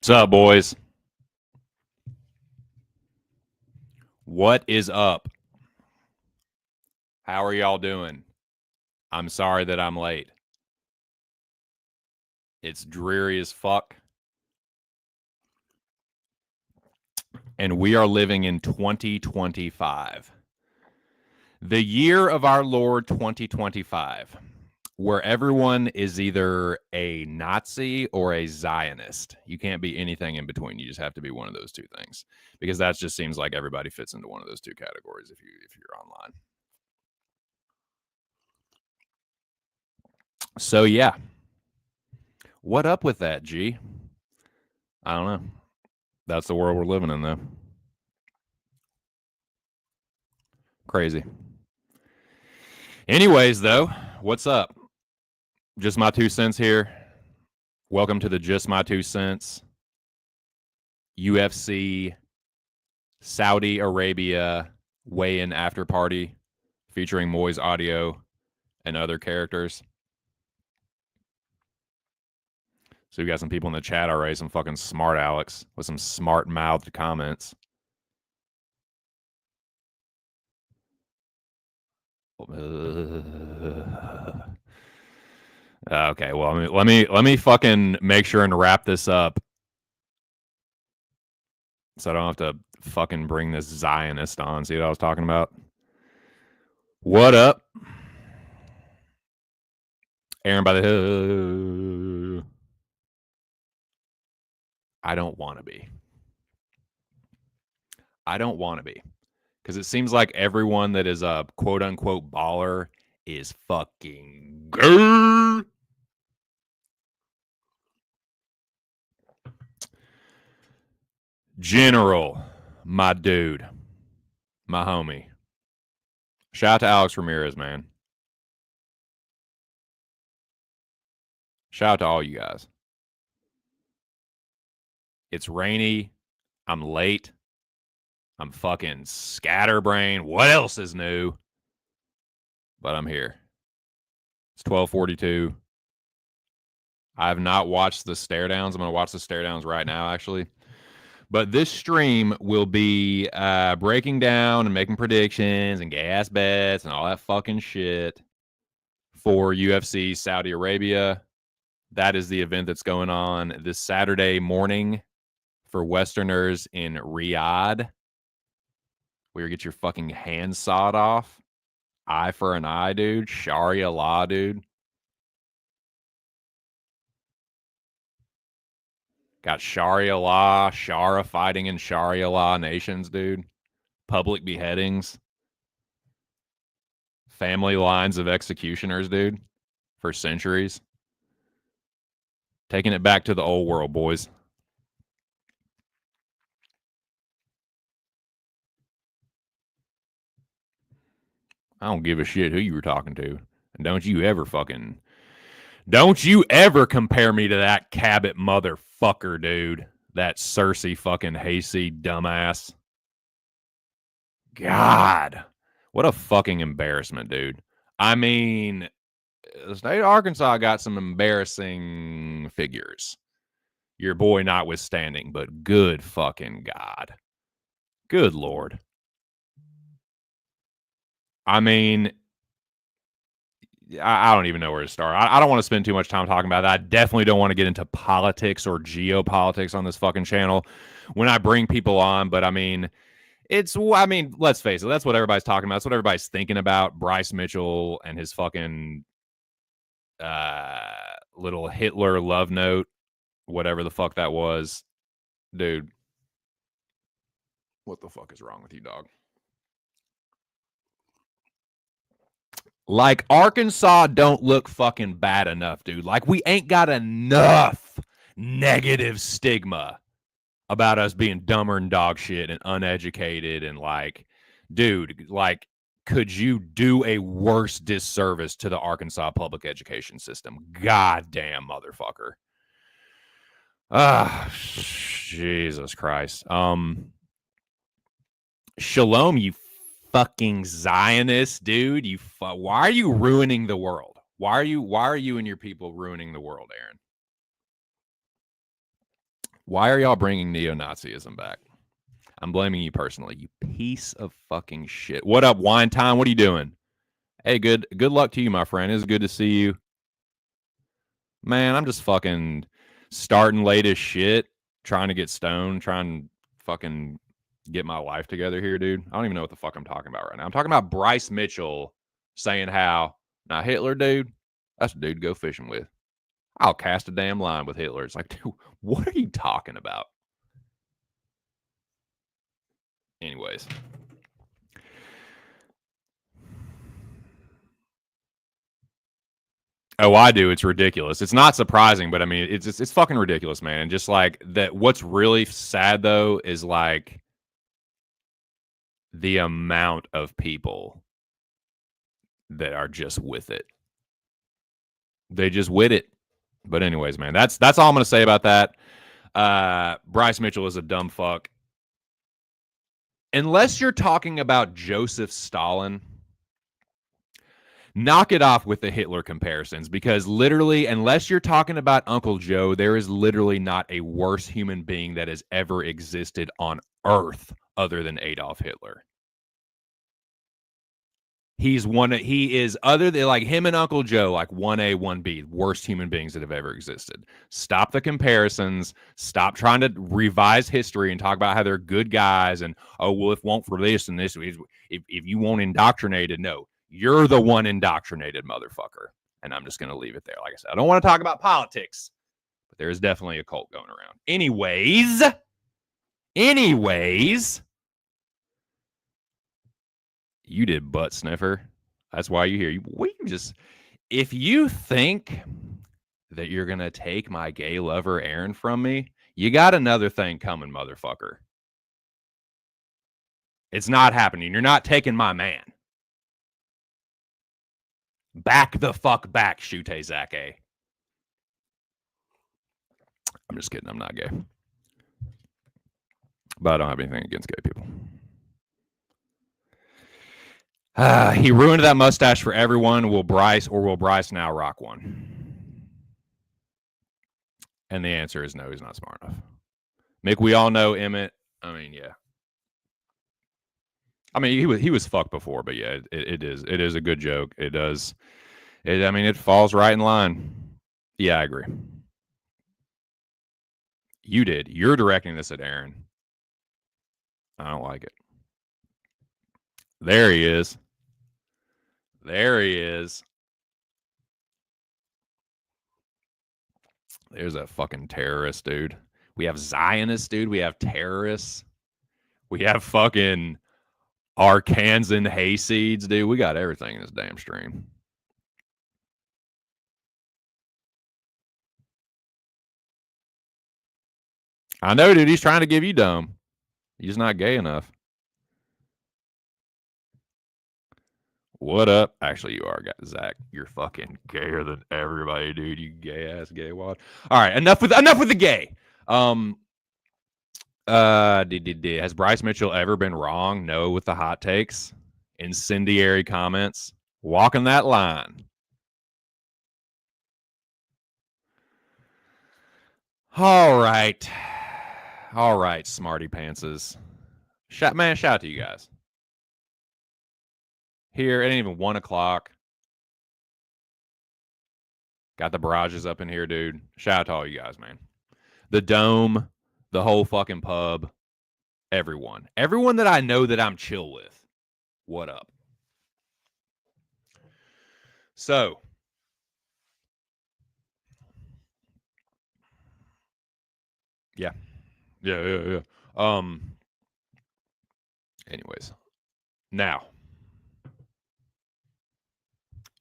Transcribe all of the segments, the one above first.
What's up, boys? What is up? How are y'all doing? I'm sorry that I'm late. It's dreary as fuck. And we are living in 2025. The year of our Lord 2025, where everyone is either a Nazi or a Zionist. You can't be anything in between. You just have to be one of those two things, because that just seems like everybody fits into one of those two categories if you're online. So yeah. What up with that, G? I don't know. That's the world we're living in, though. Crazy. Anyways, though, what's up? Just my 2 cents here. Welcome to the Just My 2 Cents UFC Saudi Arabia weigh-in after party featuring Moiz audio and other characters. So we got some people in the chat already, some fucking smart Alex with some smart-mouthed comments. Okay, well, let me fucking make sure and wrap this up, so I don't have to fucking bring this Zionist on. See what I was talking about? What up, Aaron by the Hill? I don't want to be. I don't want to be, because it seems like everyone that is a quote unquote baller is fucking gay. General, my dude, my homie. Shout out to Alex Ramirez, man. Shout out to all you guys. It's rainy. I'm late. I'm fucking scatterbrained. What else is new? But I'm here. It's 12:42. I have not watched the stare downs. I'm going to watch the stare downs right now, actually. But this stream will be breaking down and making predictions and gas bets and all that fucking shit for UFC Saudi Arabia. That is the event that's going on this Saturday morning for Westerners in Riyadh. Where you get your fucking hand sawed off. Eye for an eye, dude. Sharia law, dude. Got Sharia law, Shara fighting in Sharia law nations, dude. Public beheadings. Family lines of executioners, dude. For centuries. Taking it back to the old world, boys. I don't give a shit who you were talking to. And don't you ever compare me to that Cabot motherfucker, dude. That Cersei fucking hayseed dumbass. God. What a fucking embarrassment, dude. I mean, the state of Arkansas got some embarrassing figures. Your boy notwithstanding, but good fucking God. Good Lord. I mean, I don't even know where to start. I don't want to spend too much time talking about that. I definitely don't want to get into politics or geopolitics on this fucking channel when I bring people on. But I mean, let's face it. That's what everybody's talking about. That's what everybody's thinking about. Bryce Mitchell and his fucking little Hitler love note, whatever the fuck that was. Dude, what the fuck is wrong with you, dog? Like, Arkansas don't look fucking bad enough, dude. Like, we ain't got enough negative stigma about us being dumber than dog shit and uneducated and like, dude, like, could you do a worse disservice to the Arkansas public education system? Goddamn motherfucker. Ah, Jesus Christ. Shalom, you fucking Zionist, dude. Why are you ruining the world? Why are you and your people ruining the world, Aaron? Why are y'all bringing neo-Nazism back? I'm blaming you personally, you piece of fucking shit. What up, Wine Time? What are you doing? Hey, good luck to you, my friend. It's good to see you. Man, I'm just fucking starting late as shit, trying to get stoned, trying to fucking get my life together here, dude. I don't even know what the fuck I'm talking about right now. I'm talking about Bryce Mitchell saying how, now Hitler, dude, that's a dude to go fishing with. I'll cast a damn line with Hitler. It's like, dude, what are you talking about? Anyways. Oh, I do. It's ridiculous. It's not surprising, but I mean, it's fucking ridiculous, man. And just like that, what's really sad though is like the amount of people that are just with it. They just with it. But anyways, man, that's all I'm gonna say about that. Bryce Mitchell is a dumb fuck. Unless you're talking about Joseph Stalin, knock it off with the Hitler comparisons, because literally, unless you're talking about Uncle Joe, there is literally not a worse human being that has ever existed on Earth other than Adolf Hitler. He is, other than like him and Uncle Joe, like 1A, 1B, worst human beings that have ever existed. Stop the comparisons. Stop trying to revise history and talk about how they're good guys and, oh, well, if it won't for this and this, if you won't indoctrinated, no. You're the one indoctrinated, motherfucker. And I'm just going to leave it there. Like I said, I don't want to talk about politics, but there is definitely a cult going around. Anyways, you did butt sniffer. That's why you're here. If you think that you're going to take my gay lover Aaron from me, you got another thing coming, motherfucker. It's not happening. You're not taking my man. Back the fuck back, Shute Zake. I'm just kidding. I'm not gay. But I don't have anything against gay people. He ruined that mustache for everyone. Will Bryce now rock one? And the answer is no, he's not smart enough. Mick, we all know Emmett. I mean, yeah. I mean, he was fucked before, but yeah, it is a good joke. It does. It falls right in line. Yeah, I agree. You did. You're directing this at Aaron. I don't like it. There he is. There's a fucking terrorist, dude. We have Zionists, dude. We have terrorists. We have fucking Arkansan hayseeds, dude. We got everything in this damn stream. I know, dude. He's trying to give you dumb. He's not gay enough. What up? Actually, you are, Zach. You're fucking gayer than everybody, dude. You gay ass gay wad. All right, enough with the gay. Has Bryce Mitchell ever been wrong? No, with the hot takes, incendiary comments, walking that line. All right, smarty pantses. Shout out to you guys. Here, it ain't even 1 o'clock. Got the barrages up in here, dude. Shout out to all you guys, man. The Dome, the whole fucking pub, everyone that I know that I'm chill with. What up? So, yeah. Anyways, now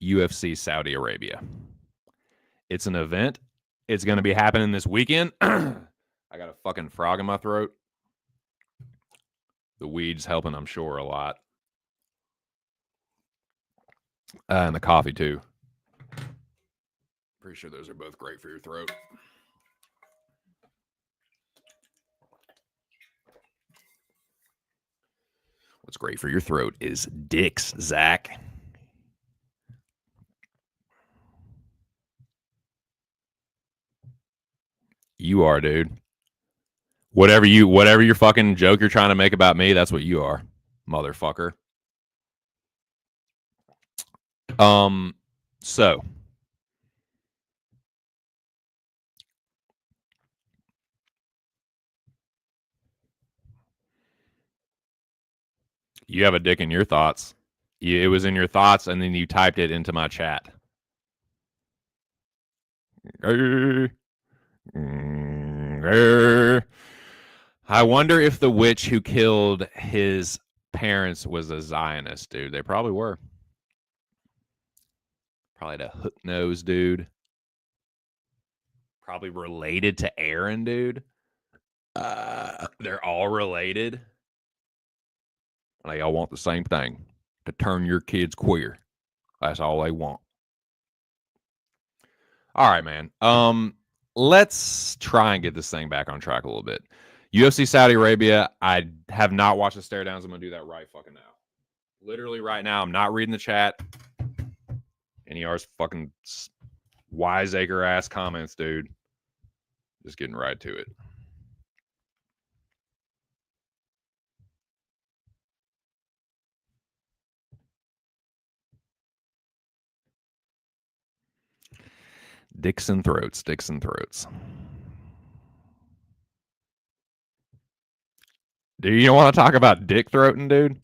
UFC Saudi Arabia. It's an event. It's going to be happening this weekend. I got a fucking frog in my throat. The weed's helping, I'm sure, a lot. And the coffee, too. Pretty sure those are both great for your throat. What's great for your throat is dicks, Zach. You are, dude. Whatever your fucking joke you're trying to make about me, that's what you are, motherfucker. So you have a dick in your thoughts. It was in your thoughts, and then you typed it into my chat. I wonder if the witch who killed his parents was a Zionist, dude. They probably were. Probably the hook nose dude. Probably related to Aaron, dude. They're all related. They all want the same thing, to turn your kids queer. That's all they want. All right, man. Let's try and get this thing back on track a little bit. UFC Saudi Arabia. I have not watched the stare downs. I'm gonna do that right fucking now. Literally right now. I'm not reading the chat. NER's fucking wiseacre ass comments, dude. Just getting right to it. Dixon throats. Do you want to talk about dick throating, dude?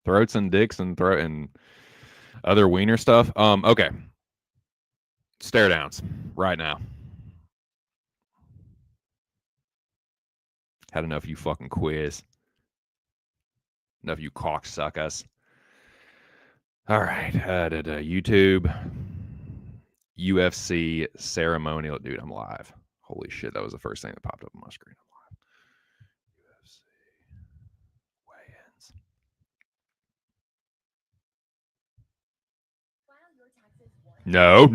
Throats and dicks and throat and other wiener stuff. Okay. Stare downs right now. Had enough you fucking quiz. Enough you cocksuckers. All right. YouTube. UFC ceremonial. Dude, I'm live. Holy shit. That was the first thing that popped up on my screen. I'm live. UFC weigh-ins. No.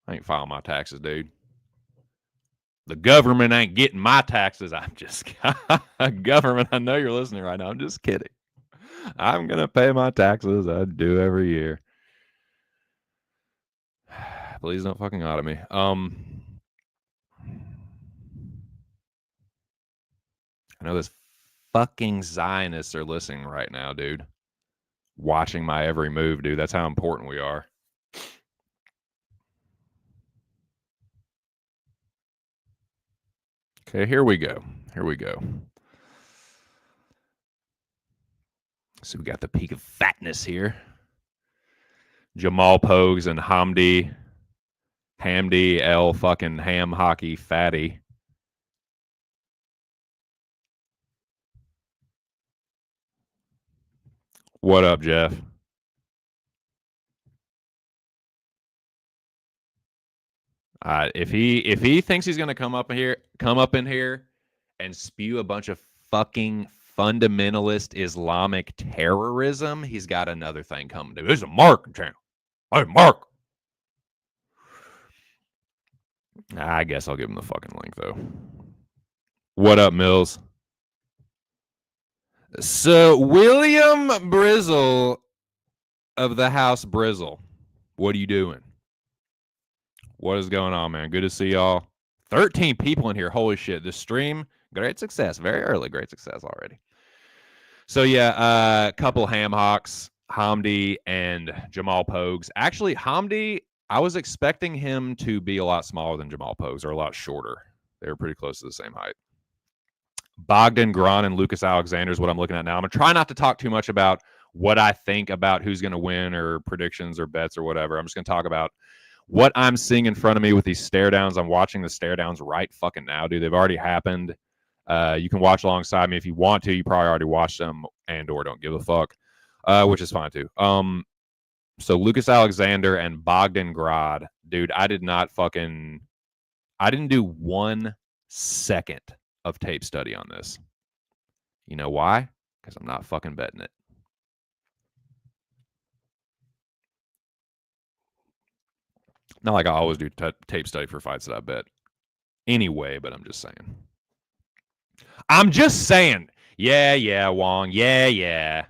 I ain't filing my taxes, dude. The government ain't getting my taxes. I'm just government. I know you're listening right now. I'm just kidding. I'm gonna pay my taxes. I do every year. Please don't fucking audit me. I know this fucking Zionists are listening right now, dude. Watching my every move, dude. That's how important we are. Okay, here we go. So we got the peak of fatness here. Jamal Pogues and Hamdi L fucking ham hockey fatty. What up, Jeff? If he thinks he's gonna come up in here and spew a bunch of fucking fundamentalist Islamic terrorism, he's got another thing coming to. This is a Mark channel. Hey, Mark. I guess I'll give him the fucking link though. What up, Mills? So William Brizzle of the House Brizzle, what are you doing? What is going on, man? Good to see y'all. 13 people in here. Holy shit. This stream, great success. Very early, great success already. So, yeah, a couple ham hocks, Hamdi and Jamal Pogues. Actually, Hamdi, I was expecting him to be a lot smaller than Jamal Pogues, or a lot shorter. They were pretty close to the same height. Bogdan Gron and Lucas Alexander is what I'm looking at now. I'm going to try not to talk too much about what I think about who's going to win or predictions or bets or whatever. I'm just going to talk about what I'm seeing in front of me with these stare downs. I'm watching the stare downs right fucking now, dude. They've already happened. You can watch alongside me if you want to. You probably already watched them and or don't give a fuck, which is fine too. So Lucas Alexander and Bogdan Grad, dude, I didn't do 1 second of tape study on this. You know why? Because I'm not fucking betting it. Not like I always do tape study for fights that I bet anyway, but I'm just saying. Yeah, Wong. Yeah.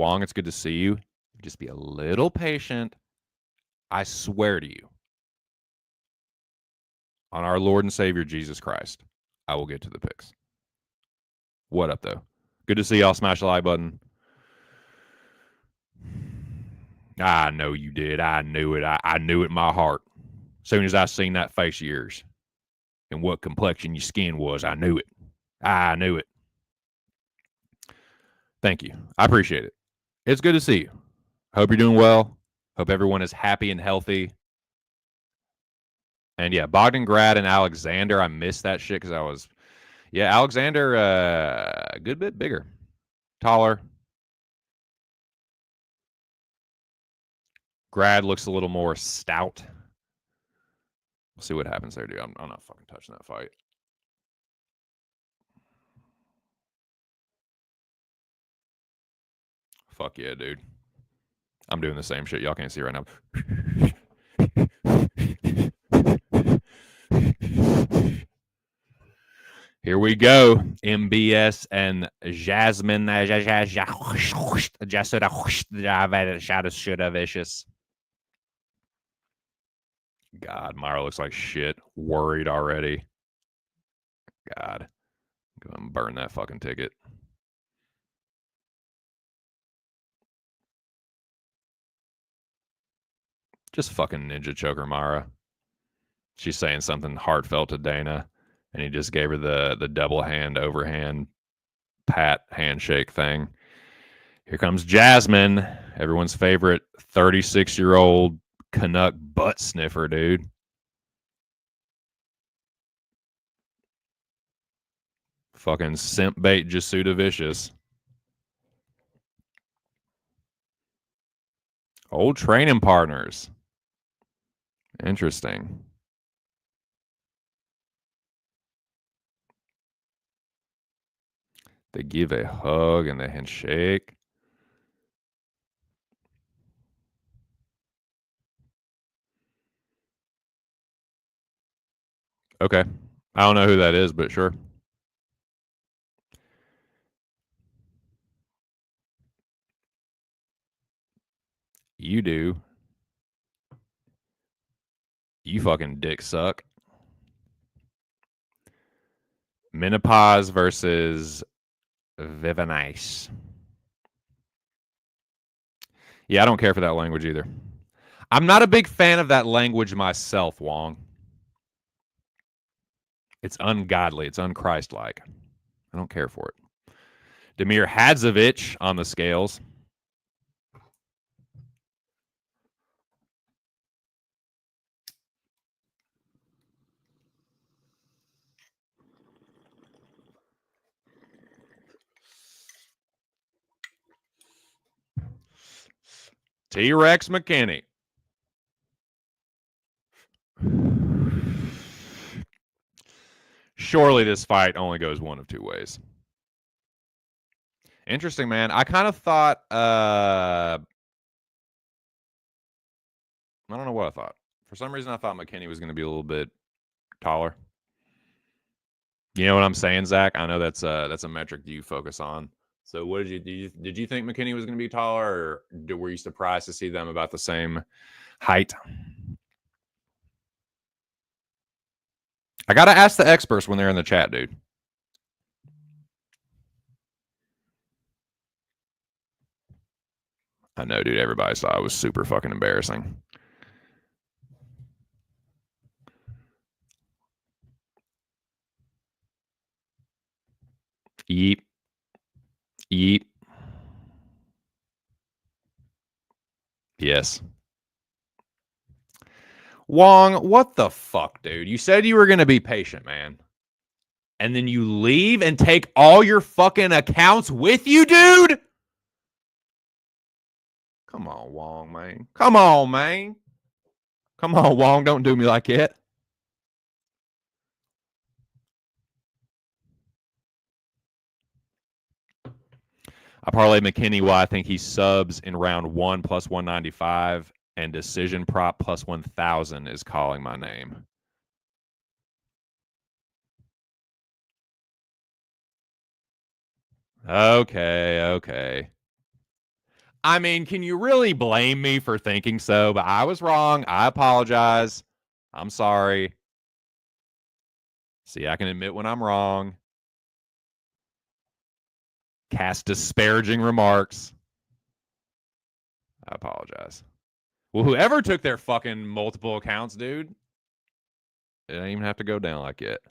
Wong, it's good to see you. Just be a little patient. I swear to you, on our Lord and Savior Jesus Christ, I will get to the picks. What up, though? Good to see y'all. Smash the like button. I know you did. I knew it. I knew it in my heart. As soon as I seen that face of yours and what complexion your skin was, I knew it. I knew it. Thank you. I appreciate it. It's good to see you. Hope you're doing well. Hope everyone is happy and healthy. And yeah, Bogdangrad and Alexander, I missed that shit because I was, yeah, Alexander, a good bit bigger, taller. Grad looks a little more stout. We'll see what happens there, dude. I'm not fucking touching that fight. Fuck yeah, dude. I'm doing the same shit. Y'all can't see right now. Here we go. MBS and Jasmine. God, Myra looks like shit. Worried already. God. Go and burn that fucking ticket. Just fucking ninja choker Myra. She's saying something heartfelt to Dana, and he just gave her the double hand overhand pat handshake thing. Here comes Jasmine, everyone's favorite 36-year-old Canuck butt sniffer, dude. Fucking simp bait Jasuda Vicious. Old training partners. Interesting. They give a hug and a handshake. Okay. I don't know who that is, but sure. You do. You fucking dick suck. Menopause versus Vivanice. Yeah, I don't care for that language either. I'm not a big fan of that language myself, Wong. It's ungodly. It's unchristlike. I don't care for it. Demir Hadzovich on the scales. T-Rex McKinney. Surely this fight only goes one of two ways. Interesting, man. I kind of thought, I don't know what I thought. For some reason, I thought McKinney was going to be a little bit taller. You know what I'm saying, Zach? I know that's a metric you focus on. So, what did you think McKinney was going to be taller, or were you surprised to see them about the same height? I gotta ask the experts when they're in the chat, dude. I know, dude. Everybody saw it was super fucking embarrassing. Yeet. Yeet. Yes. Wong, what the fuck, dude? You said you were going to be patient, man. And then you leave and take all your fucking accounts with you, dude? Come on, Wong, man. Come on, man. Come on, Wong. Don't do me like that. I parlay McKinney while I think he subs in round 1 plus 195, and decision prop plus 1,000 is calling my name. Okay. I mean, can you really blame me for thinking so? But I was wrong. I apologize. I'm sorry. See, I can admit when I'm wrong. Cast disparaging remarks. I apologize. Well, whoever took their fucking multiple accounts, dude, it didn't even have to go down like it.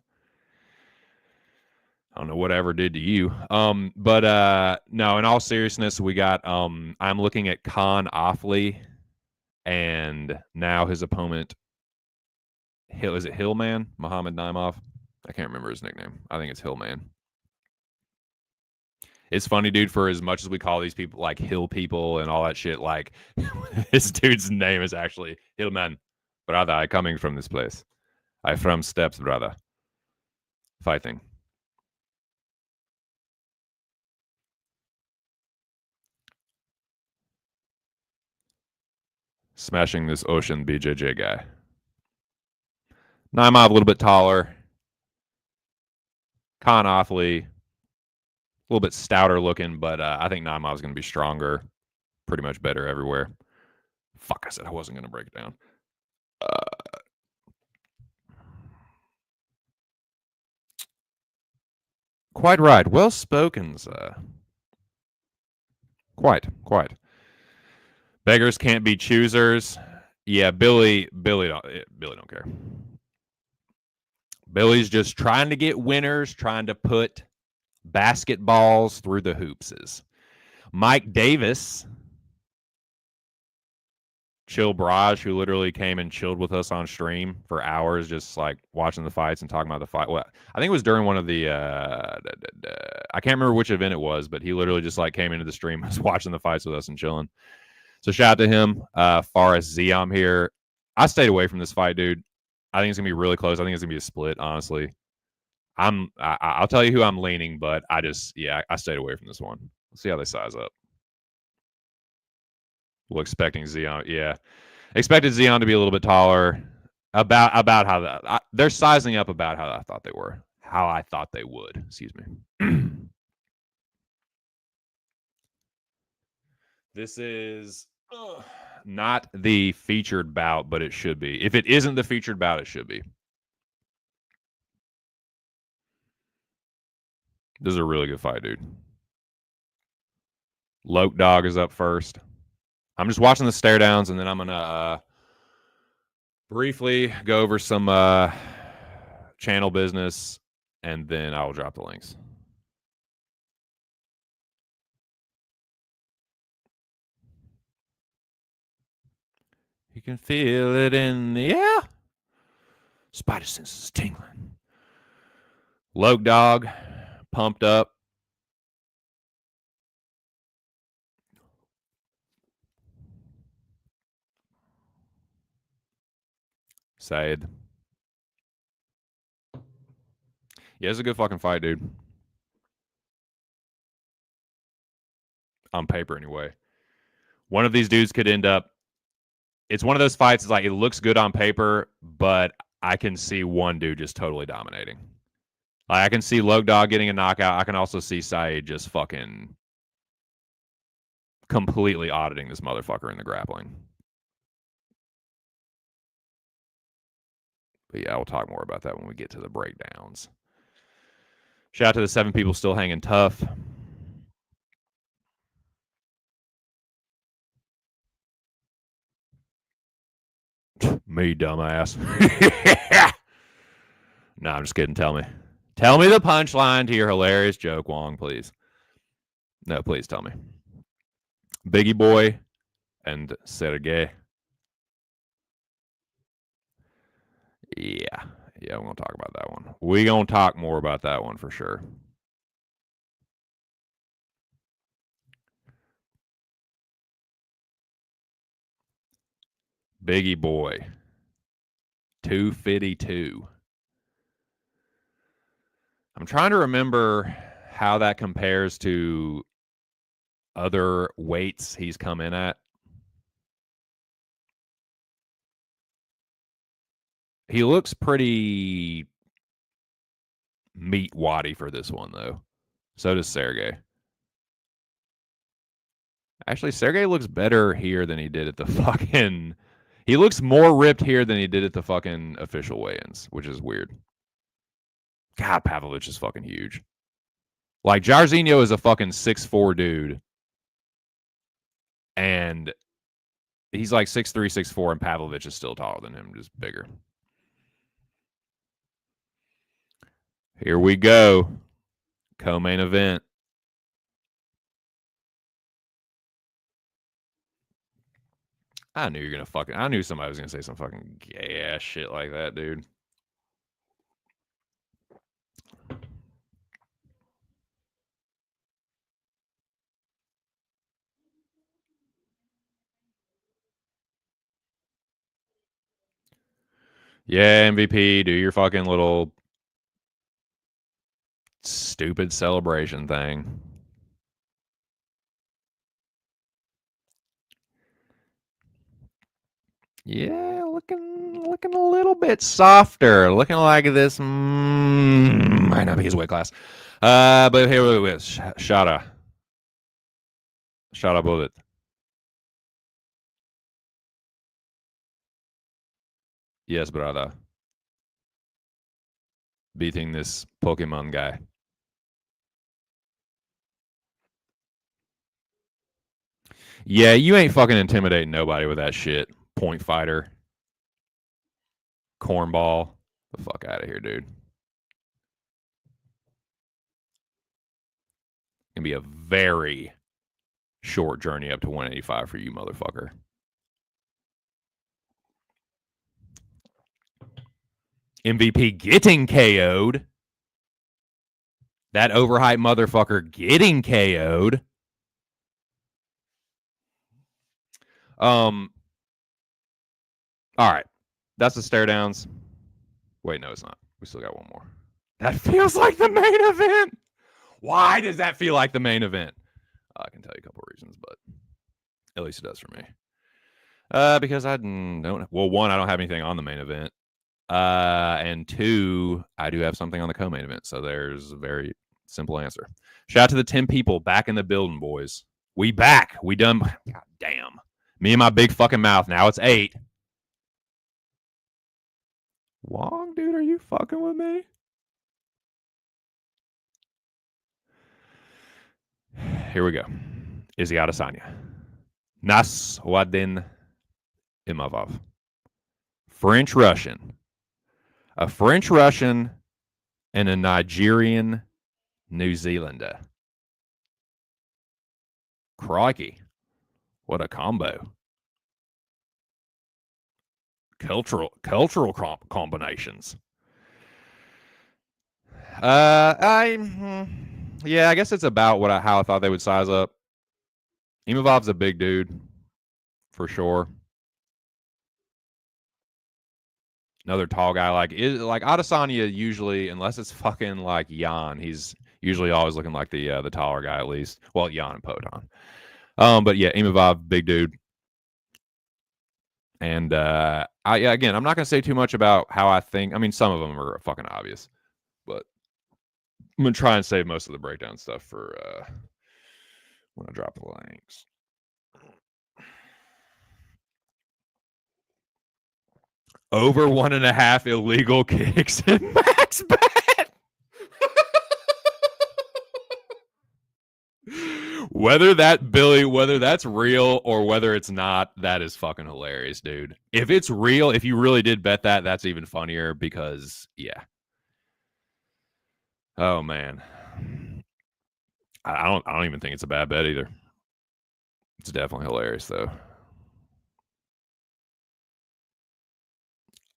I don't know whatever did to you. But no, in all seriousness, we got I'm looking at Khan Offley, and now his opponent is it Hillman? Muhammad Naimov? I can't remember his nickname. I think it's Hillman. It's funny, dude, for as much as we call these people like hill people and all that shit, like this dude's name is actually Hillman. Brother, I coming from this place. I from steps, brother. Fighting. Smashing this Ocean BJJ guy. Naimov a little bit taller. Khan Offley, a little bit stouter looking, but I think Naimov's going to be stronger. Pretty much better everywhere. Fuck, I said I wasn't going to break it down. Quite right. Well spoken, sir. Quite. Beggars can't be choosers. Yeah, Billy don't care. Billy's just trying to get winners, trying to put basketballs through the hoopses. Mike Davis, Chill Barrage, who literally came and chilled with us on stream for hours, just like watching the fights and talking about the fight. Well, I think it was during one of the I can't remember which event it was, but he literally just like came into the stream, was watching the fights with us and chilling. So shout out to him. Far as Ziam here, I stayed away from this fight, dude. I think it's gonna be really close. I think it's gonna be a split, honestly. I'll tell you who I'm leaning, but I stayed away from this one. Let's see how they size up. Well, expecting Zion, expected Zion to be a little bit taller. About how they're sizing up about how I thought they were, how I thought they would. Excuse me. This is not the featured bout, but it should be. If it isn't the featured bout, it should be. This is a really good fight, dude. Loke Dog is up first. I'm just watching the stare downs, and then I'm going to briefly go over some channel business, and then I will drop the links. You can feel it in the air. Spider senses tingling. Loke Dog, pumped up. Said. Yeah, it's a good fucking fight, dude. On paper, anyway. One of these dudes could end up. It's one of those fights. It's like it looks good on paper, but I can see one dude just totally dominating. Like, I can see Loke Dog getting a knockout. I can also see Said just fucking completely auditing this motherfucker in the grappling. But yeah, we'll talk more about that when we get to the breakdowns. Shout out to the 7 people still hanging tough. Me, dumbass. No, I'm just kidding. Tell me. Tell me the punchline to your hilarious joke, Wong, please. No, please tell me. Biggie Boy and Sergey. Yeah, we're going to talk about that one. We're going to talk more about that one for sure. Biggie Boy. 252. I'm trying to remember how that compares to other weights he's come in at. He looks pretty meat waddy for this one, though. So does Sergey. Actually, Sergey looks better here than he did at the fucking. He looks more ripped here than he did at the fucking official weigh-ins, which is weird. God, Pavlovich is fucking huge. Like, Jairzinho is a fucking 6'4" dude. And he's like 6'3", 6'4", and Pavlovich is still taller than him, just bigger. Here we go. Co-main event. I knew you're gonna fucking. I knew somebody was gonna say some fucking gay ass shit like that, dude. Yeah, MVP, do your fucking little stupid celebration thing. Yeah, looking a little bit softer. Looking like this might not be his weight class. But here we go. Shada bullet. Yes, brother. Beating this Pokemon guy. Yeah, you ain't fucking intimidating nobody with that shit. Point fighter. Cornball. The fuck out of here, dude. Gonna be a very short journey up to 185 for you, motherfucker. MVP getting KO'd. That overhyped motherfucker getting KO'd. All right. That's the stare downs. Wait, no, it's not. We still got one more. That feels like the main event. Why does that feel like the main event? I can tell you a couple of reasons, but at least it does for me. Because I don't. Well, one, I don't have anything on the main event. And two, I do have something on the co-main event. So there's a very simple answer. Shout out to the 10 people back in the building, boys. We back. We done. God damn. Me and my big fucking mouth. Now it's 8. Wong, dude, are you fucking with me? Here we go. Izzy Adesanya. Nasruddin Imavov. French Russian. A French Russian and a Nigerian New Zealander. Crikey. What a combo. Cultural combinations. Yeah, I guess it's about how I thought they would size up. Imavov's a big dude, for sure. Another tall guy like Adesanya usually, unless it's fucking like Jan, he's usually always looking like the taller guy at least. Well, Jan and Poton. But yeah, Imavov, big dude. And again, I'm not gonna say too much about how I think. I mean, some of them are fucking obvious, but I'm gonna try and save most of the breakdown stuff for when I drop the links. Over 1.5 illegal kicks in max bet. Whether that's real or whether it's not, that is fucking hilarious, dude. If it's real, if you really did bet that, that's even funnier because, yeah. Oh man, I don't even think it's a bad bet either. It's definitely hilarious though.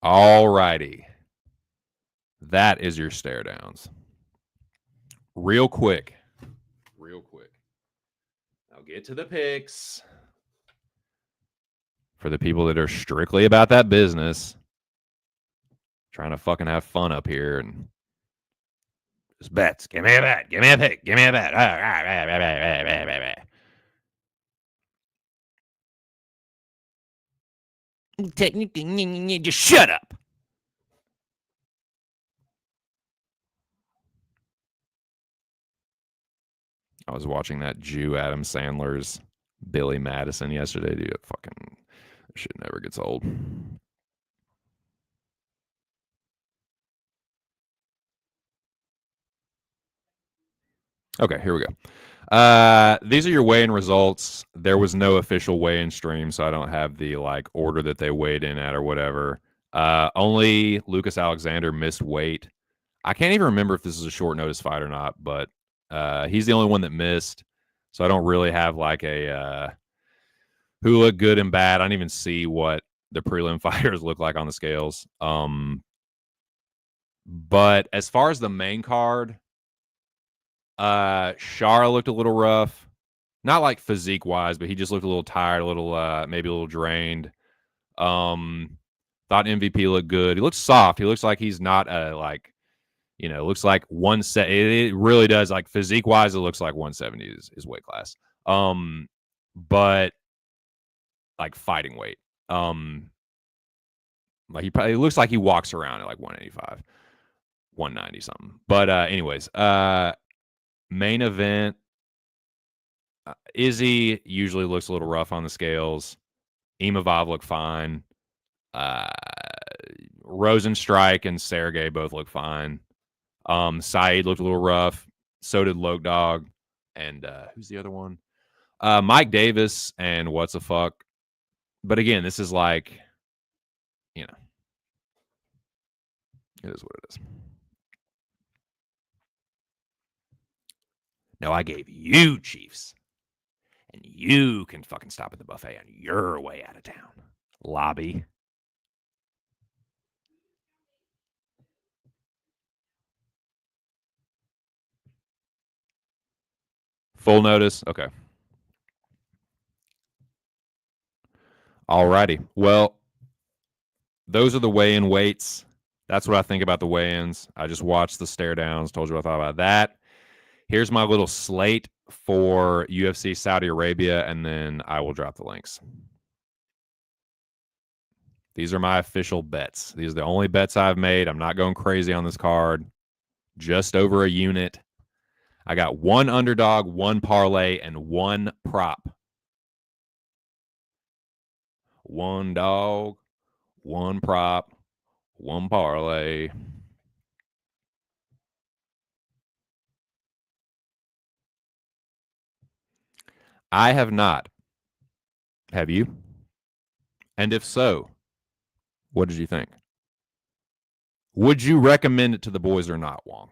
All righty, that is your stare downs. Real quick. I'll get to the picks. For the people that are strictly about that business, trying to fucking have fun up here and just bets. Give me a bet. Give me a pick. Give me a bet. Just shut up. I was watching that Jew Adam Sandler's Billy Madison yesterday, dude. Fucking shit never gets old. Okay, here we go. These are your weigh-in results. There was no official weigh-in stream, so I don't have the like order that they weighed in at or whatever. Only Lucas Alexander missed weight. I can't even remember if this is a short notice fight or not, but he's the only one that missed. So I don't really have like a who looked good and bad. I don't even see what the prelim fighters look like on the scales. But as far as the main card, Shara looked a little rough. Not like physique wise, but he just looked a little tired, a little maybe a little drained. Thought MVP looked good. He looks soft. He looks like he's not like, looks like one set. It really does. Like physique wise, it looks like 170 is weight class. But like fighting weight. Like it looks like he walks around at like 185, 190 something. But anyways, main event. Izzy usually looks a little rough on the scales. Imavov looked fine. Rosenstrike and Sergey both look fine. Said looked a little rough. So did Loke Dog. And who's the other one? Mike Davis and what's the fuck. But again, this is like, it is what it is. No, I gave you Chiefs. And you can fucking stop at the buffet on your way out of town. Lobby. Full notice? Okay. Alrighty. Well, those are the weigh-in weights. That's what I think about the weigh-ins. I just watched the stare downs, told you what I thought about that. Here's my little slate for UFC Saudi Arabia, and then I will drop the links. These are my official bets. These are the only bets I've made. I'm not going crazy on this card. Just over a unit. I got one underdog, one parlay, and one prop. One dog, one prop, one parlay. I have not. Have you? And if so, what did you think? Would you recommend it to the boys or not, Wong?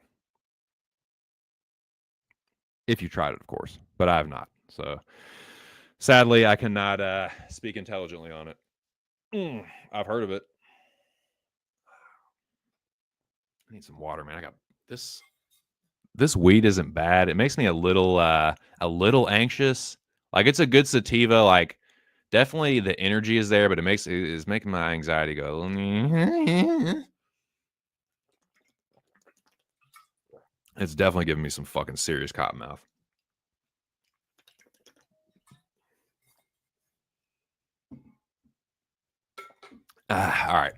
If you tried it, of course. But I have not. So sadly, I cannot speak intelligently on it. I've heard of it. I need some water, man. I got this. This weed isn't bad. It makes me a little anxious. Like it's a good sativa. Like definitely the energy is there, but it's making my anxiety go. It's definitely giving me some fucking serious cotton mouth. All right.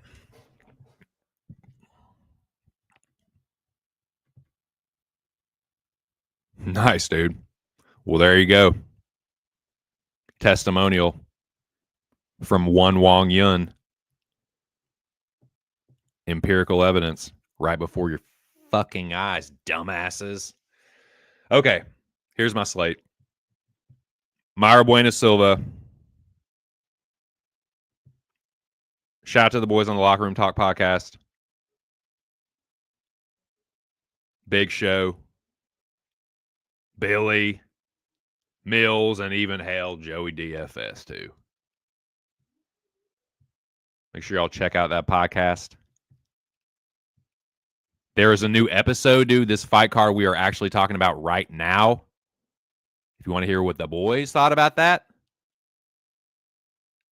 Nice, dude. Well, there you go. Testimonial from one Wong Yun. Empirical evidence right before your fucking eyes, dumbasses. Okay, here's my slate. Mayra Buena Silva. Shout out to the boys on the Locker Room Talk podcast. Big Show. Billy. Mills, and even hell, Joey DFS too. Make sure y'all check out that podcast. There is a new episode, dude. This fight card we are actually talking about right now. If you want to hear what the boys thought about that,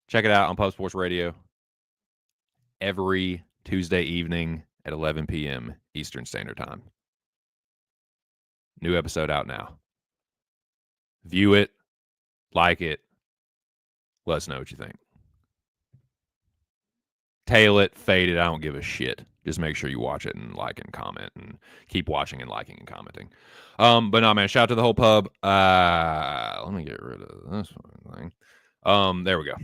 check it out on Pub Sports Radio every Tuesday evening at 11 p.m. Eastern Standard Time. New episode out now. View it, like it. Let us know what you think. tail it, fade it. I don't give a shit. Just make sure you watch it and like and comment and keep watching and liking and commenting. But no, man, shout out to the whole pub. Let me get rid of this thing. There we go.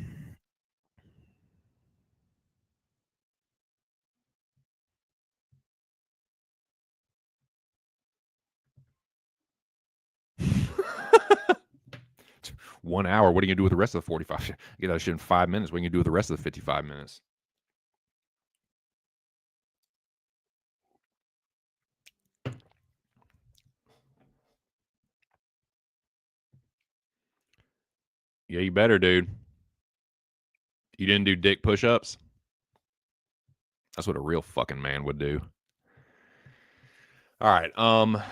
One hour. What are you gonna do with the rest of the 45? Get that shit in 5 minutes. What are you gonna do with the rest of the 55 minutes? Yeah, you better, dude. You didn't do dick push-ups? That's what a real fucking man would do. All right. What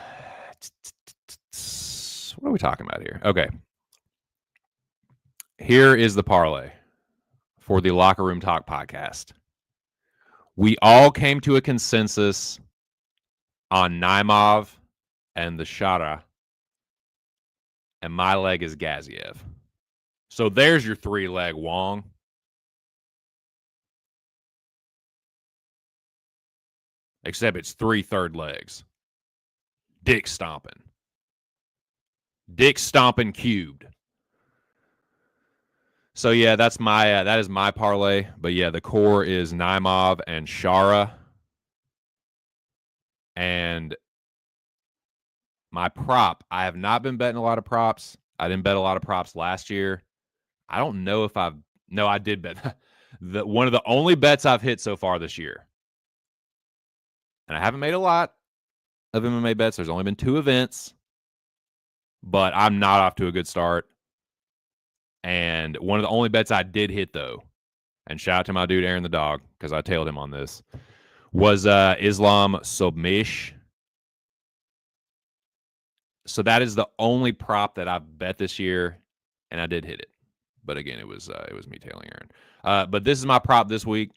are we talking about here? Okay. Here is the parlay for the Locker Room Talk podcast. We all came to a consensus on Naimov and the Shara, and my leg is Gaziev. So there's your 3-leg Wong. Except it's 3 third legs. Dick stomping. Dick stomping cubed. So yeah, that's my that is my parlay. But yeah, the core is Naimov and Shara. And my prop, I have not been betting a lot of props. I didn't bet a lot of props last year. I don't know if I did bet. One of the only bets I've hit so far this year. And I haven't made a lot of MMA bets. There's only been 2 events. But I'm not off to a good start. And one of the only bets I did hit, though, and shout out to my dude Aaron the dog, because I tailed him on this, was Islam Sobmish. So that is the only prop that I've bet this year, and I did hit it. But again, it was me tailing Aaron. But this is my prop this week.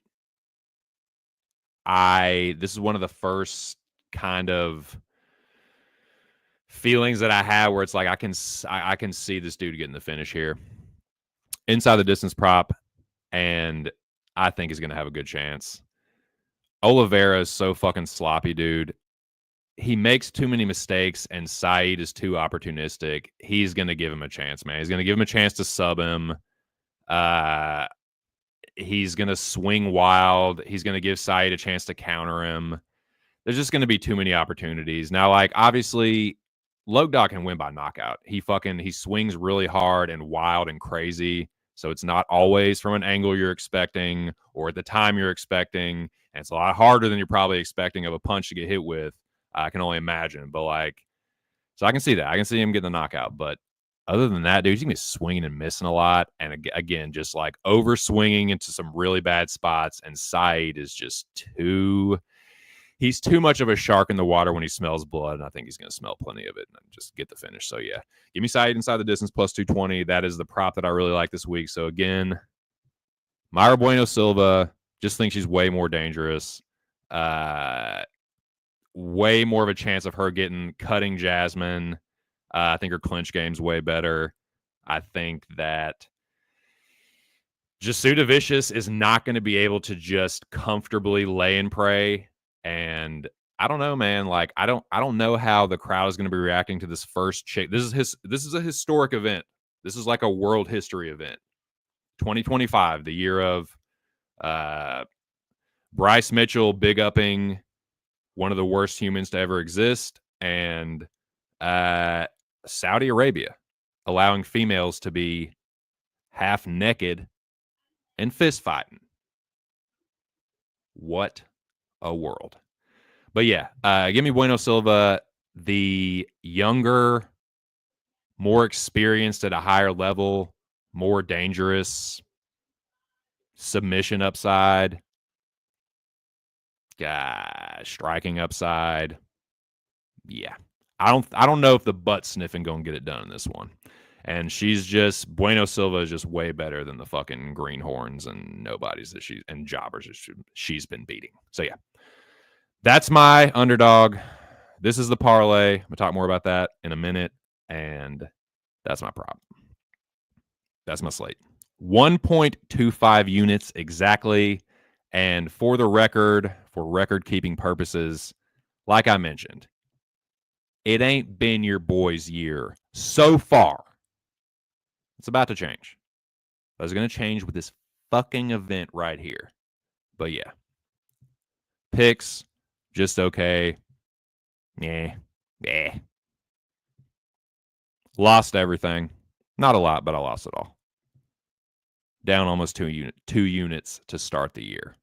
This is one of the first kind of feelings that I have where it's like I can see this dude getting the finish here. Inside the distance prop, and I think he's going to have a good chance. Oliveira is so fucking sloppy, dude. He makes too many mistakes, and Said is too opportunistic. He's going to give him a chance, man. He's going to give him a chance to sub him. He's going to swing wild. He's going to give Said a chance to counter him. There's just going to be too many opportunities. Now, like, obviously, Logdog can win by knockout. He swings really hard and wild and crazy. So it's not always from an angle you're expecting or at the time you're expecting. And it's a lot harder than you're probably expecting of a punch to get hit with. I can only imagine. But, like, so I can see that. I can see him getting the knockout. But other than that, dude, he's going to be swinging and missing a lot. And again, just like over swinging into some really bad spots. And Said is just he's too much of a shark in the water when he smells blood. And I think he's going to smell plenty of it and just get the finish. So yeah, give me Said inside the distance plus 220. That is the prop that I really like this week. So again, Mayra Bueno Silva, just think she's way more dangerous. Way more of a chance of her cutting Jasmine. I think her clinch game's way better. I think that Jasuda Vicious is not going to be able to just comfortably lay and pray. And I don't know, man. Like, I don't know how the crowd is going to be reacting to this first chick. This is a historic event. This is like a world history event. 2025, the year of Bryce Mitchell big upping one of the worst humans to ever exist, and Saudi Arabia allowing females to be half naked and fist fighting. What a world. But yeah, give me Bueno Silva, the younger, more experienced at a higher level, more dangerous, submission upside, striking upside. Yeah. I don't know if the butt sniffing gonna get it done in this one. And Bueno Silva is just way better than the fucking greenhorns and nobodies and jobbers that she's been beating. So yeah, that's my underdog. This is the parlay. I'm gonna talk more about that in a minute, and that's my prop. That's my slate. 1.25 units exactly And for the record, for record-keeping purposes, like I mentioned, it ain't been your boy's year so far. It's about to change. It's going to change with this fucking event right here. But yeah. Picks, just okay. Yeah. Lost everything. Not a lot, but I lost it all. Down almost 2 units to start the year.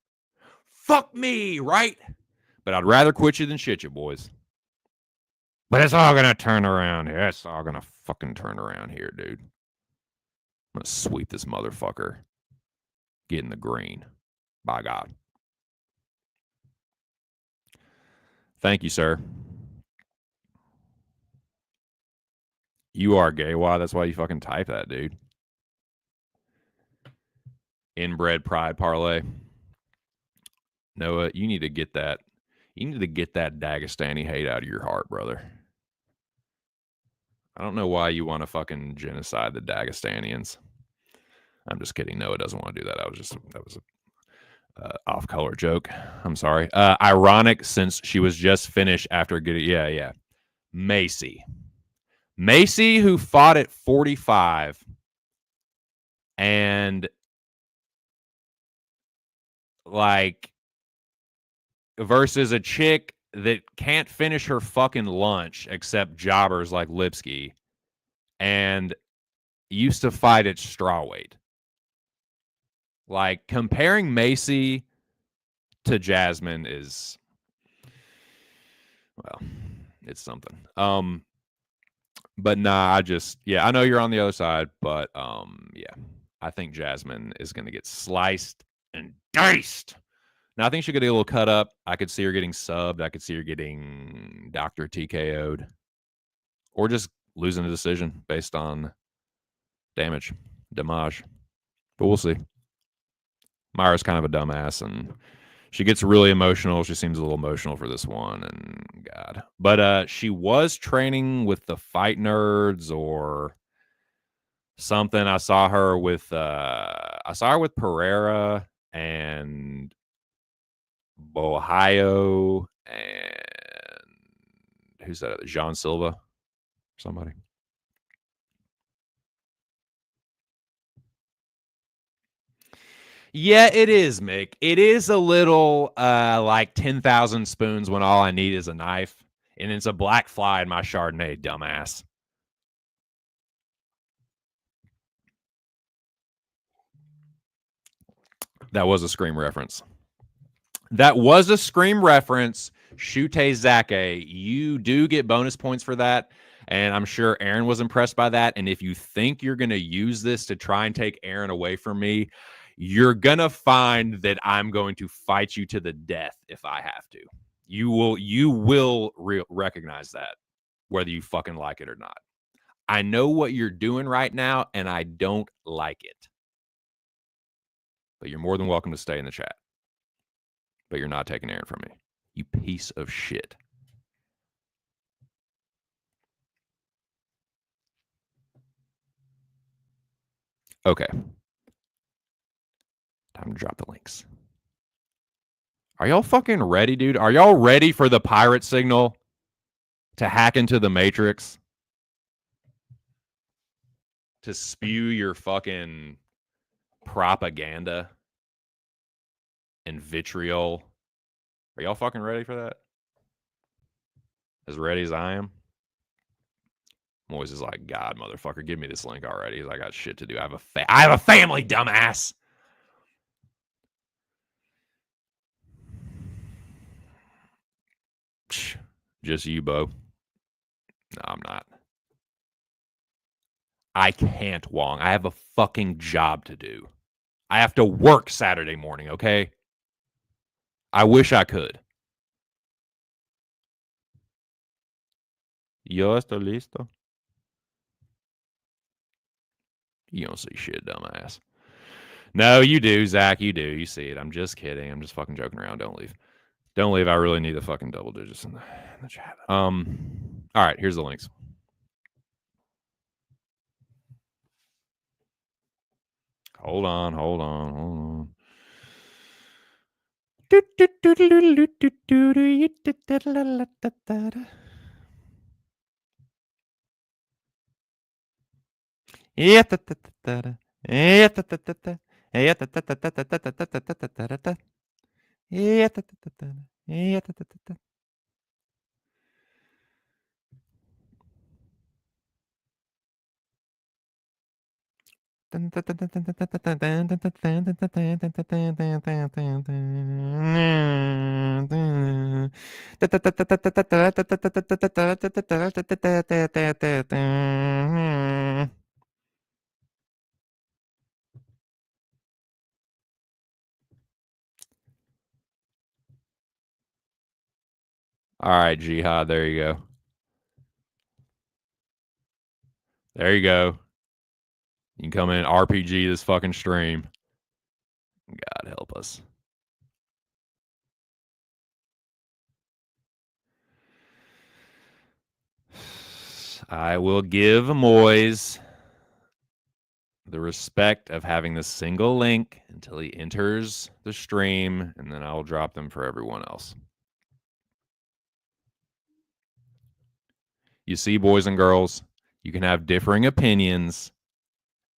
Fuck me, right? But I'd rather quit you than shit you, boys. But it's all going to turn around here. It's all going to fucking turn around here, dude. I'm going to sweep this motherfucker. Get in the green. By God. Thank you, sir. You are gay. Why? That's why you fucking type that, dude. Inbred pride parlay. Noah, you need to get that. You need to get that Dagestani hate out of your heart, brother. I don't know why you want to fucking genocide the Dagestanians. I'm just kidding. Noah doesn't want to do that. That was a off-color joke. I'm sorry. Ironic since she was just finished after getting. Yeah. Macy, who fought at 45 and like versus a chick that can't finish her fucking lunch except jobbers like Lipsky and used to fight at strawweight. Like comparing Macy to Jasmine is, well, it's something. But nah, I know you're on the other side, but yeah, I think Jasmine is going to get sliced and diced. Now, I think she could get a little cut up. I could see her getting subbed. I could see her getting Dr. TKO'd. Or just losing a decision based on damage. But we'll see. Myra's kind of a dumbass, and she gets really emotional. She seems a little emotional for this one, and God. But she was training with the Fight Nerds or something. I saw her with Pereira and Ohio and who's that? Jean Silva, somebody. Yeah, it is, Mick. It is a little like 10,000 spoons when all I need is a knife, and it's a black fly in my Chardonnay, dumbass. That was a Scream reference. Shute Zake. You do get bonus points for that. And I'm sure Aaron was impressed by that. And if you think you're going to use this to try and take Aaron away from me, you're going to find that I'm going to fight you to the death if I have to. You will recognize that, whether you fucking like it or not. I know what you're doing right now, and I don't like it. But you're more than welcome to stay in the chat. But you're not taking Aaron from me. You piece of shit. Okay. Time to drop the links. Are y'all fucking ready, dude? Are y'all ready for the pirate signal to hack into the Matrix? To spew your fucking propaganda and vitriol? Are y'all fucking ready for that? As ready as I am? Moiz is like, God, motherfucker, give me this link already. I got shit to do. I have a family, dumbass. Just you, Bo. No, I'm not. I can't, Wong. I have a fucking job to do. I have to work Saturday morning, okay? I wish I could. Yo estoy listo. You don't see shit, dumbass. No, you do, Zach. You do. You see it. I'm just kidding. I'm just fucking joking around. Don't leave. Don't leave. I really need the fucking double digits in the chat. All right, here's the links. Hold on. All right, Jihad, there you go. There you go. You can come in and RPG this fucking stream. God help us. I will give Moiz the respect of having the single link until he enters the stream, and then I will drop them for everyone else. You see, boys and girls, you can have differing opinions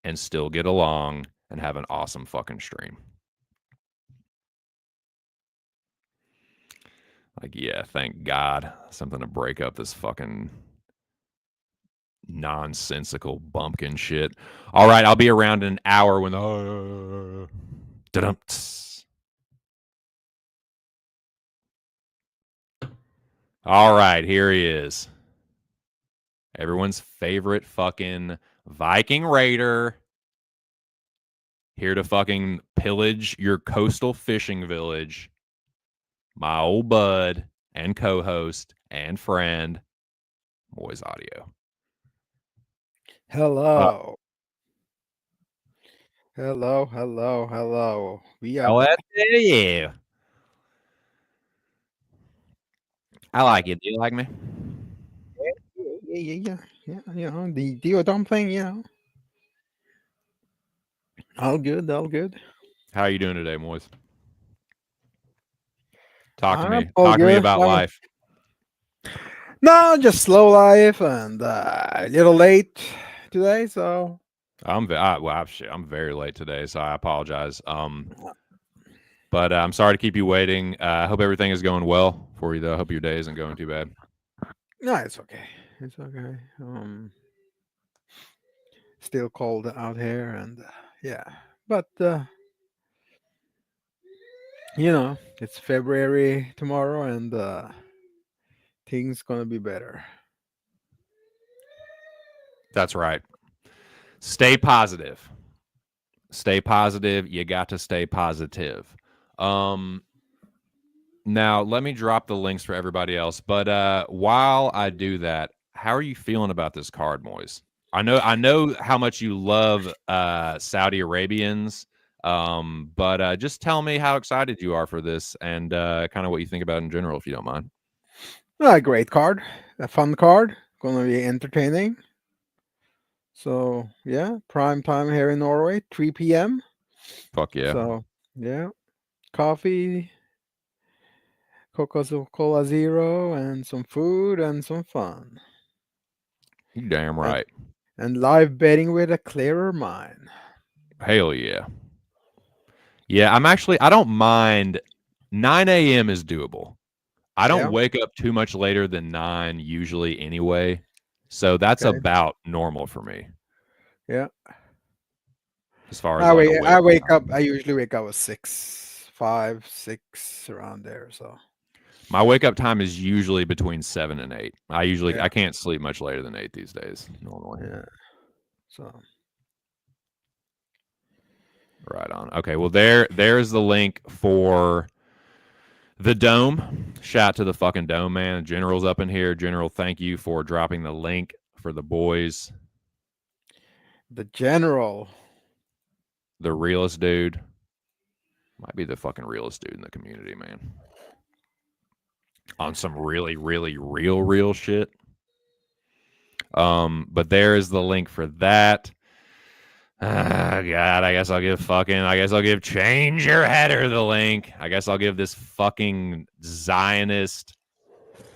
and still get along and have an awesome fucking stream. Like, yeah, thank God. Something to break up this fucking nonsensical bumpkin shit. All right, I'll be around in an hour when the all right, here he is. Everyone's favorite fucking Viking Raider. Here to fucking pillage your coastal fishing village. My old bud and co-host and friend, Moiz Audio. Hello. Hello. We are Oh, back. yeah. I like it. Do you like me? Yeah. You know, the Dio dumpling, you know. All good. How are you doing today, Moiz? Talk to I'm me. all Talk to me good. about life. No, just slow life and a little late today, so I'm very late today, so I apologize. But I'm sorry to keep you waiting. I hope everything is going well for you, though. I hope your day isn't going too bad. no, it's okay. Still cold out here and yeah. But you know, it's February tomorrow and things gonna be better. That's right. Stay positive. Stay positive. You got to stay positive. Now, let me drop the links for everybody else. But while I do that, how are you feeling about this card, Moiz? I know how much you love Saudi Arabians, but just tell me how excited you are for this and kind of what you think about it in general, if you don't mind. A great card, a fun card, gonna be entertaining. So yeah, prime time here in Norway, 3 p.m. Fuck yeah. So yeah, coffee, Coca-Cola Zero, and some food and some fun, You damn and, right. and live betting with a clearer mind. Hell yeah. Yeah, I don't mind. 9 a.m. is doable. I don't Yeah. wake up too much later than 9 usually anyway. So that's Okay. about normal for me Yeah. as far as like a wake I up wake up. time. I usually wake up at 6, 5, 6 around there. So My wake up time is usually between 7 and 8. yeah, I can't sleep much later than 8 these days normally. yeah. So Right on. Okay, well there's the link for the Dome. Shout out to the fucking Dome, man. General's up in here. General, thank you for dropping the link for the boys. the general. The realest dude. Might be the fucking realest dude in the community, man. On some really, really real shit. But there is the link for that. God, I guess I'll give Change Your Header the link. I guess I'll give this fucking Zionist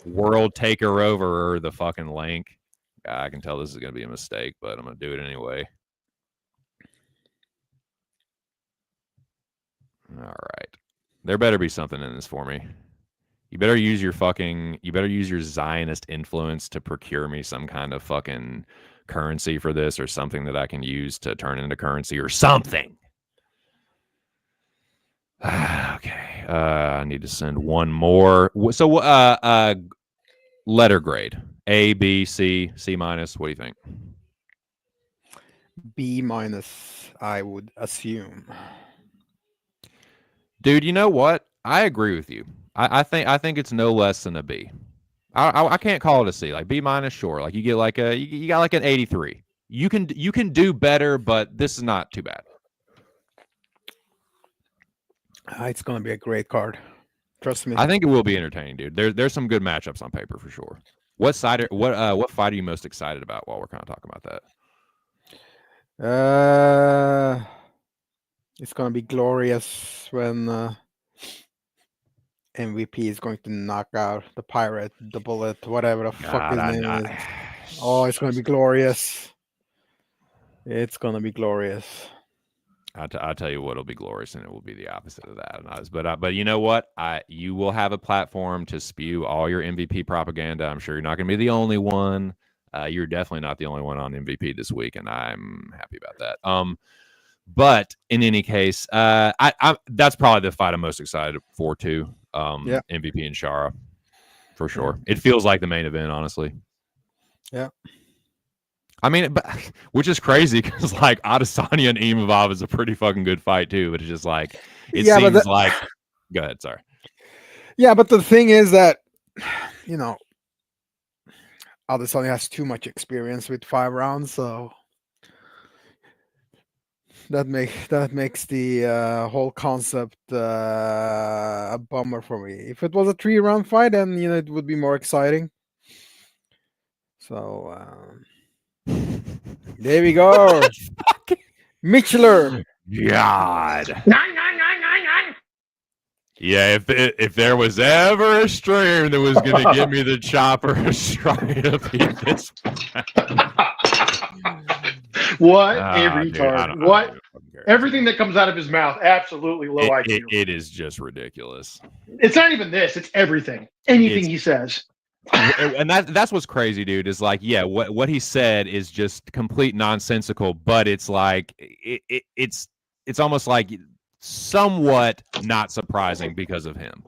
world taker over the fucking link. I can tell this is going to be a mistake, but I'm going to do it anyway. All right. There better be something in this for me. You better use your Zionist influence to procure me some kind of fucking currency for this, or something that I can use to turn into currency or something. Okay. I need to send one more. So letter grade. A, B, C, C minus. What do you think? B minus, I would assume. Dude, you know what? I agree with you. I think it's no less than a B. I can't call it a C. Like B minus, sure. Like you get like you got like an 83. You can do better, but this is not too bad. It's gonna be a great card. Trust me. I think it will be entertaining, dude. There's some good matchups on paper for sure. What fight are you most excited about while we're kind of talking about that? It's gonna be glorious when MVP is going to knock out the pirate, the bullet, whatever the fuck his name is. Oh, it's gonna be glorious. It's gonna be glorious. I'll tell you what will be glorious, and it will be the opposite of that. But you know what? You will have a platform to spew all your MVP propaganda. I'm sure you're not going to be the only one. You're definitely not the only one on MVP this week, and I'm happy about that. But in any case, that's probably the fight I'm most excited for too. MVP and Shara, for sure. It feels like the main event, honestly. Yeah. I mean, which is crazy because like Adesanya and Imavov is a pretty fucking good fight too. But it's just like seems like. Go ahead, sorry. Yeah, but the thing is that Adesanya has too much experience with 5 rounds, so that makes the whole concept a bummer for me. If it was a 3-round fight, then it would be more exciting. So. There we go. Mitchler. God. Yeah, if there was ever a stream that was going to give me the chopper straight up this. What a retard. What? Everything that comes out of his mouth, absolutely low IQ. It is just ridiculous. It's not even this. It's everything. Anything he says. And that's what's crazy, dude, is like, yeah, what he said is just complete nonsensical, but it's like it's almost like somewhat not surprising because of him.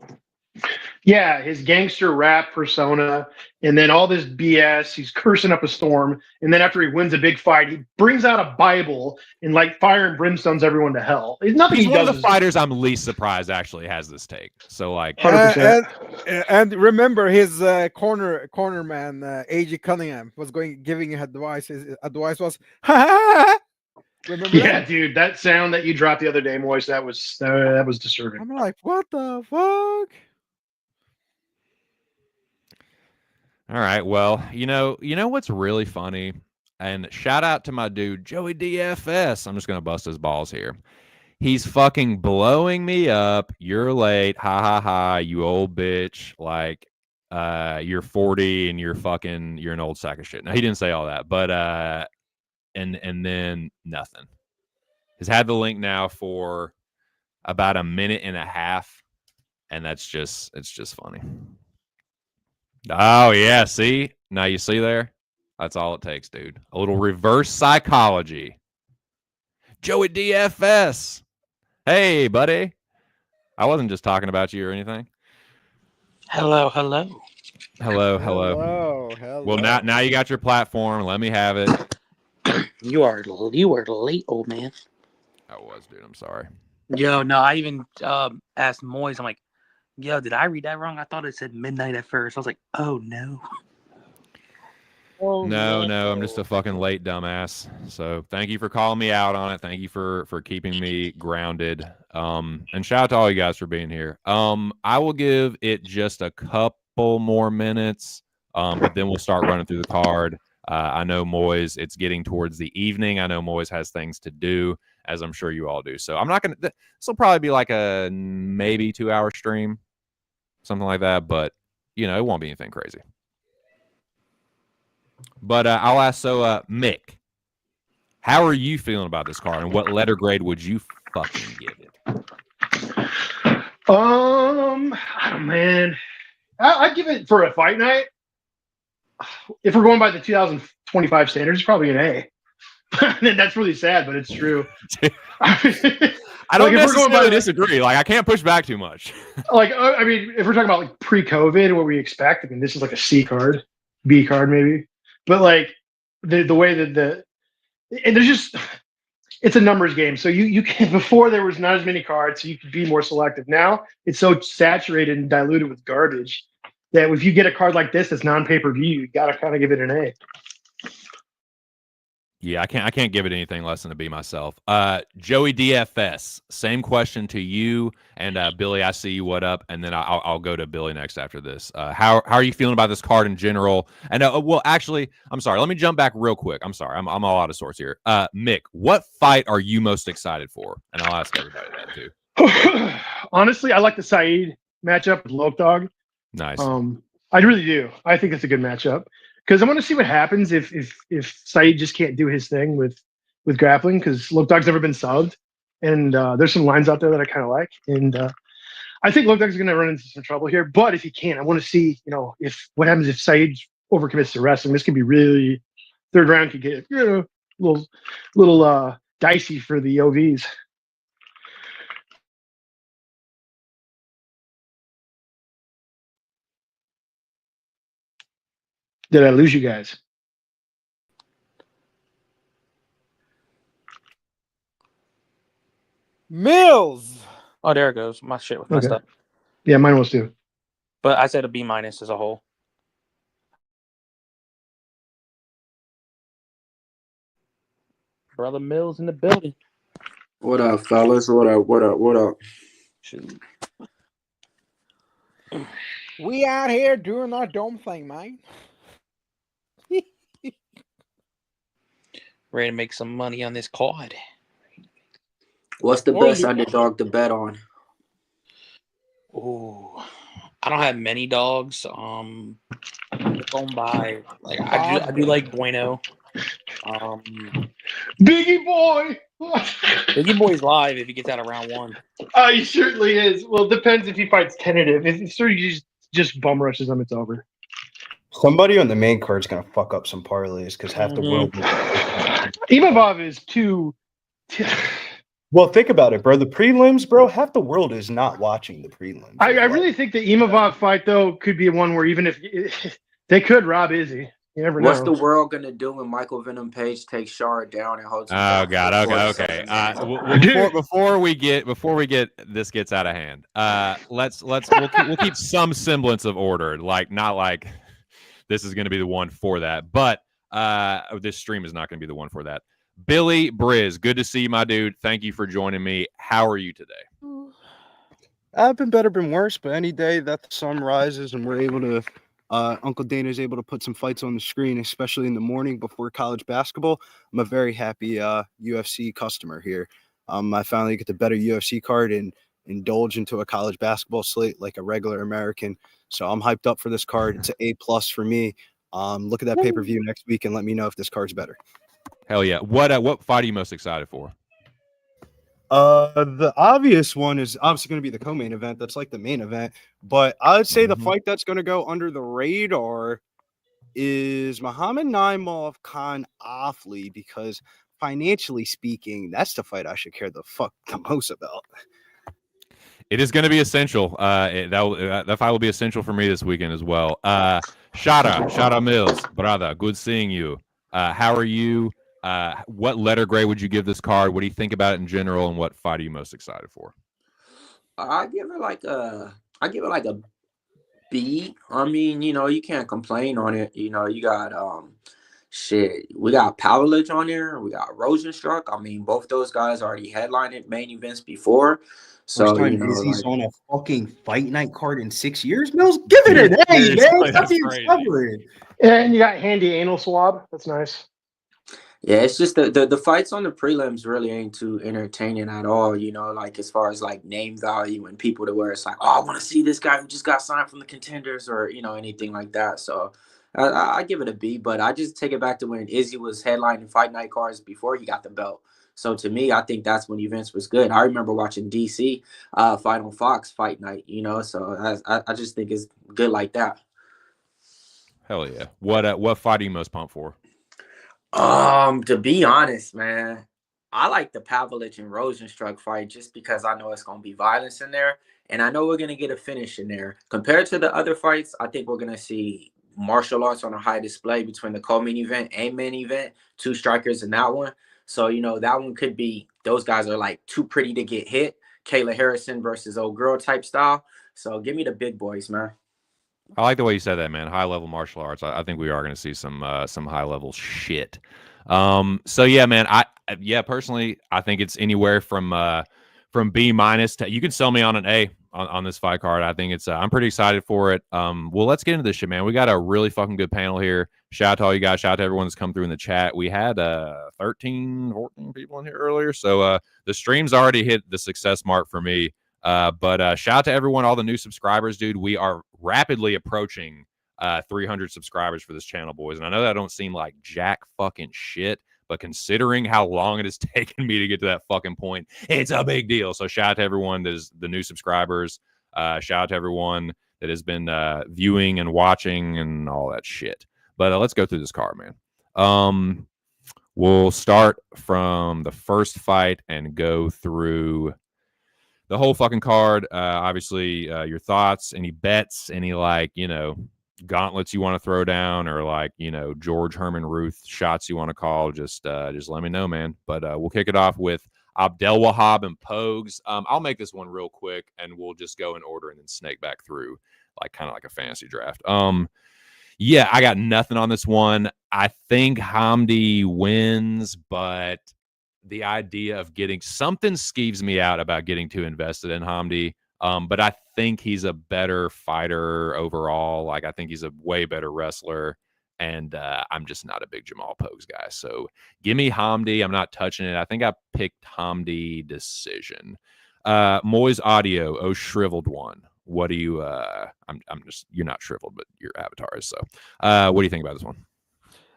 Yeah, his gangster rap persona, and then all this BS. He's cursing up a storm, and then after he wins a big fight, he brings out a Bible and like fire and brimstones everyone to hell. It's nothing. He's one of the fighters I'm least surprised actually has this take. So like, 100%. And remember his corner man, AJ Cunningham was giving advice. His advice was, remember that? Dude, that sound that you dropped the other day, Moiz, that was disturbing. I'm like, what the fuck? All right, well, you know what's really funny, and shout out to my dude Joey DFS. I'm just gonna bust his balls here. He's fucking blowing me up. You're late, ha ha ha, you old bitch. Like, you're 40 and you're an old sack of shit. Now he didn't say all that, but and then nothing. He's had the link now for about a minute and a half, and it's just funny. Oh yeah, see? Now you see there? That's all it takes, dude. A little reverse psychology. Joey DFS. Hey, buddy. I wasn't just talking about you or anything. Hello. Well, now you got your platform. Let me have it. You are late, old man. I was, dude. I'm sorry. Yo, no, I even asked Moiz. I'm like, yo, did I read that wrong? I thought it said midnight at first. I was like, oh no. No, I'm just a fucking late dumbass. So thank you for calling me out on it. Thank you for keeping me grounded. And shout out to all you guys for being here. I will give it just a couple more minutes, but then we'll start running through the card. I know Moiz, it's getting towards the evening. I know Moiz has things to do, as I'm sure you all do. So I'm not going to, this will probably be like a maybe 2-hour stream, something like that. But, you know, it won't be anything crazy. But I'll ask, Mick, how are you feeling about this card, and what letter grade would you fucking give it? Oh, man. I'd give it for a fight night. If we're going by the 2025 standards, it's probably an A. That's really sad, but it's true. I don't necessarily disagree. Like, I can't push back too much. Like, I mean, if we're talking about like pre-COVID, what we expect, I mean, this is like a C card, B card maybe. But like the way that and there's just, it's a numbers game. So you can, before there was not as many cards, so you could be more selective. Now it's so saturated and diluted with garbage that if you get a card like this that's non-pay-per-view, you gotta kind of give it an A. Yeah, I can't give it anything less than a B myself. Joey DFS, same question to you and Billy. I see you. What up? And then I'll go to Billy next after this. How are you feeling about this card in general? And well, actually, I'm sorry. Let me jump back real quick. I'm sorry. I'm all out of sorts here. Mick, what fight are you most excited for? And I'll ask everybody that too. Honestly, I like the Said matchup with Loke Dog. Nice. I really do. I think it's a good matchup. Because I want to see what happens if Said just can't do his thing with grappling, because Loke Dog's never been subbed, and there's some lines out there that I kind of like, and I think Loke Dog's going to run into some trouble here. But if he can, I want to see, you know, if what happens if Said overcommits to wrestling. This could be really, third round could get, you know, little dicey for the OVs. Did I lose you guys? Mills. Oh, there it goes. My shit was messed up. Yeah, mine was too. But I said a B- as a whole. Brother Mills in the building. What up, fellas? What up? What up? What up? Shoot. We out here doing our dumb thing, man. Ready to make some money on this card. What's the best underdog to bet on? Oh, I don't have many dogs. Going by, like I do like Bueno. Biggie Boy. Biggie Boy's live if he gets out of round one. Oh, he certainly is. Well, it depends if he fights tentative. If he just bum rushes him, it's over. Somebody on the main card is going to fuck up some parlays because half the world. Imavov is too. Well, think about it, bro. The prelims, bro. Half the world is not watching the prelims. I really think the Imavov fight though could be one where even if they could rob Izzy, you never know. What's the world gonna do when Michael Venom Page takes Shard down and holds? Oh God. Okay. Before we get this gets out of hand. We'll keep some semblance of order. Like not like this is going to be the one for that, but this stream is not going to be the one for that. Billy Briz, good to see you, my dude. Thank you for joining me. How are you today? I've been better, been worse, but any day that the sun rises and we're able to, Uncle Dana's able to put some fights on the screen, especially in the morning before college basketball. I'm a very happy UFC customer here. I finally get the better UFC card and indulge into a college basketball slate like a regular American. So I'm hyped up for this card. It's an A+ for me. Look at that pay-per-view next week and let me know if this card's better. Hell yeah. What fight are you most excited for? The obvious one is obviously going to be the co-main event. That's like the main event. But I would say the fight that's going to go under the radar is Muhammad Naimov Khan Offley, because financially speaking, that's the fight I should care the fuck the most about. It is going to be essential. That fight will be essential for me this weekend as well. Shara Mills, brother, good seeing you. How are you? What letter grade would you give this card? What do you think about it in general, and what fight are you most excited for? I give it like a B. I mean, you know, you can't complain on it. You know, you got we got Pavlich on there. We got Rosenstruck. I mean, both those guys already headlined main events before. So you know, he's on a fucking fight night card in 6 years. Mills, give it an A, man. That's the stubborn. And you got handy anal swab. That's nice. Yeah, it's just the fights on the prelims really ain't too entertaining at all, you know, like as far as like name value and people to where it's like, oh, I want to see this guy who just got signed from the contenders or, you know, anything like that. So I give it a B, but I just take it back to when Izzy was headlining fight night cards before he got the belt. So to me, I think that's when events was good. I remember watching DC fight on Fox fight night, you know, so I just think it's good like that. Hell yeah. What fight are you most pumped for? To be honest, man, I like the Pavlich and Rosenstruck fight just because I know it's gonna be violence in there, and I know we're gonna get a finish in there. Compared to the other fights, I think we're gonna see martial arts on a high display between the co-main event and main event, two strikers in that one. So you know that one could be those guys are like too pretty to get hit. Kayla Harrison versus old girl type style. So give me the big boys, man. I like the way you said that, man. High level martial arts. I think we are going to see some high level shit. So yeah, man. Personally, I think it's anywhere from B minus to, you can sell me on an A on this fight card. I think it's I'm pretty excited for it. Well, let's get into this shit, man. We got a really fucking good panel here. Shout out to all you guys. Shout out to everyone that's come through in the chat. We had 13, 14 people in here earlier, so the stream's already hit the success mark for me. But shout out to everyone, all the new subscribers, dude. We are rapidly approaching 300 subscribers for this channel, boys. And I know that don't seem like jack fucking shit, but considering how long it has taken me to get to that fucking point, it's a big deal. So shout out to everyone that is the new subscribers. Shout out to everyone that has been viewing and watching and all that shit. But let's go through this card, man. We'll start from the first fight and go through the whole fucking card. Obviously, your thoughts, any bets, any like, you know, gauntlets you want to throw down, or like, you know, George Herman Ruth shots you want to call, just let me know, man. But we'll kick it off with Abdelwahab and Pogues. I'll make this one real quick and we'll just go in order and then snake back through like kind of like a fantasy draft. Yeah, I got nothing on this one. I think Hamdi wins, but the idea of getting something skeeves me out about getting too invested in Hamdi. But I think he's a better fighter overall. Like, I think he's a way better wrestler. And I'm just not a big Jamal Pogues guy. So give me Hamdi. I'm not touching it. I think I picked Hamdi decision. Moiz Audio, oh, shriveled one. What do you I'm just, you're not shriveled, but your avatar is. So what do you think about this one?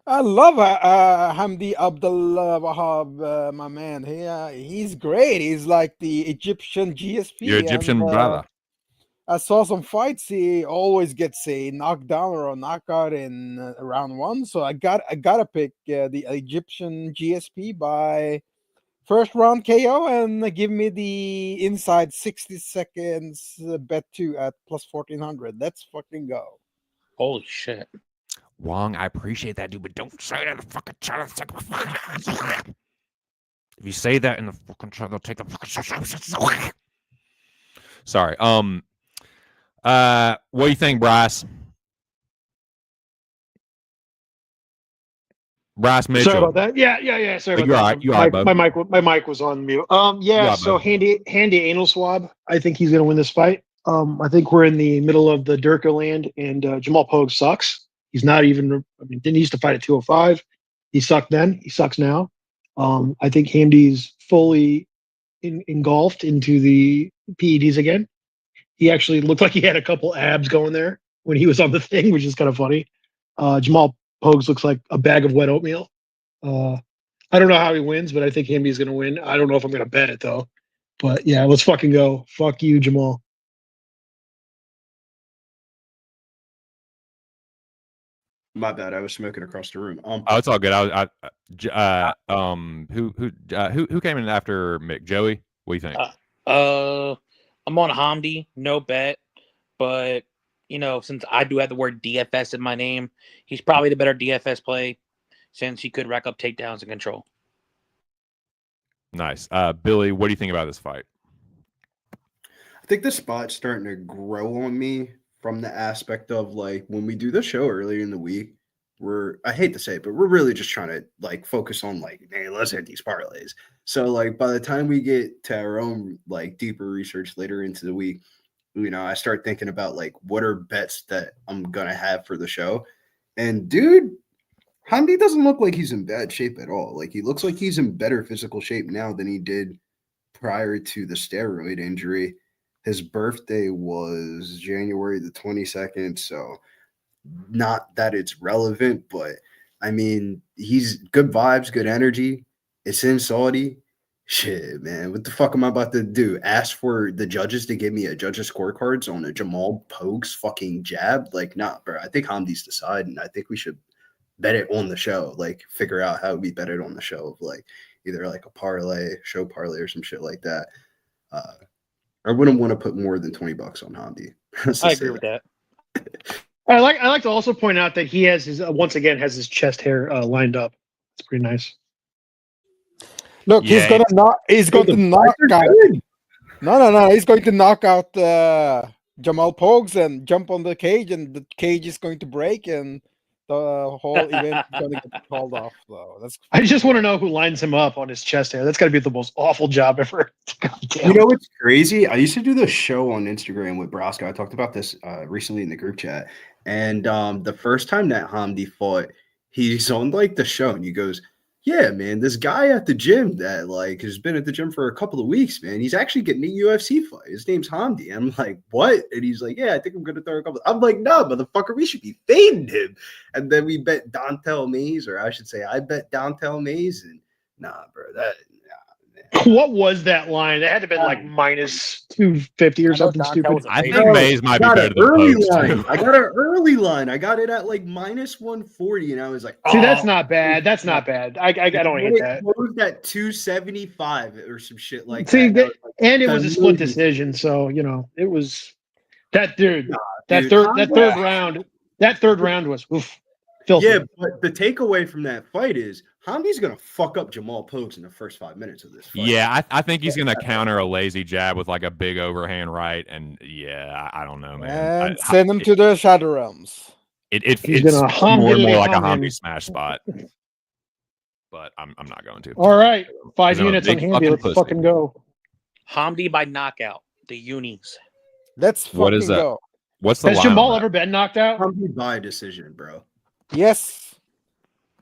I love Hamdi Abdelwahab, my man. He's great. He's like the Egyptian GSP. Your Egyptian brother. I saw some fights. He always gets a knockdown or a knockout in round one. So I gotta pick the Egyptian GSP by first round KO and give me the inside 60 seconds bet 2 at plus 1400. Let's fucking go. Holy shit. Wong, I appreciate that, dude, but don't say that in the fucking chat. If you say that in the fucking chat, they'll take the fucking. Sorry. What do you think, Bryce? Bryce Mitchell. Sorry about that. Yeah. Sorry about You're that. all right. You're all right, my mic was on mute. Yeah. So handy anal swab. I think he's gonna win this fight. I think we're in the middle of the Durka land, and Jamal Pogue sucks. He's not even. I mean, didn't he used to fight at 205? He sucked then. He sucks now. I think Hamdi's fully engulfed into the PEDs again. He actually looked like he had a couple abs going there when he was on the thing, which is kind of funny. Jamal Pogues looks like a bag of wet oatmeal. I don't know how he wins, but I think Hamdi's going to win. I don't know if I'm going to bet it, though. But, yeah, let's fucking go. Fuck you, Jamal. My bad. I was smoking across the room. Oh, it's all good. Who came in after Mick? Joey? What do you think? I'm on Hamdi, no bet. But, you know, since I do have the word DFS in my name, he's probably the better DFS play since he could rack up takedowns and control. Nice. Billy, what do you think about this fight? I think the spot's starting to grow on me from the aspect of, like, when we do the show earlier in the week, I hate to say it, but we're really just trying to, like, focus on, like, hey, let's hit these parlays. So, like, by the time we get to our own, like, deeper research later into the week, you know, I start thinking about, like, what are bets that I'm going to have for the show. And dude, Hamdi doesn't look like he's in bad shape at all. Like he looks like he's in better physical shape now than he did prior to the steroid injury. His birthday was January the 22nd, so not that it's relevant, but I mean, he's good vibes, good energy. It's in Saudi. Shit, man. What the fuck am I about to do? Ask for the judges to give me a judges scorecards on a Jamal Pogues fucking jab? Like, nah, bro. I think Hamdi's deciding. I think we should bet it on the show. Like, figure out how we bet it on the show of like either like a parlay, show parlay, or some shit like that. I wouldn't want to put more than $20 on Hamdi. I agree with that. I like to also point out that he has his once again has his chest hair lined up. It's pretty nice. Look, Yeah, he's going to knock out. No. He's going to knock out Jamal Pogues and jump on the cage, and the cage is going to break, and the whole event is going to get called off. Though I just want to know who lines him up on his chest hair. That's got to be the most awful job ever. You know what's crazy? I used to do this show on Instagram with Brosco. I talked about this recently in the group chat. And the first time that Hamdi fought, he's on like the show and he goes, yeah, man, this guy at the gym that like has been at the gym for a couple of weeks, man, he's actually getting a UFC fight. His name's Hamdi. I'm like, what? And he's like, yeah, I think I'm going to throw a couple. I'm like, no, motherfucker, we should be fading him. And then we bet Dontel Mays, or I should say I bet Dontel Mays. And nah, bro, man. What was that line? It had to have been like minus 250 or something stupid. I think Mays might be better than Pogues. I got an early line. I got it at like minus 140, and I was like, see, that's not bad. That's not bad. I don't hate that. It was at 275 or some shit like see, that. And it was a split decision, so you know it was that dude. That third round was oof. Filthy. Yeah, but the takeaway from that fight is Hamdi's gonna fuck up Jamal Pogues in the first 5 minutes of this fight. Yeah, I think he's gonna counter a lazy jab with like a big overhand right, and yeah, I don't know, man. and send him to the Shadow Realms. It's more and more like a Hamdi smash spot, but I'm not going to. All right, 5 I'm a minutes on big Hamdi. Let's pussy. fucking go. Hamdi by knockout. The unis. Let's fucking What is that? go. What's the Has line on Jamal that? ever been knocked out? Hamdi by decision, bro. Yes,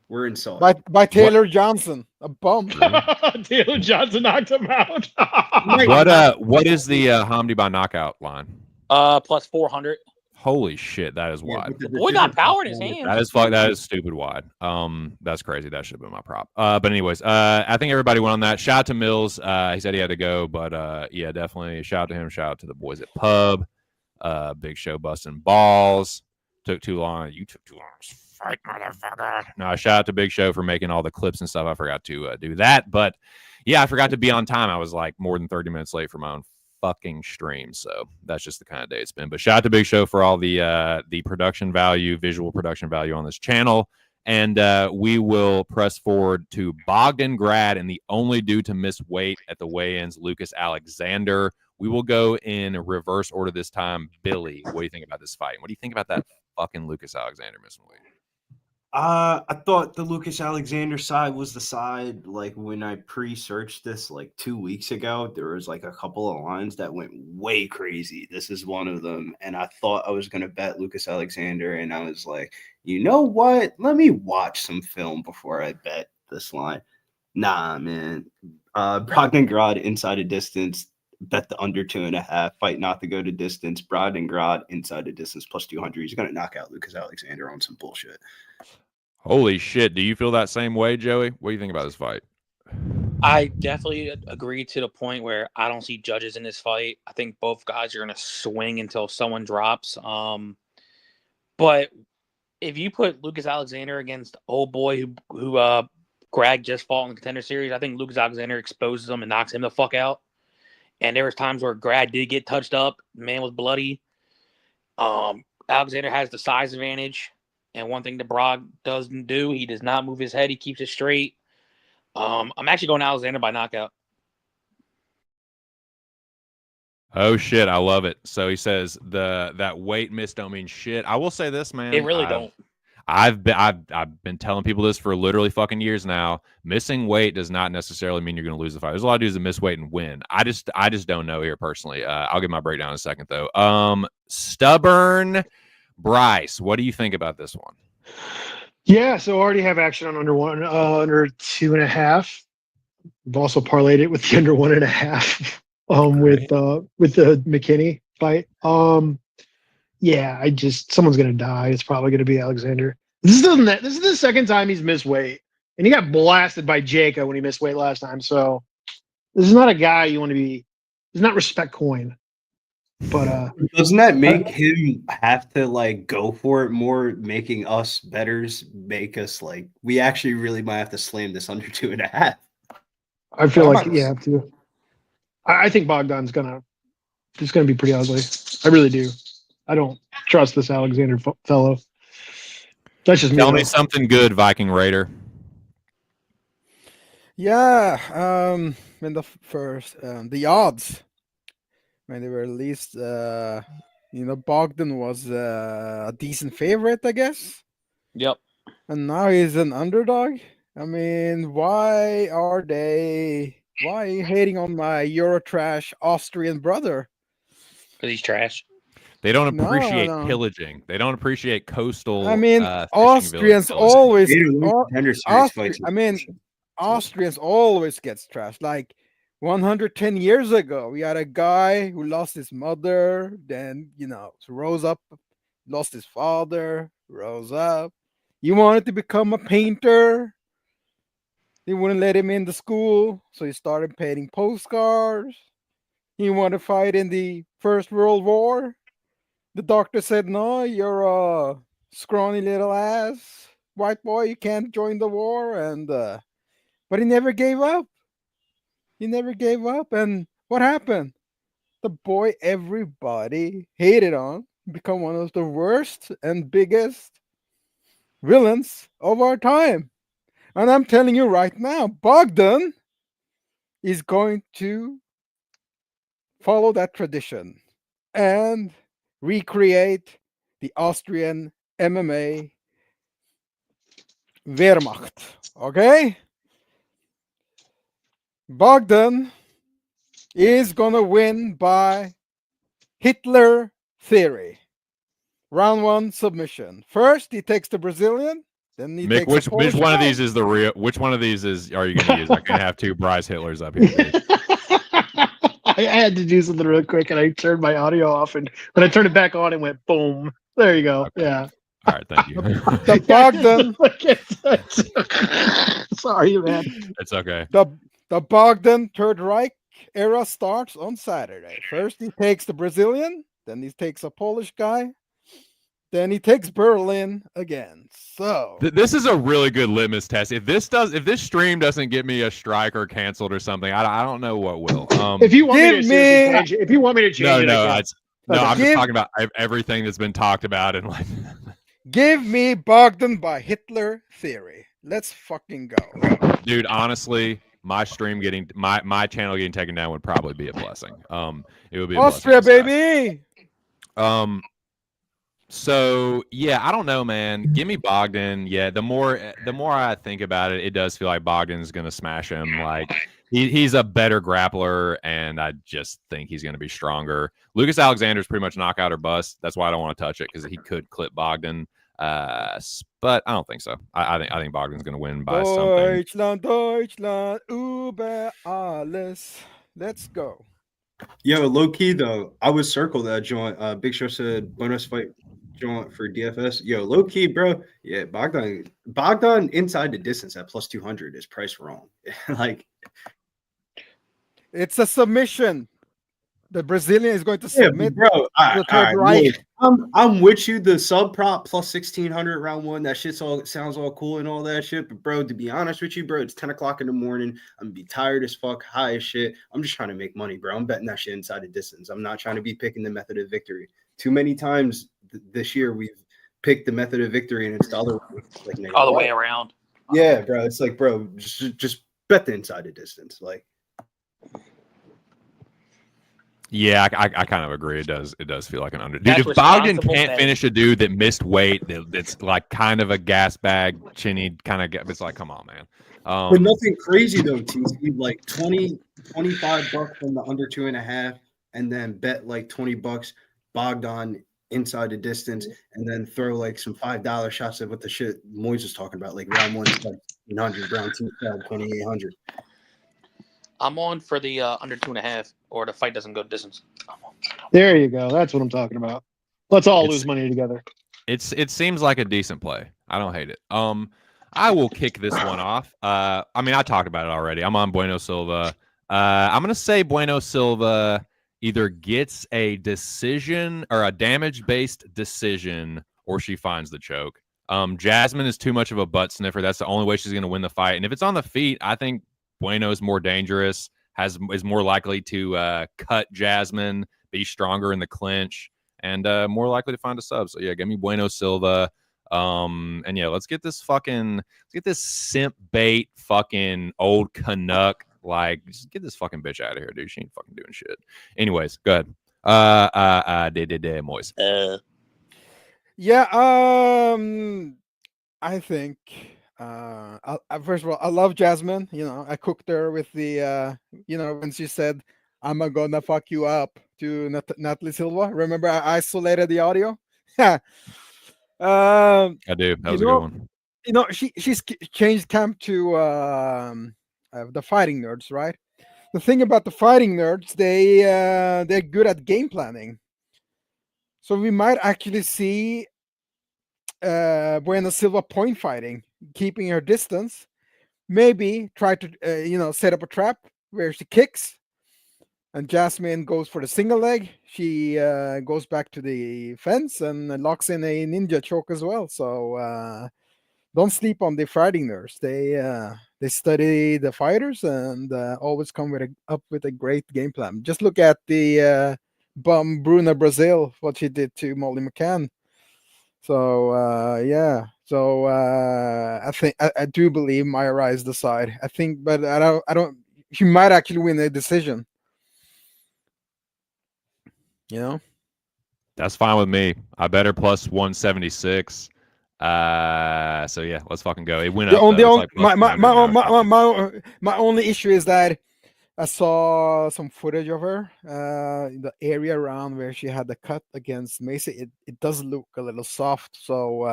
We're inside. by Taylor Johnson, a bum. Taylor Johnson knocked him out. What is the Hamdi by knockout line? Plus 400. Holy shit, that is wide. The boy got power in his hands. That is stupid wide. That's crazy. That should have been my prop. But anyways, I think everybody went on that. Shout out to Mills. He said he had to go, but yeah, definitely shout out to him. Shout out to the boys at Pub. Big Show busting balls. Took too long. You took too long. Fight, motherfucker. No, shout out to Big Show for making all the clips and stuff. I forgot to do that, but yeah, I forgot to be on time. I was like more than 30 minutes late for my own fucking stream, so that's just the kind of day it's been. But shout out to Big Show for all the production value, visual production value on this channel, and we will press forward to Bogdangrad and the only dude to miss weight at the weigh-ins, Lucas Alexander. We will go in reverse order this time. Billy, what do you think about this fight? What do you think about that fucking Lucas Alexander missing weight? I thought the Lucas Alexander side was the side, like when I pre-searched this like 2 weeks ago, there was like a couple of lines that went way crazy. This is one of them. And I thought I was going to bet Lucas Alexander. And I was like, you know what? Let me watch some film before I bet this line. Nah, man. Bogdangrad inside a distance. Bet the under 2.5. Fight not to go to distance. Bogdangrad inside the distance plus 200. He's going to knock out Lucas Alexander on some bullshit. Holy shit. Do you feel that same way, Joey? What do you think about this fight? I definitely agree to the point where I don't see judges in this fight. I think both guys are going to swing until someone drops. But if you put Lucas Alexander against old boy who Greg just fought in the Contender Series, I think Lucas Alexander exposes him and knocks him the fuck out. And there was times where Greg did get touched up. The man was bloody. Alexander has the size advantage. And one thing that Brog doesn't do, he does not move his head. He keeps it straight. I'm actually going Alexander by knockout. Oh shit, I love it. So he says that weight miss don't mean shit. I will say this, man. It really don't. I've been telling people this for literally fucking years now. Missing weight does not necessarily mean you're going to lose the fight. There's a lot of dudes that miss weight and win. I just don't know here personally. I'll give my breakdown in a second though. Stubborn Bryce, what do you think about this one? Yeah, so already have action on under 2.5. I've also parlayed it with the under 1.5 with the McKinney fight. Yeah, someone's gonna die. It's probably gonna be Alexander. This is the second time he's missed weight. And he got blasted by Jacob when he missed weight last time. So this is not a guy you want to be. He's not respect coin. But doesn't that make him have to like go for it more, making us bettors make us like we actually really might have to slam this under 2.5? I feel like you have to. I think Bogdan's it's gonna be pretty ugly. I really do. I don't trust this Alexander fellow. That's just Tell me. me something good, Viking Raider. Yeah, in the first, the odds when they were released, Bogdan was a decent favorite, I guess. Yep. And now he's an underdog. I mean, why are you hating on my Eurotrash Austrian brother? Because he's trash. They don't appreciate No. pillaging. They don't appreciate coastal. I mean, Austrians always. Austrians always gets trashed. Like 110 years ago, we had a guy who lost his mother, then rose up, lost his father, rose up. He wanted to become a painter. They wouldn't let him in the school, so he started painting postcards. He wanted to fight in the First World War. The doctor said, "No, you're a scrawny little ass white boy. You can't join the war." And but he never gave up. He never gave up. And what happened? The boy everybody hated on become one of the worst and biggest villains of our time. And I'm telling you right now, Bogdan is going to follow that tradition and recreate the Austrian MMA Wehrmacht. Okay? Bogdan is gonna win by Hitler theory. Round 1 submission. First, he takes the Brazilian. Then he Mick, takes which one of these is the real? Which one of these are you going to use? I can have 2 Bryce Hitlers up here. I had to do something real quick, and I turned my audio off, and when I turned it back on, it went boom. There you go. Okay. Yeah. All right, thank you. The Bogdan. Sorry, man. It's okay. The Bogdan Third Reich era starts on Saturday. First, he takes the Brazilian. Then he takes a Polish guy. Then he takes Berlin again. So this is a really good litmus test. If this stream doesn't get me a strike or canceled or something, I don't know what will. If you want me to change it, I'm just talking about everything that's been talked about and like. Give me Bogdan by Hitler theory. Let's fucking go, dude. Honestly, my stream getting my channel getting taken down would probably be a blessing. It would be Austria, baby. So yeah, I don't know, man. Give me Bogdan. Yeah, the more I think about it, it does feel like Bogdan's gonna smash him. Like he's a better grappler, and I just think he's gonna be stronger. Lucas Alexander's pretty much knockout or bust. That's why I don't want to touch it because he could clip Bogdan. But I don't think so. I think Bogdan's gonna win by something. Deutschland, über alles. Let's go. Yo, low key though, I would circle that joint. Big Show said bonus fight joint for DFS. Yo, low key, bro. Yeah, Bogdan inside the distance at plus 200 is priced wrong. Like, it's a submission. The Brazilian is going to submit. Bro, the Third Reich. I'm with you. The sub prop plus 1600 round 1. That sounds all cool and all that shit. But bro, to be honest with you, bro, it's 10 o'clock in the morning. I'm gonna be tired as fuck, high as shit. I'm just trying to make money, bro. I'm betting that shit inside the distance. I'm not trying to be picking the method of victory. Too many times this year we've picked the method of victory and it's the other way, like all the way around. Yeah, bro. It's like, bro, just bet the inside the distance, like. Yeah, I kind of agree. It does feel like an under. Dude, if Bogdan can't finish a dude that missed weight, that's like kind of a gas bag, chinny kind of. It's like, come on, man. But nothing crazy though, TC. Like $25 from the under 2.5, and then bet like $20 Bogdan inside the distance, and then throw like some $5 shots at what the shit Moiz was talking about, like round 1 1,700, round 2 2,800. I'm on for the under 2.5, or the fight doesn't go distance. There you go. That's what I'm talking about. Let's all It's- lose money together. It seems like a decent play. I don't hate it. I will kick this one off. I mean, I talked about it already. I'm on Bueno Silva. I'm gonna say Bueno Silva either gets a decision or a damage-based decision, or she finds the choke. Jasmine is too much of a butt sniffer. That's the only way she's gonna win the fight. And if it's on the feet, I think Bueno is more dangerous. Is more likely to cut Jasmine, be stronger in the clinch, and more likely to find a sub. So yeah, give me Bueno Silva. And yeah, let's get this simp bait fucking old Canuck. Like, just get this fucking bitch out of here, dude. She ain't fucking doing shit. Anyways, go ahead. Moiz. Yeah, I think first of all, I love Jasmine. You know, I cooked her with the when she said, "I'm gonna fuck you up" to Natalie Silva. Remember, I isolated the audio. I do. That was a good one. You know, she's changed camp to the Fighting Nerds, right? The thing about the Fighting Nerds, they're good at game planning. So we might actually see Bueno Silva point fighting, keeping her distance. Maybe try to set up a trap where she kicks, and Jasmine goes for the single leg. She goes back to the fence and locks in a ninja choke as well. So don't sleep on the Fighting Nerds. They study the fighters and always come up with a great game plan. Just look at the bum Bruna Brazil, what she did to Molly McCann. So yeah. So I think I do believe Mayra is the side. I think, but I don't. She might actually win a decision. You know. That's fine with me. I bet her plus 176. So yeah, let's fucking go. It went up. My only issue is that I saw some footage of her in the area around where she had the cut against Macy. It does look a little soft, so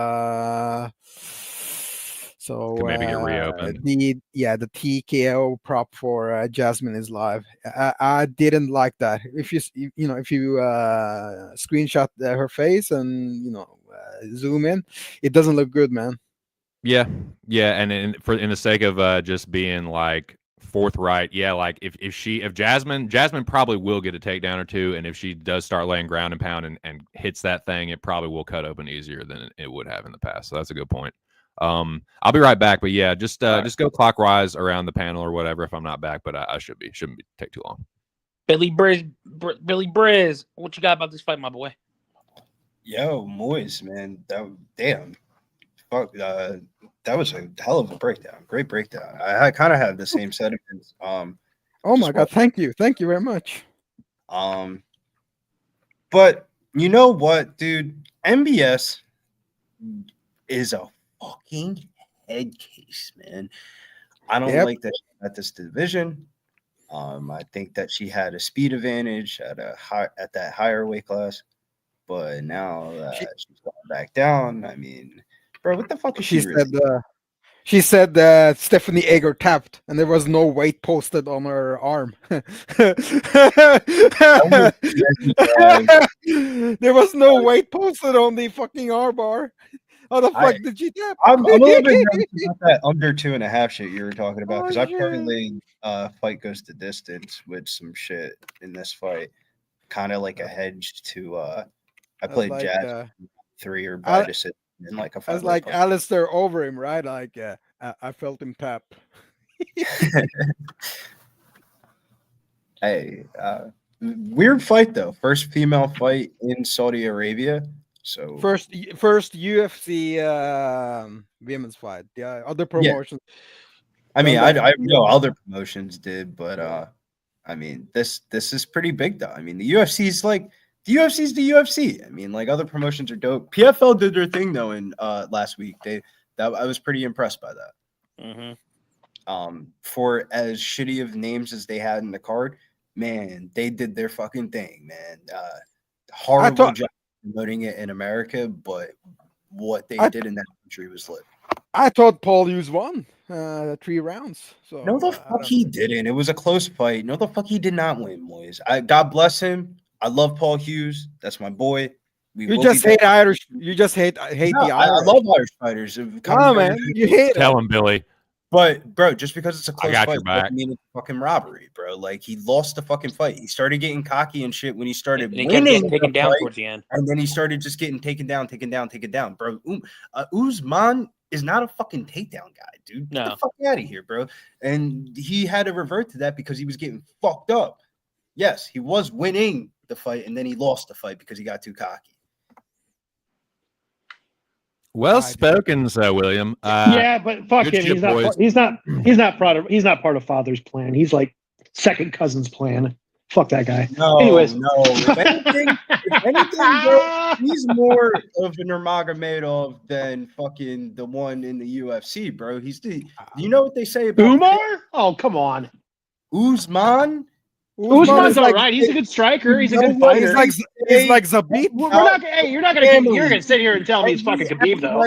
Could maybe get reopened. The TKO prop for Jasmine is live. I didn't like that. If you screenshot her face and zoom in, it doesn't look good, man. Yeah, and in the sake of just being like forthright, yeah, like if Jasmine probably will get a takedown or two, and if she does start laying ground and pound and hits that thing, it probably will cut open easier than it would have in the past. So that's a good point. I'll be right back, but yeah, just go clockwise around the panel or whatever if I'm not back, but I shouldn't take too long. Billy Briz, what you got about this fight, my boy? Yo, Moiz, man, fuck, that was a hell of a breakdown. Great breakdown. I kind of have the same sentiments. Oh my god, thank you very much. But you know what, dude? MBS is a fucking head case, man. I don't like that at this division. I think that she had a speed advantage at that higher weight class, but now that she's going back down, I mean, bro, what the fuck is she really? She said that Stephanie Egger tapped, and there was no weight posted on her arm. There was no weight posted on the fucking arm bar. How the fuck did she tap? I'm a little bit nervous about that under 2.5 shit you were talking about, because I currently fight goes to distance with some shit in this fight, kind of like a hedge to I played Jazz 3 or by decision. In like a as like Alistair over him, right? Like I felt him tap. Hey, weird fight though. First female fight in Saudi Arabia. So first UFC women's fight. Yeah, other promotions. Yeah. I mean, I know other promotions did, but I mean, this is pretty big though. I mean, the UFC's the UFC. I mean, like other promotions are dope. PFL did their thing though in last week. I was pretty impressed by that. Mm-hmm. For as shitty of names as they had in the card, man, they did their fucking thing, man. Horrible job promoting it in America, but what they did in that country was lit. I thought Paul Hughes won 3 rounds. So No, the fuck he didn't. It was a close fight. No, the fuck he did not win, Moiz. God bless him. I love Paul Hughes. That's my boy. You just hate Irish. You just hate the Irish. I love Irish fighters. Come man, you hate Tell him, Billy. But bro, just because it's a close got fight your back. doesn't mean it's a fucking robbery, bro. Like he lost the fucking fight. He started getting cocky and shit when he started And he kept winning getting taken the down fight, towards the end. and then he started just getting taken down, bro. Usman is not a fucking takedown guy, dude. Get the fuck out of here, bro. And he had to revert to that because he was getting fucked up. Yes, he was winning the fight, and then he lost the fight because he got too cocky. Well spoken, Sir William. Yeah, but fuck him. He's not part of Father's plan. He's like second cousin's plan. Fuck that guy. No, Anyways. no. If anything, bro, he's more of a Nurmagomedov than fucking the one in the UFC, bro. You know what they say about Umar? Oh, come on. Usman? Usman's all right. He's a good striker. He's a good fighter. He's like Zabit. You're not gonna sit here and tell me he's fucking Khabib though.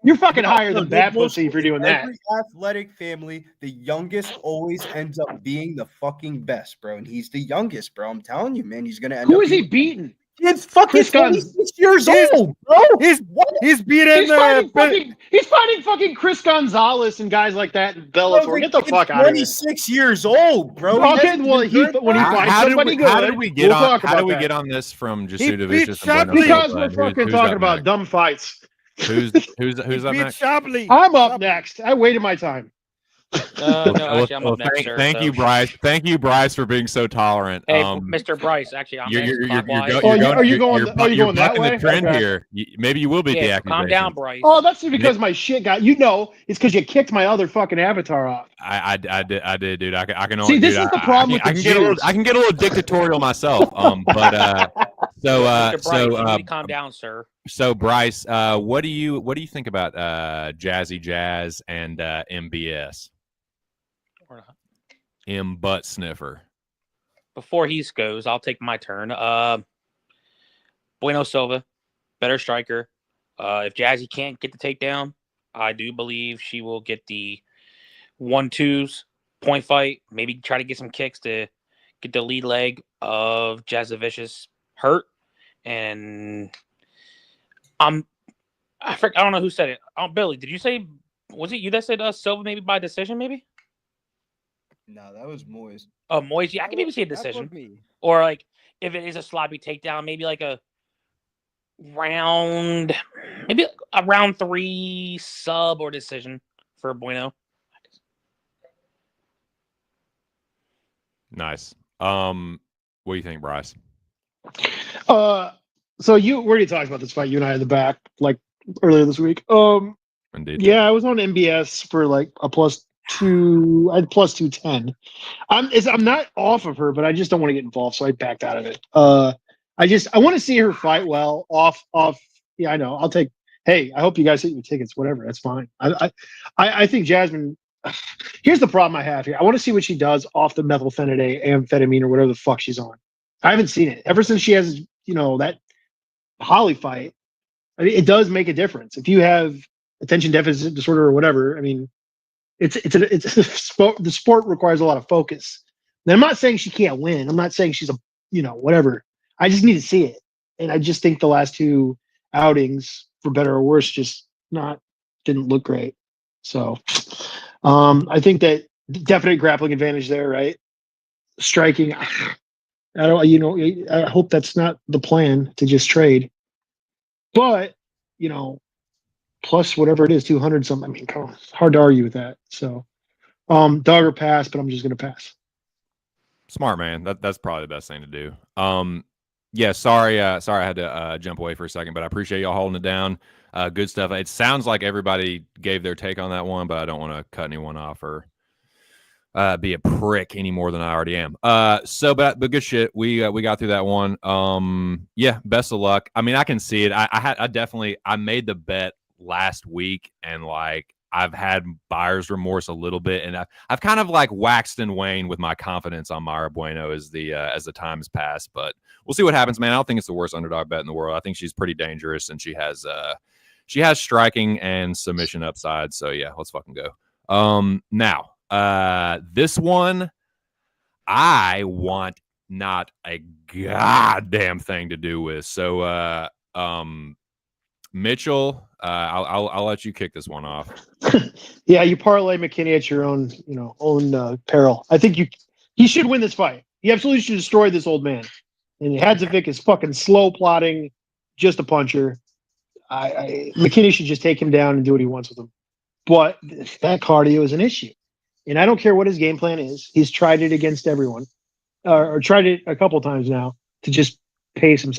You're fucking higher than that pussy if you're doing that. Every athletic family, the youngest always ends up being the fucking best, bro. And he's the youngest, bro. I'm telling you, man. He's gonna end up. Who is he beating? He's fucking 26 years old, bro. He's beating. He's fighting fucking Chris Gonzalez and guys like that in Bellator. Get the fuck out of here. 26 years old, bro. How did we get on this from Jasuda Vicious? Because we're fucking talking about dumb fights. Who's up next? I'm up next. I waited my time. Actually, I'm up next, sir. Thank you, Bryce. Thank you, Bryce, for being so tolerant. Hey, Mr. Bryce. Actually, I'm you're going that way? The trend here. Maybe you will beat the accusation. Calm down, Bryce. Oh, that's because my shit got. It's because you kicked my other fucking avatar off. I did, dude. I can only see. This is the problem with the Jews. I can get a little dictatorial myself. But Mr. Bryce, you need to calm down, sir. So Bryce, what do you think about Jazzy Jazz and MBS? M butt sniffer. Before he goes, I'll take my turn. Bueno Silva, better striker. If Jazzy can't get the takedown, I do believe she will get the 1-2s point fight. Maybe try to get some kicks to get the lead leg of Jazavicius hurt. And I don't know who said it. Billy, did you say? Was it you that said Silva maybe by decision? Maybe. No, that was Moiz. Oh, Moiz. Yeah, I can maybe see a decision. Or like if it is a sloppy takedown, maybe like a round 3 sub or decision for Bueno. Nice. What do you think, Bryce? So we already talked about this fight. You and I in the back, like earlier this week. Indeed. Yeah, I was on MBS for like a +2. I had +210. I'm not off of her, but I just don't want to get involved, so I backed out of it. I want to see her fight well. Off. Yeah, I know. I'll take. Hey, I hope you guys hit your tickets. Whatever, that's fine. I think Jasmine. Here's the problem I have here. I want to see what she does off the methylphenidate, amphetamine, or whatever the fuck she's on. I haven't seen it ever since she has, that Holly fight. I mean, it does make a difference if you have attention deficit disorder or whatever. I mean, it's a sport. The sport requires a lot of focus. And I'm not saying she can't win. I'm not saying she's whatever. I just need to see it. And I just think the last 2 outings, for better or worse, just didn't look great. So I think that definite grappling advantage there, right? Striking. I hope that's not the plan to just trade. But, plus whatever it is, 200 something. I mean, come on, it's hard to argue with that. So, dog or pass, but I'm just going to pass. Smart, man. That's probably the best thing to do. Yeah, sorry I had to jump away for a second, but I appreciate y'all holding it down. Good stuff. It sounds like everybody gave their take on that one, but I don't want to cut anyone off or be a prick any more than I already am. But good shit. We got through that one. Yeah, best of luck. I mean, I can see it. I made the bet last week, and like I've had buyer's remorse a little bit, and I've kind of like waxed and waned with my confidence on Mayra Bueno as the times pass. But we'll see what happens, man. I don't think it's the worst underdog bet in the world. I think she's pretty dangerous, and she has striking and submission upside. So yeah, let's fucking go. Now, this one, I want not a goddamn thing to do with. So, Mitchell, I'll let you kick this one off. Yeah, you parlay McKinney at your own, peril. I think he should win this fight. He absolutely should destroy this old man. And Hadzovic is fucking slow plotting, just a puncher. McKinney should just take him down and do what he wants with him. But that cardio is an issue. And I don't care what his game plan is. He's tried it against everyone, or tried it a couple times now to just pace him.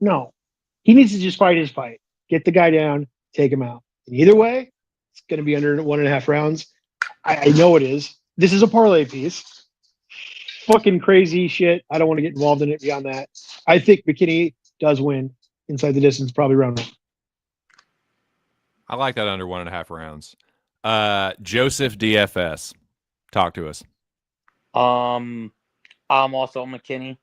No. He needs to just fight his fight. Get the guy down, take him out. And either way, it's going to be under 1.5 rounds. I know it is. This is a parlay piece. Fucking crazy shit. I don't want to get involved in it beyond that. I think McKinney does win inside the distance, probably round 1. I like that under 1.5 rounds. Joseph DFS, talk to us. I'm also on McKinney.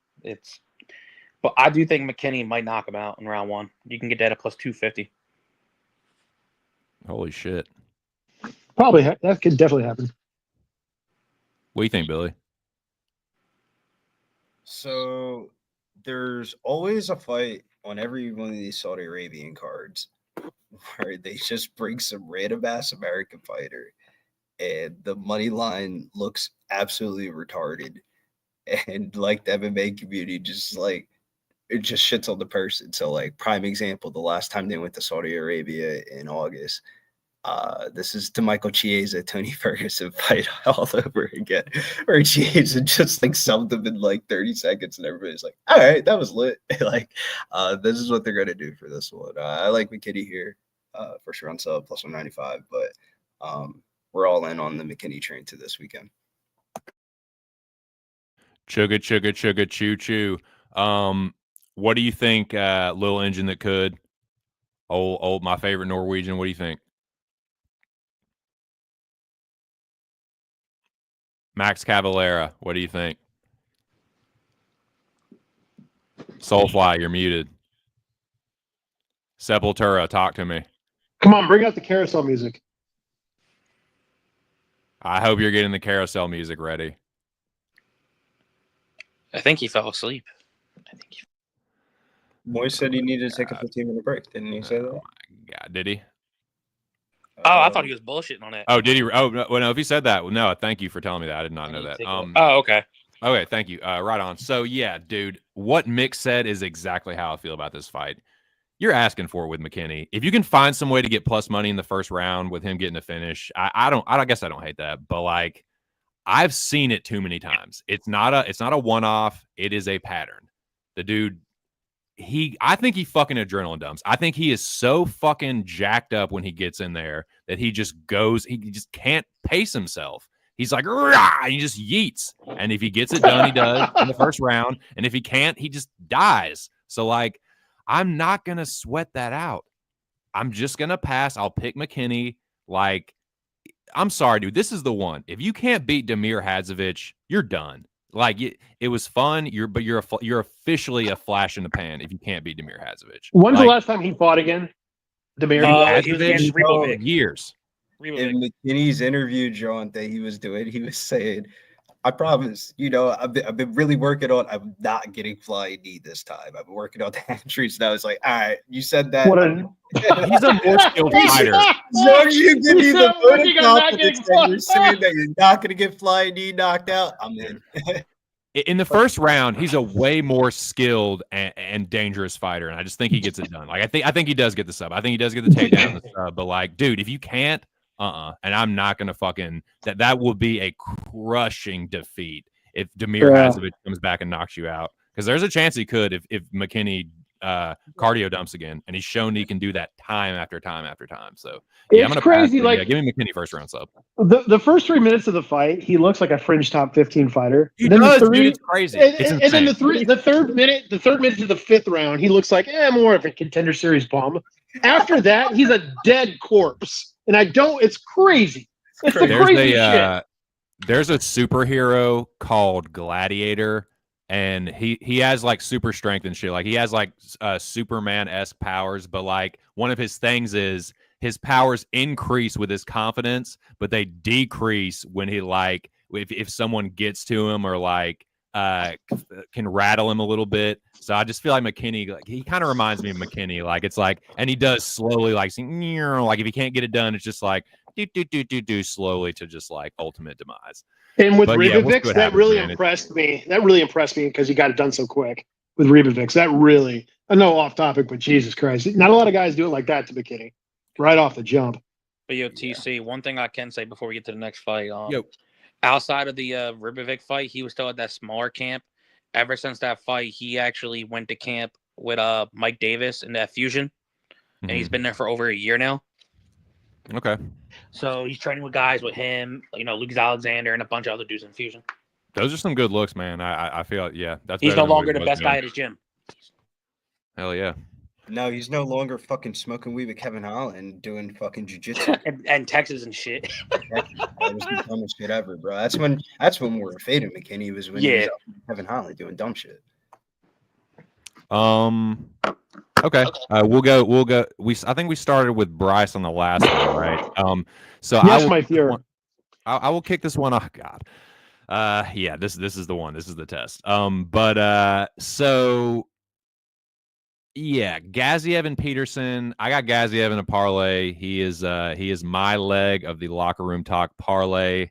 But I do think McKinney might knock him out in round 1. You can get that at plus 250. Holy shit! Probably that could definitely happen. What do you think, Billy? So there's always a fight on every one of these Saudi Arabian cards where they just bring some random ass American fighter and the money line looks absolutely retarded. And like the MMA community just like it just shits on the person. So like prime example, the last time they went to Saudi Arabia in August, this is to Michael Chiesa, Tony Ferguson fight all over again, where Chiesa just like summed them in like 30 seconds and everybody's like, all right, that was lit. Like this is what they're gonna do for this one. I like McKinney here for sure on sub plus 195, but we're all in on the McKinney train to this weekend. Chugga, chugga, chugga, choo, choo. What do you think, little engine that could? Old, my favorite Norwegian. What do you think? Max Cavalera, what do you think? Soulfly, you're muted. Sepultura, talk to me. Come on, bring out the carousel music. I hope you're getting the carousel music ready. I think he fell asleep. Moiz said he needed to take a 15-minute break. Didn't he say that? Oh my God, did he? Oh, I thought he was bullshitting on it. Oh, did he? Oh, well, no. If he said that, well, no. Thank you for telling me that. I did not know that. Oh, okay. Okay, thank you. Right on. So yeah, dude, what Mick said is exactly how I feel about this fight. You're asking for it with McKinney. If you can find some way to get plus money in the first round with him getting a finish, I guess I don't hate that, but like I've seen it too many times. It's not a one-off. It is a pattern. The dude, I think he fucking adrenaline dumps. I think he is so fucking jacked up when he gets in there that he just can't pace himself. He's like, rah, and he just yeets. And if he gets it done, he does in the first round. And if he can't, he just dies. So like, I'm not going to sweat that out. I'm just going to pass. I'll pick McKinney. Like, I'm sorry, dude. This is the one. If you can't beat Damir Hadzovic, you're done. Like it was fun. You're officially a flash in the pan if you can't beat Damir Hadzovic. When's the last time he fought again? Damir Hadzovic? Years. In McKinney's interview, John, that he was doing, he was saying, I promise, I've been really working on, I'm not getting flying knee this time. I've been working on the hamstrings. And I was like, all right, you said that. He's a more skilled fighter. As long as you give me the vote of confidence that you're saying that you're not going to get flying knee knocked out, I'm in. In the first round, he's a way more skilled and dangerous fighter, and I just think he gets it done. Like I think he does get the sub. I think he does get the takedown and the sub. But like, dude, if you can't, and I'm not gonna fucking that will be a crushing defeat if Damir Hadzovic comes back and knocks you out. Because there's a chance he could if McKinney cardio dumps again, and he's shown he can do that time after time after time. So yeah, I'm gonna crazy. pass, like, give me McKinney first round sub. The first 3 minutes of the fight, he looks like a fringe top 15 fighter. He does, dude, it's crazy. And then the third minute to the fifth round, he looks like more of a contender series bomb. After that, he's a dead corpse. and I don't. It's crazy. It's the There's crazy shit. There's a superhero called Gladiator, and he has like super strength and shit. Like he has like Superman-esque powers, but like one of his things is his powers increase with his confidence, but they decrease when he like if someone gets to him or like can rattle him a little bit. So I just feel like McKinney, like he kind of reminds me of McKinney. Like it's like, and he does slowly like if he can't get it done, it's just like do slowly to just like ultimate demise. And with But yeah, we'll see Ribovics, what that happens, really man. impressed me. That really impressed me because he got it done so quick with Ribovics. That really, I know off topic, but Jesus Christ, not a lot of guys do it like that to McKinney, right off the jump. But yo, TC, one thing I can say before we get to the next fight, Yo. outside of the Ribovic fight, he was still at that smaller camp. Ever since that fight, he actually went to camp with Mike Davis in that Fusion, and he's been there for over a year now. Okay. So he's training with guys with him, you know, Lucas Alexander and a bunch of other dudes in Fusion. Those are some good looks, man. I feel yeah, that's He's better no than what longer he the was best doing. guy at his gym. Hell yeah. No, he's no longer fucking smoking weed with Kevin Holland doing fucking jujitsu. and Texas and shit. That was the dumbest shit ever, bro. That's when we were fading McKinney, was when he was out with Kevin Holland doing dumb shit. Okay. We'll go. I think we started with Bryce on the last one, right? So Yes, my Fury. I will kick this one off. God. Yeah, this is the one. This is the test. So yeah, Gaziev and Peterson. I got Gaziev in a parlay. He is my leg of the locker room talk parlay.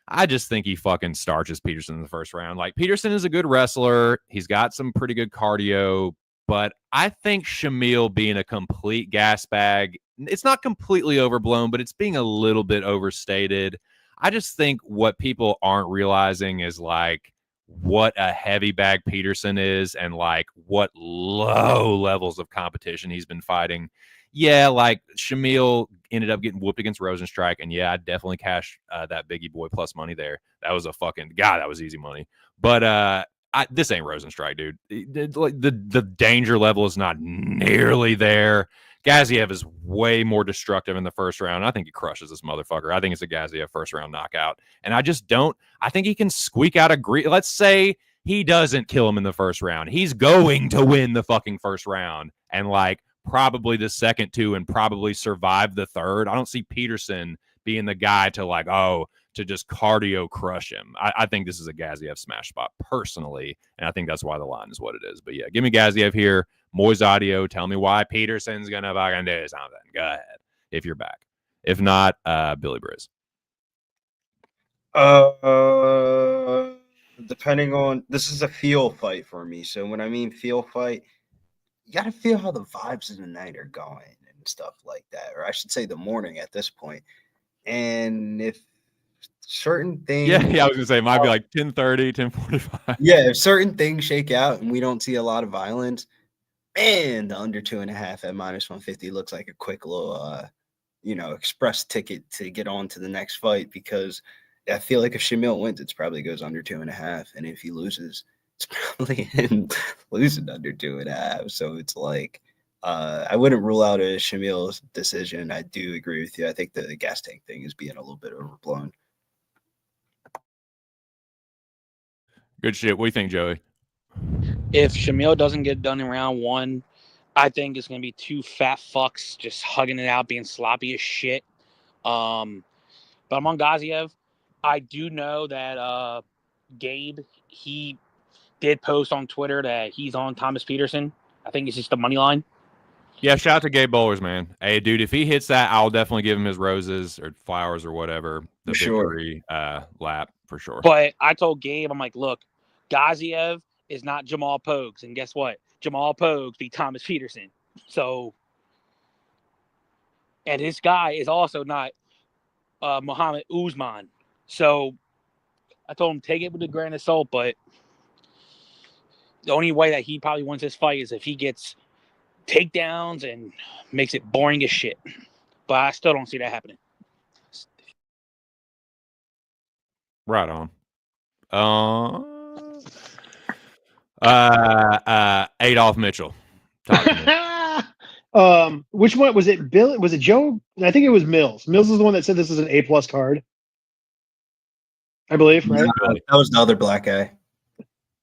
I just think he fucking starches Peterson in the first round. Like Peterson is a good wrestler. He's got some pretty good cardio, but I think Shamil being a complete gas bag, it's not completely overblown, but it's being a little bit overstated. I just think what people aren't realizing is like what a heavy bag Peterson is and like what low levels of competition he's been fighting. Yeah, like Shamil ended up getting whooped against Rosenstrike, and yeah, I definitely cashed that Biggie Boy plus money there. That was a fucking that was easy money. But this ain't Rosenstrike, dude. The danger level is not nearly there. Gaziev is way more destructive in the first round. I think he crushes this motherfucker. I think it's a Gaziev first round knockout, and I just don't. I think he can squeak out a let's say he doesn't kill him in the first round. He's going to win the fucking first round, and like probably the second two and probably survive the third. I don't see Peterson being the guy to to just cardio crush him. I think this is a Gaziev smash spot personally, and I think that's why the line is what it is. But yeah, give me Gaziev here. Moiz audio, tell me why Peterson's going to fucking do something. Go ahead if you're back. If not, Billy Briz. Depending on, this is a feel fight for me. So when I mean feel fight, you got to feel how the vibes of the night are going and stuff like that. Or I should say the morning at this point. And if certain things... Yeah, I was going to say it might be like 10:30, 10:45. Yeah, if certain things shake out and we don't see a lot of violence, man, the under 2.5 at -150 looks like a quick little, express ticket to get on to the next fight, because I feel like if Shamil wins, it probably goes under 2.5. And if he loses, it's probably losing under 2.5. So it's like, I wouldn't rule out a Shamil's decision. I do agree with you. I think the gas tank thing is being a little bit overblown. Good shit. What do you think, Joey? If Shamil doesn't get done in round one, I think it's going to be two fat fucks just hugging it out, being sloppy as shit. But I'm on Gaziev. I do know that Gabe, he did post on Twitter that he's on Thomas Peterson. I think it's just the money line. Yeah, shout out to Gabe Bowlers, man. Hey, dude, if he hits that, I'll definitely give him his roses or flowers or whatever. The victory lap for sure. But I told Gabe, I'm like, look, Gaziev is not Jamal Pogues. And guess what? Jamal Pogues beat Thomas Peterson. So, and this guy is also not Muhammad Usman. So I told him, take it with a grain of salt, but the only way that he probably wins this fight is if he gets takedowns and makes it boring as shit. But I still don't see that happening. Right on. Adolf Mitchell. Talk to me. Which one was it? Bill? Was it Joe? I think it was Mills. Mills is the one that said this is an A+ card. I believe, right? That was the other black guy.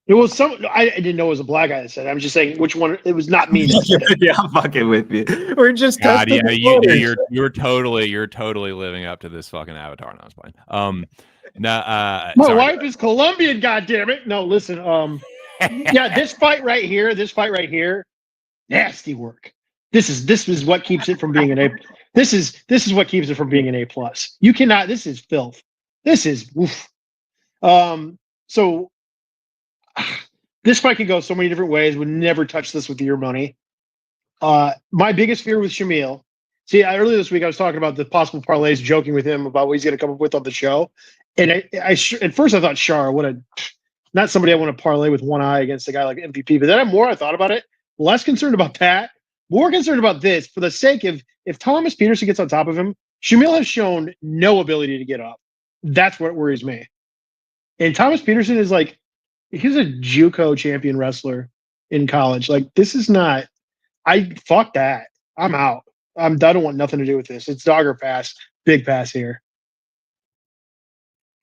It was some. I didn't know it was a black guy that said it. I'm just saying which one. It was not me that said it. Yeah, I'm fucking with you. We're just God, testing yeah, the waters. you're totally living up to this fucking avatar. No, I was playing. My Sorry. wife is Colombian. God damn it! No, listen. Yeah, this fight right here, nasty work. This is what keeps it from being an A. This is what keeps it from being an A+. You cannot. This is filth. This is oof. So this fight could go so many different ways. Would never touch this with your money. My biggest fear with Shamil. See, earlier this week I was talking about the possible parlays, joking with him about what he's going to come up with on the show. And at first I thought, Shar, not somebody I want to parlay with one eye against a guy like MVP. But then I thought about it, less concerned about that, more concerned about this. For the sake of, if Thomas Peterson gets on top of him, Shamil has shown no ability to get up. That's what worries me. And Thomas Peterson is like, he's a JUCO champion wrestler in college. Like, this is not. Fuck that. I'm out. I don't want nothing to do with this. It's dog or pass. Big pass here.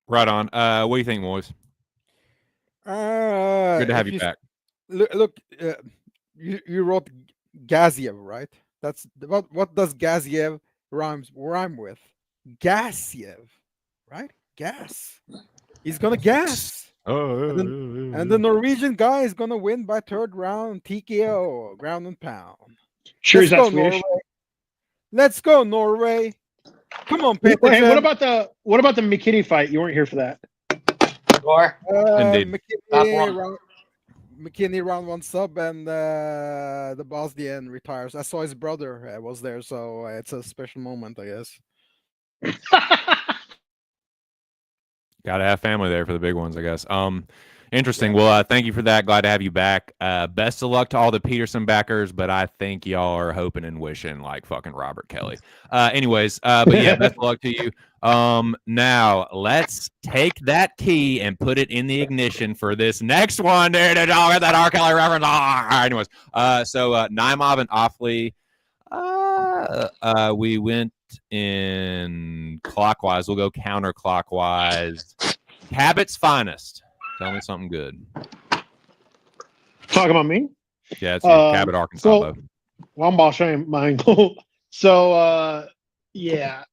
Right on. What do you think, Moiz? Good to have you back. Look, you wrote Gaziev, right? That's what does Gaziev rhyme with? Gasiev, right? Gas. He's gonna gas. And the Norwegian guy is gonna win by third round TKO, ground and pound. Sure, Let's is that go, Swedish? Norway. Let's go, Norway. Come on, Hey, Peterson. what about the McKinney fight? You weren't here for that. Or Indeed. McKinney round one sub, and the Bosnian retires. I saw his brother was there, so it's a special moment, I guess. Gotta have family there for the big ones, I guess. Interesting. Well, thank you for that. Glad to have you back. Best of luck to all the Peterson backers, but I think y'all are hoping and wishing like fucking Robert Kelly. Anyways, but yeah, best of luck to you. Now let's take that key and put it in the ignition for this next one, dude. Get that R. Kelly reference. Anyways, so Naimov and Offley, we went in clockwise. We'll go counterclockwise. Cabot's finest. Tell me something good. Talking about me? Yeah, it's Cabot, Arkansas. Well, I'm Boshing mine. So, yeah,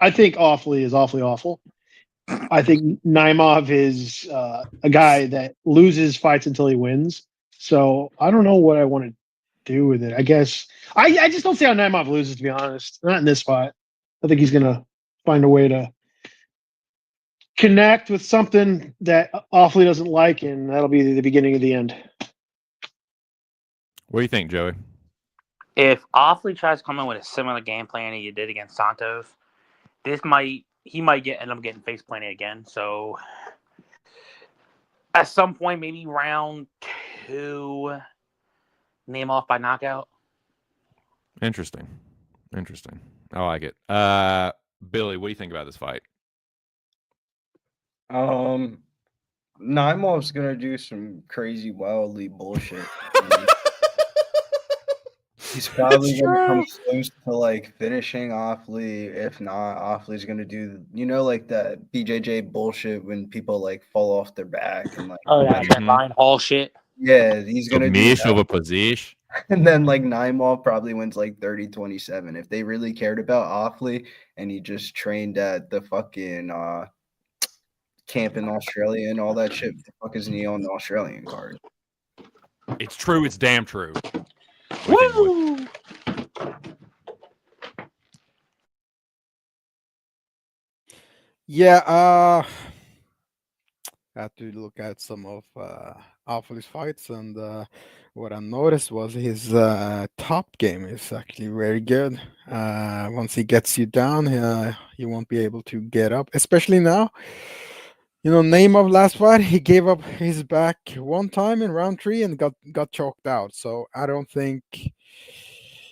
I think Offley is awfully awful. I think Naimov is a guy that loses fights until he wins. So I don't know what I want to do with it. I guess I just don't see how Naimov loses, to be honest. Not in this fight. I think he's gonna find a way to connect with something that Offley doesn't like, and that'll be the beginning of the end. What do you think, Joey? if Offley tries to come in with a similar game plan he did against Santos, he might end up getting face planted again. So at some point, maybe round 2, name off by knockout. Interesting. I like it. Billy, what do you think about this fight? Naimov's gonna do some crazy, wildly bullshit. He's probably gonna come close to like finishing Offley. If not, Offley's gonna do like that BJJ bullshit when people like fall off their back and like that line hall shit. Yeah, he's gonna do mish that. of a position. And then like Naimov probably wins like 30-27. If they really cared about Offley and he just trained at the fucking camp in Australia and all that shit, what the fuck isn't he on the Australian card? It's true. It's damn true. Woo! Yeah, I had to look at some of Offley's fights, and what I noticed was his top game is actually very good. Once he gets you down, you won't be able to get up, especially now. Name of last fight, he gave up his back one time in round 3 and got choked out. So I don't think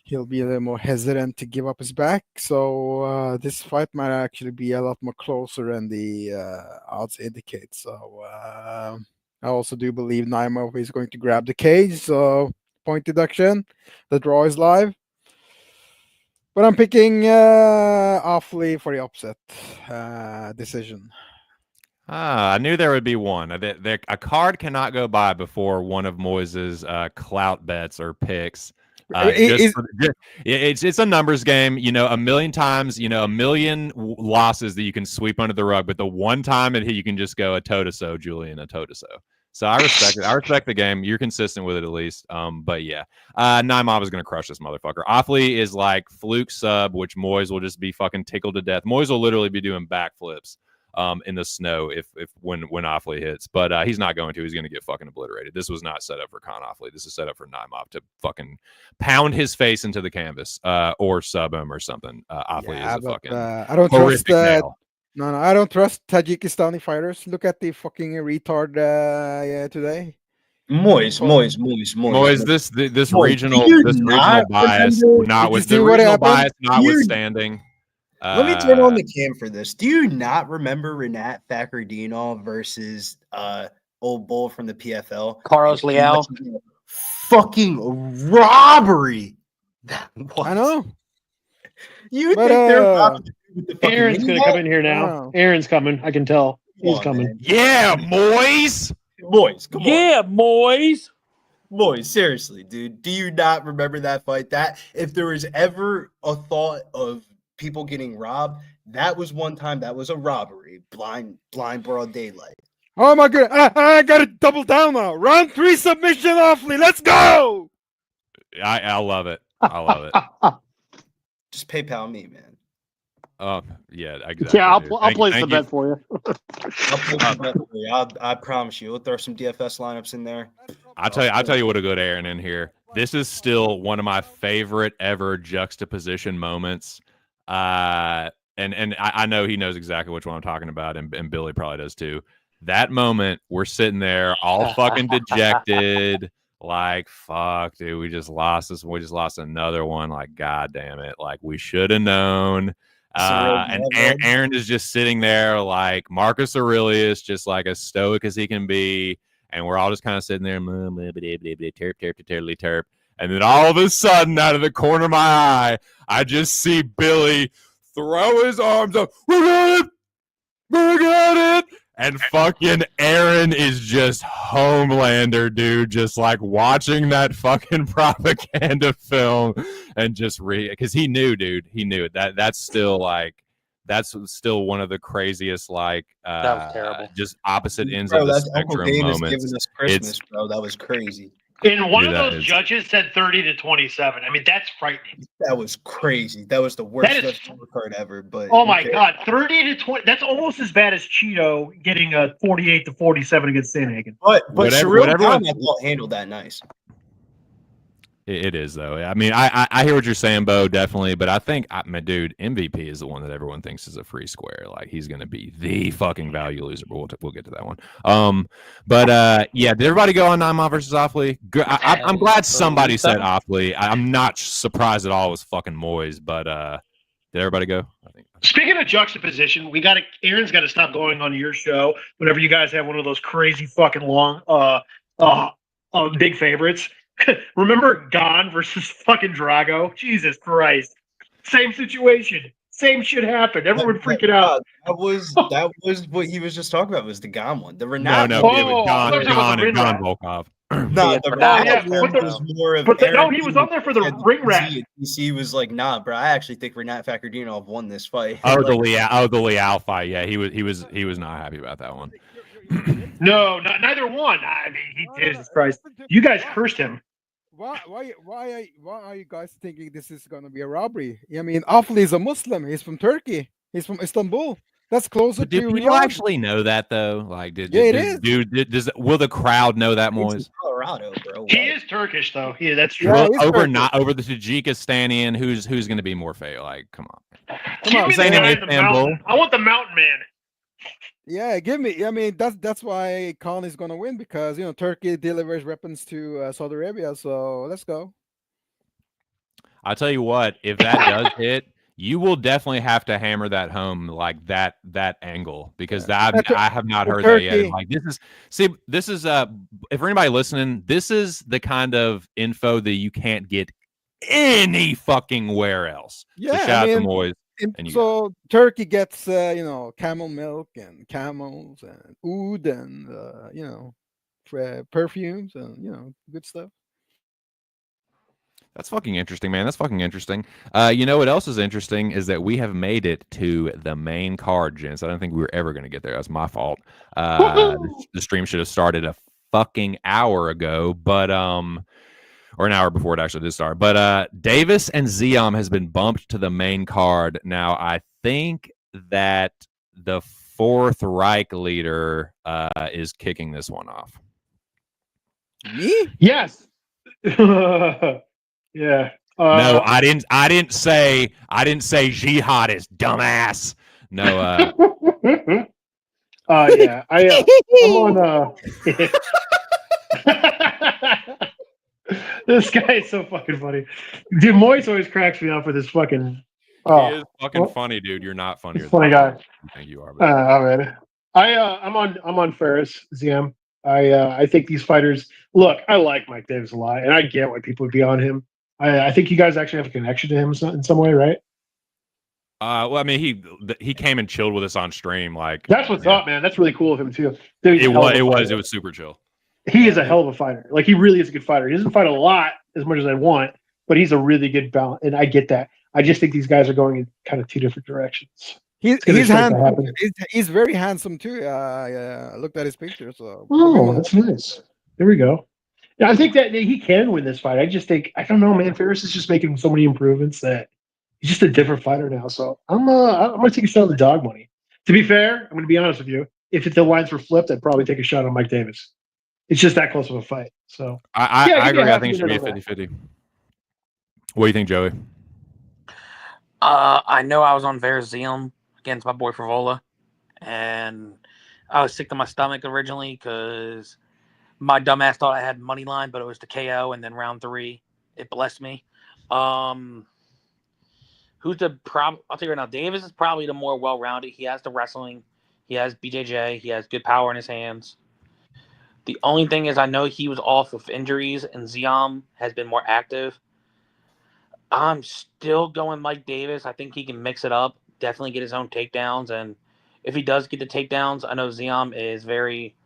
he'll be a little more hesitant to give up his back. So this fight might actually be a lot more closer than the odds indicate. So I also do believe Naimov is going to grab the cage. So point deduction. The draw is live. But I'm picking Awfully for the upset decision. I knew there would be one. A card cannot go by before one of Moise's clout bets or picks. It's a numbers game. A million times, a million losses that you can sweep under the rug, but the one time you can just go a toe-to-so, Julian, a toe-to-so. So I respect it. I respect the game. You're consistent with it at least. But yeah, Naimov is going to crush this motherfucker. Awfully is like fluke sub, which Moiz will just be fucking tickled to death. Moiz will literally be doing backflips in the snow when Awfully hits, but he's not going to. He's going to get fucking obliterated. This was not set up for Con Awfully. This is set up for Naimov to fucking pound his face into the canvas or sub him or something. Awfully is a fucking I don't trust that. No, I don't trust Tajikistani fighters. Look at the fucking retard today. Moiz. This regional bias, notwithstanding. Let me turn on the cam for this. Do you not remember Rinat Fakhretdinov versus old bull from the PFL? Carlos Leal? Fucking robbery. That was. I know. You think they're about to do with the fucking Aaron's going to come in here now. Wow. Aaron's coming. I can tell. He's coming. Man. Yeah, Moiz. Moiz, come on. Yeah, Moiz. Moiz, seriously, dude. Do you not remember that fight? That if there was ever a thought of people getting robbed, that was one time. That was a robbery. Blind broad daylight. Oh my god! I got to double down now. Round 3 submission, Awfully. Let's go. I love it. I love it. Just PayPal me, man. Yeah, exactly. Yeah, I'll place the bet for you. I'll place the bet for you. I promise you. We'll throw some DFS lineups in there. I'll tell you what a good Aaron in here. This is still one of my favorite ever juxtaposition moments. And I know he knows exactly which one I'm talking about, and Billy probably does too. That moment, we're sitting there all fucking dejected, like, fuck, dude, we just lost this. We just lost another one. Like, god damn it. Like, we should have known. And Aaron is just sitting there like Marcus Aurelius, just like as stoic as he can be. And we're all just kind of sitting there, terp. And then all of a sudden, out of the corner of my eye, I just see Billy throw his arms up. We got it. And fucking Aaron is just Homelander, dude, just like watching that fucking propaganda film and just because he knew, dude, he knew it. That's still one of the craziest, like, that was terrible. Just opposite ends of the spectrum moments. Giving us Christmas, bro. That was crazy. And one of those judges said 30-27. I mean, that's frightening. That was crazy. That was the worst card ever. But oh my god, 30-20. That's almost as bad as Cheeto getting a 48-47 against Sandhagen. But Cyril Brown handled that nice. It is, though. I mean, I hear what you're saying, Bo, definitely. But I think, dude, MVP is the one that everyone thinks is a free square. Like, he's going to be the fucking value loser. But we'll get to that one. Yeah, did everybody go on Naimov versus Awfully? I'm glad somebody said Awfully. I'm not surprised at all it was fucking Moiz. But did everybody go? I think. Speaking of juxtaposition, Aaron's got to stop going on your show whenever you guys have one of those crazy fucking long big favorites. Remember Gon versus fucking Drago? Jesus Christ. Same situation. Same shit happened. Everyone freaking out. That was what he was just talking about, was the Gon one. The Renat. No, it was Gon and Volkov. No, the Renat one was more of Aaron. He was on there for the ring rat. He was like, nah, bro, I actually think Rinat Fakhretdinov won this fight. Oh, the Leal fight. Yeah, he was not happy about that one. No, neither one. I mean, Jesus Christ. You guys cursed him. Why are you guys thinking this is going to be a robbery? I mean, Awfully is a Muslim. He's from Turkey. He's from Istanbul. That's closer to Riyadh. Do people actually know that, though? Like, will the crowd know that, Moiz? Colorado, bro. He is Turkish, though. Yeah, that's true. Yeah, over the Tajikistanian. Who's going to be more fair? Like, come on. I want the mountain man. Yeah, give me. I mean, that's why Khan is gonna win, because Turkey delivers weapons to Saudi Arabia. So let's go. I'll tell you what. If that does hit, you will definitely have to hammer that home like that angle because That's I have not for heard that yet. And Turkey. like this is if for anybody listening, this is the kind of info that you can't get any fucking where else. So Yeah, shout I out to mean, Moiz. And you so Turkey gets camel milk and camels and oud and perfumes and good stuff. That's fucking interesting, man. That's fucking interesting. You know what else is interesting is that we have made it to the main card, gents. I don't think we were ever going to get there. That's my fault. The stream should have started a fucking hour ago, but or an hour before it actually did start. But Davis and Ziam has been bumped to the main card. Now I think that the Fourth Reich leader is kicking this one off. Me? Yes. Yeah. No, I didn't say jihadist, dumbass. No. Yeah. I'm on. This guy is so fucking funny, dude. Moiz always cracks me up with his fucking. He is fucking funny, dude. You're not funnier. Funny guy. You think you are. Man. I'm on Ferris ZM. I think these fighters. Look, I like Mike Davis a lot, and I get why people would be on him. I think you guys actually have a connection to him in some way, right? Well, I mean, he came and chilled with us on stream. Like That's what's up, man. That's really cool of him too. Dude, it was super chill. He is a hell of a fighter. Like he really is a good fighter. He doesn't fight a lot as much as I want, but he's a really good balance, and I get that. I just think these guys are going in kind of two different directions. He's very handsome too. I looked at his picture. So that's nice. There we go. Yeah, I think that he can win this fight. I just think I don't know, man. Ferris is just making so many improvements that he's just a different fighter now. So I'm gonna take a shot on the dog money. To be fair, I'm gonna be honest with you. If the lines were flipped, I'd probably take a shot on Mike Davis. It's just that close of a fight. So I agree. I think it should be a 50-50. What do you think, Joey? I know I was on Verzium against my boy Frivola, and I was sick to my stomach originally because my dumbass thought I had money line, but it was the KO, and then round 3, it blessed me. Who's the problem? I'll tell you right now, Davis is probably the more well-rounded. He has the wrestling, he has BJJ, he has good power in his hands. The only thing is I know he was off with injuries, and Ziam has been more active. I'm still going Mike Davis. I think he can mix it up, definitely get his own takedowns, and if he does get the takedowns, I know Ziam is very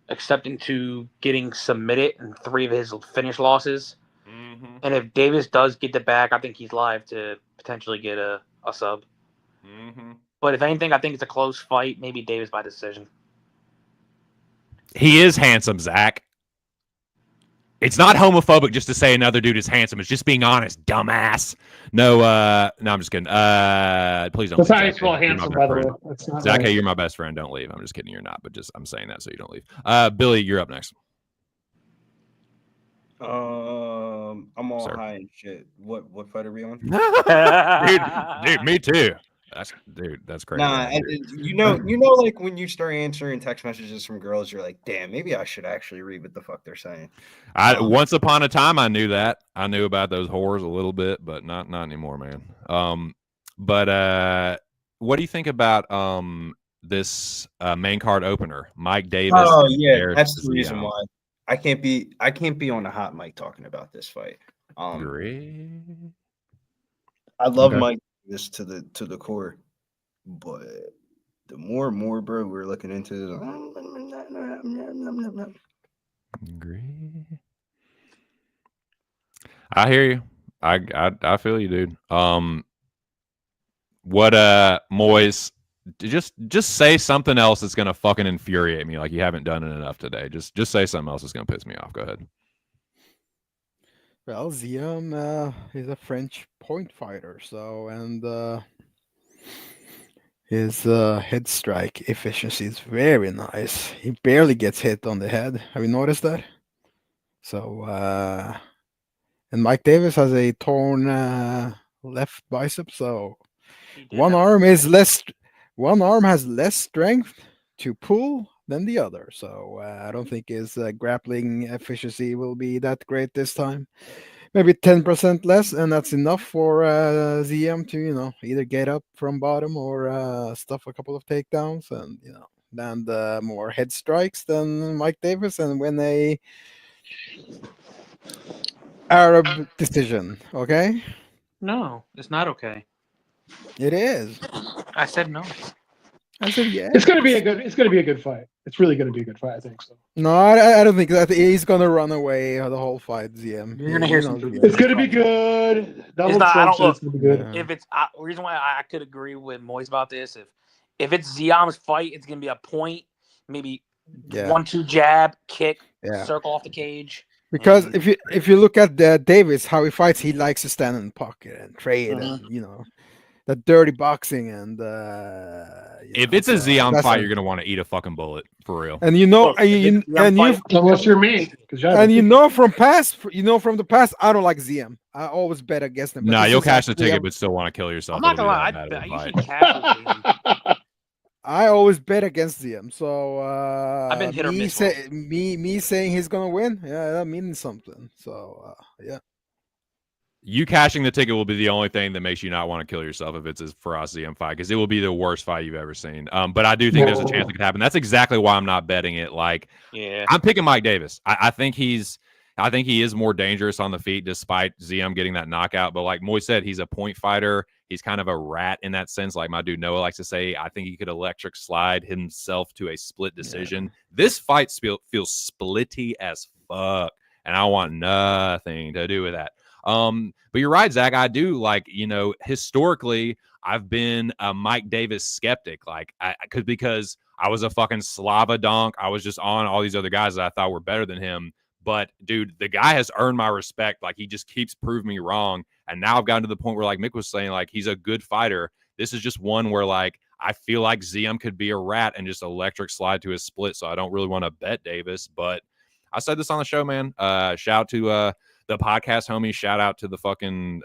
accepting to getting submitted in 3 of his finish losses. Mm-hmm. And if Davis does get the back, I think he's live to potentially get a sub. Mm-hmm. But if anything, I think it's a close fight, maybe Davis by decision. He is handsome, Zach. It's not homophobic just to say another dude is handsome. It's just being honest, dumbass. No, I'm just kidding. Please don't. That's how you spell handsome, by the way. Zach, hey, you're my best friend. Don't leave. I'm just kidding. You're not, but I'm saying that so you don't leave. Billy, you're up next. I'm all high and shit. What fight are we on? dude, me too. That's crazy. Nah, you know, like when you start answering text messages from girls, you're like, damn, maybe I should actually read what the fuck they're saying. Once upon a time, I knew that. I knew about those whores a little bit, but not anymore, man. But what do you think about this main card opener, Mike Davis? Oh yeah, that's the reason why I can't be on the hot mic talking about this fight. Great. I love Mike Davis to the core, but the more and more, bro, we're looking into this. Great. I hear you. I feel you, dude. What Moiz, just say something else that's gonna fucking infuriate me, like you haven't done it enough today. Just say something else that's gonna piss me off. Go ahead. Well, Ziam is a French point fighter, and his head strike efficiency is very nice. He barely gets hit on the head. Have you noticed that? So, and Mike Davis has a torn left bicep, so one arm has less strength to pull than the other. So I don't think his grappling efficiency will be that great this time. maybe 10% less, and that's enough for ZM to either get up from bottom or stuff a couple of takedowns, and land more head strikes than Mike Davis and win a Arab decision. Okay, No, it's not okay. it is. I said no. I said yeah. It's gonna be a good fight. It's really gonna be a good fight. I think so. No, I don't think that he's gonna run away the whole fight. ZM. You're gonna hear some ZM. It's gonna be good. Donald not- I Trump don't said look- it's gonna be good. Yeah. If it's reason why I could agree with Moiz about this, if it's Ziam's fight, it's gonna be a point, maybe Yeah. 1-2 jab, kick, Yeah. circle off the cage. Because and- if you look at Davis, how he fights, he likes to stand in the pocket and trade, and the dirty boxing, and If it's a Ziam that's fight, a- you're gonna want to eat a fucking bullet for real. and Look, if it's Ziam fight, Unless you're me, from the past, I don't like ZM. I always bet against him. but No, this you'll is cash the actually ticket, a- but still want to kill yourself. I'm not It'll gonna be lie. that bad of a I fight. usually cash. I always bet against ZM. So I've been hit or miss. me saying he's gonna win, that means something. So yeah. You cashing the ticket will be the only thing that makes you not want to kill yourself if it's a Faraz ZM fight, because it will be the worst fight you've ever seen. But I do think there's a chance it could happen. That's exactly why I'm not betting it. Like, Yeah. I'm picking Mike Davis. I think he is more dangerous on the feet despite ZM getting that knockout. But like Moy said, he's a point fighter. He's kind of a rat in that sense. Like my dude Noah likes to say, I think he could electric slide himself to a split decision. This fight feels splitty as fuck, and I want nothing to do with that. But you're right, Zach. I do historically, I've been a Mike Davis skeptic. Like, because I was a fucking Slava donk. I was just on all these other guys that I thought were better than him. But dude, the guy has earned my respect. Like, he just keeps proving me wrong. And now I've gotten to the point where, like Mick was saying, like, he's a good fighter. This is just one where, like, I feel like ZM could be a rat and just electric slide to his split. So I don't really want to bet Davis. But I said this on the show, man. Shout out to the podcast homies. Shout out to the fucking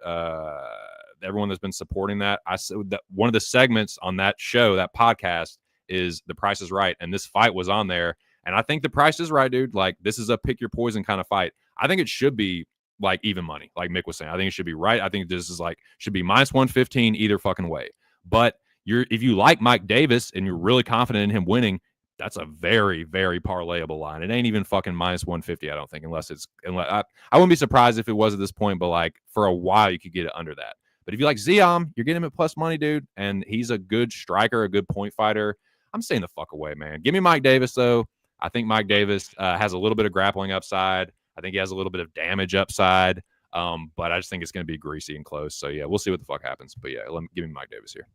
everyone that's been supporting that. I said that one of the segments on that show, that podcast, is The Price is Right, and this fight was on there. And I think the price is right, dude. Like, this is a pick your poison kind of fight. I think it should be like even money, like Mick was saying. I think it should be right. I think this is like should be minus 115 either fucking way. But if you like Mike Davis and you're really confident in him winning, that's a very, very parlayable line. It ain't even fucking minus 150, I don't think, unless I wouldn't be surprised if it was at this point, but like for a while you could get it under that. But if you like Ziam, you're getting him at plus money, dude, and he's a good striker, a good point fighter. I'm staying the fuck away, man. Give me Mike Davis, though. I think Mike Davis has a little bit of grappling upside. I think he has a little bit of damage upside. But I just think it's going to be greasy and close. So, yeah, we'll see what the fuck happens. But, yeah, give me Mike Davis here.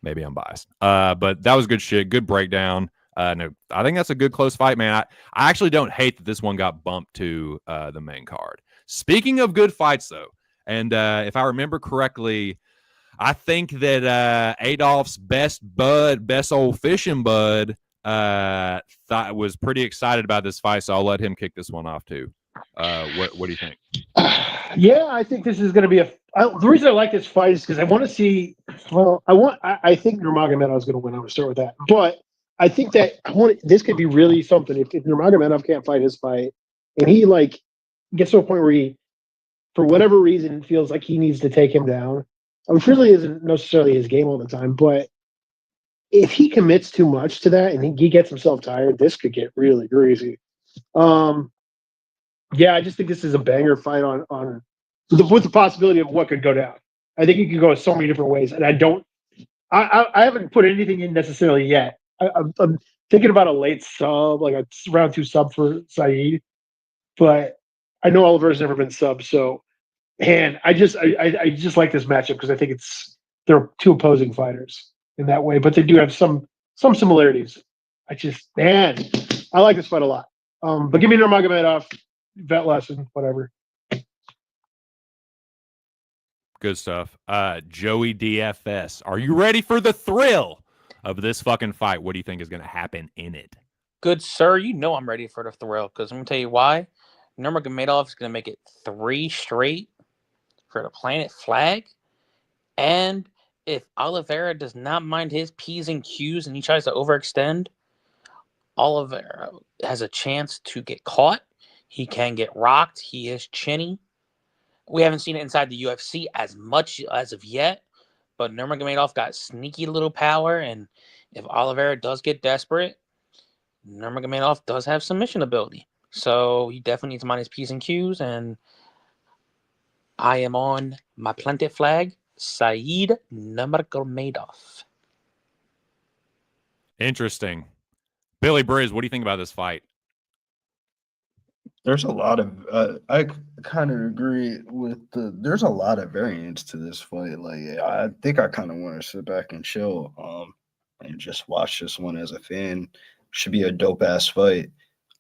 Maybe I'm biased. But that was good shit. Good breakdown. No, I think that's a good close fight, man. I actually don't hate that this one got bumped to the main card. Speaking of good fights, though, and if I remember correctly, I think that Adolph's best old fishing bud, was pretty excited about this fight, so I'll let him kick this one off too. What do you think? Yeah, I think this is going to be the reason I like this fight is because I want to see. Well, I think Nurmagomedov is going to win. I'm going to start with that, but I think that this could be really something if Nurmagomedov can't fight his fight, and he like gets to a point where he, for whatever reason, feels like he needs to take him down. Which really isn't necessarily his game all the time, but if he commits too much to that and he gets himself tired, this could get really greasy. Yeah, I just think this is a banger fight with the possibility of what could go down. I think it could go so many different ways, and I haven't put anything in necessarily yet. I'm thinking about a late sub, like a round 2 sub for Said, but I know Oliver's never been sub, so. And I just like this matchup because I think they're two opposing fighters in that way, but they do have some similarities. I like this fight a lot. But give me Nurmagomedov, vet lesson, whatever. Good stuff. Joey DFS, are you ready for the thrill of this fucking fight? What do you think is going to happen in it? Good sir, you know I'm ready for the thrill because I'm going to tell you why. Nurmagomedov is going to make it 3 straight for the Planet Flag. And if Oliveira does not mind his P's and Q's and he tries to overextend, Oliveira has a chance to get caught. He can get rocked. He is chinny. We haven't seen it inside the UFC as much as of yet, but Nurmagomedov got sneaky little power, and if Oliveira does get desperate, Nurmagomedov does have submission ability. So you definitely need to mind his P's and Q's, and I am on my planted flag, SaidNurmagomedov. Interesting. Billy Briz, what do you think about this fight? There's a lot of I kind of agree with there's a lot of variance to this fight. Like I think I kind of want to sit back and chill and just watch this one as a fan. Should be a dope ass fight.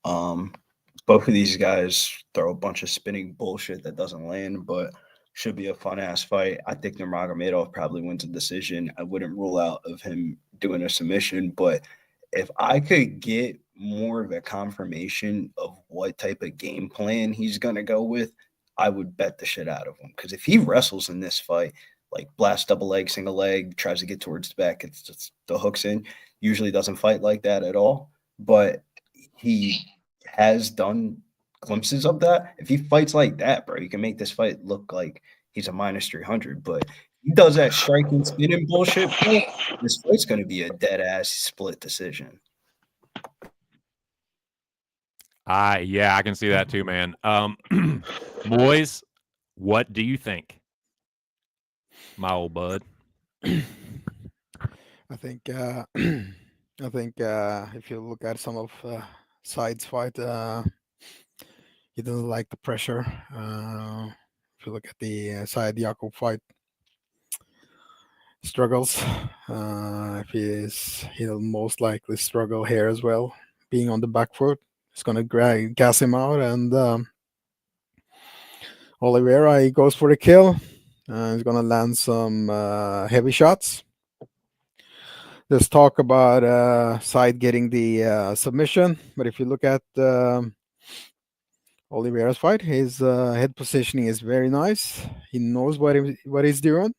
Both of these guys throw a bunch of spinning bullshit that doesn't land, but should be a fun ass fight. I think Nurmagomedov probably wins a decision. I wouldn't rule out of him doing a submission, but if I could get more of a confirmation of what type of game plan he's going to go with, I would bet the shit out of him. Because if he wrestles in this fight, like blast double leg, single leg, tries to get towards the back, it's just the hooks in, usually doesn't fight like that at all. But he has done glimpses of that. If he fights like that, bro, you can make this fight look like he's a minus 300. But he does that striking, spinning bullshit, bro, this fight's going to be a dead-ass split decision. Yeah, I can see that too, man. Moiz, what do you think? My old bud. I think if you look at some of Said's fight, he doesn't like the pressure. If you look at the Said Yakub fight, struggles. He'll most likely struggle here as well, being on the back foot. It's gonna gas him out, and Oliveira, he goes for the kill. He's gonna land some heavy shots. There's talk about Said getting the submission, but if you look at Oliveira's fight, his head positioning is very nice. He knows what he's doing,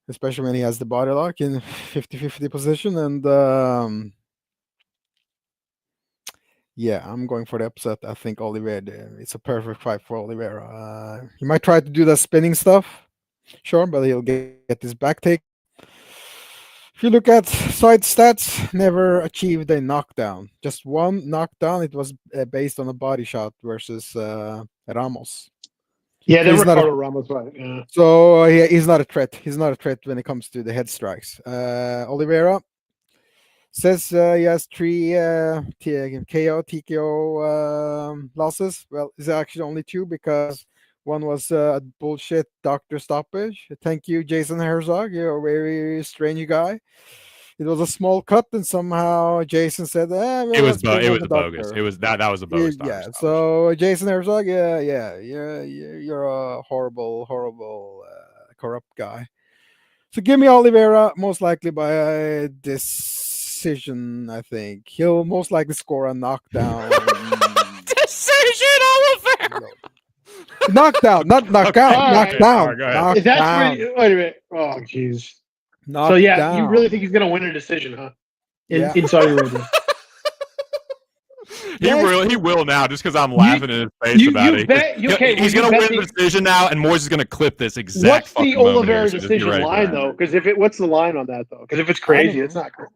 especially when he has the body lock in 50-50 position. And yeah, I'm going for the upset. I think Oliveira, it's a perfect fight for Oliveira. He might try to do the spinning stuff, sure, but he'll get his back take. If you look at Said stats, never achieved a knockdown. Just one knockdown. It was based on a body shot versus Ramos. Yeah, He's they not Ricardo Ramos fight. Yeah. So he's not a threat. He's not a threat when it comes to the head strikes. Oliveira says he has 3 KO, TKO losses. Well, it's actually only 2 because one was a bullshit doctor stoppage. Thank you, Jason Herzog. You're a very strange guy. It was a small cut, and somehow Jason said, well, it was bogus. It was that was a bogus. Yeah. So Jason Herzog, you're a horrible, corrupt guy. So give me Oliveira, most likely by decision. I think he'll most likely score a knockdown. Decision, Oliveira. Knockdown, not knockout. All right. Knockdown. Is that wait a minute? Oh, jeez. So yeah, you really think he's gonna win a decision, huh? In Saudi Arabia. He will now, just because I'm laughing in his face about it. He's gonna win the decision now, and Moiz is gonna clip this exact. What's the Oliveira decision line though? Because what's the line on that though? Because if it's crazy, it's not crazy.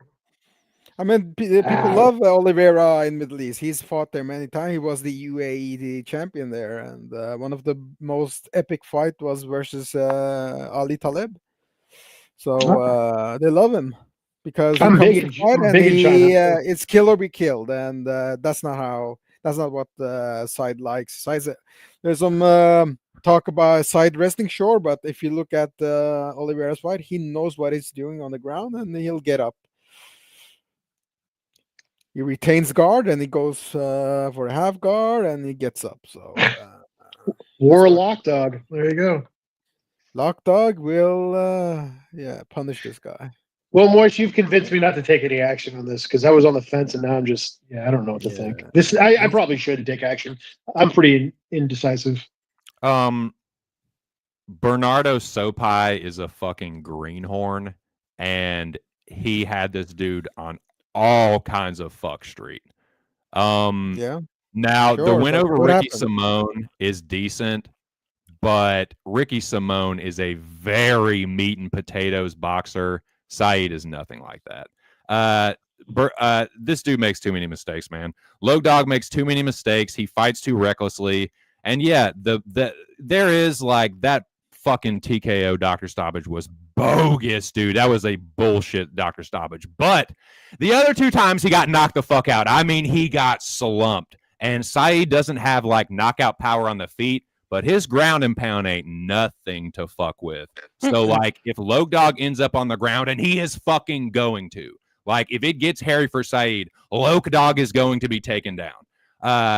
I mean, people love Oliveira in Middle East. He's fought there many times. He was the UAE champion there, and one of the most epic fight was versus Ali Taleb. So they love him because it's kill or be killed, and that's not what Said likes. There's some talk about Said resting, sure, but if you look at Oliveira's fight, he knows what he's doing on the ground, and he'll get up. He retains guard, and he goes for a half guard, and he gets up. So War Lock Dog. There you go. Lock Dog will punish this guy. Well, Moish, you've convinced me not to take any action on this because I was on the fence, and now I'm just I don't know what to think. I probably should take action. I'm pretty indecisive. Bernardo Sopai is a fucking greenhorn, and he had this dude on all kinds of fuck street. Now the win over Ricky Simone is decent, but Ricky Simone is a very meat and potatoes boxer. Said is nothing like that. This dude makes too many mistakes, man. Low Dog makes too many mistakes. He fights too recklessly. And yeah, there is like that fucking TKO doctor stoppage was bogus, dude. That was a bullshit doctor stoppage. But the other 2 times he got knocked the fuck out. I mean, he got slumped. And Said doesn't have like knockout power on the feet, but his ground and pound ain't nothing to fuck with. So like if Low Dog ends up on the ground, and he is fucking going to, like if it gets hairy for Said, Low Dog is going to be taken down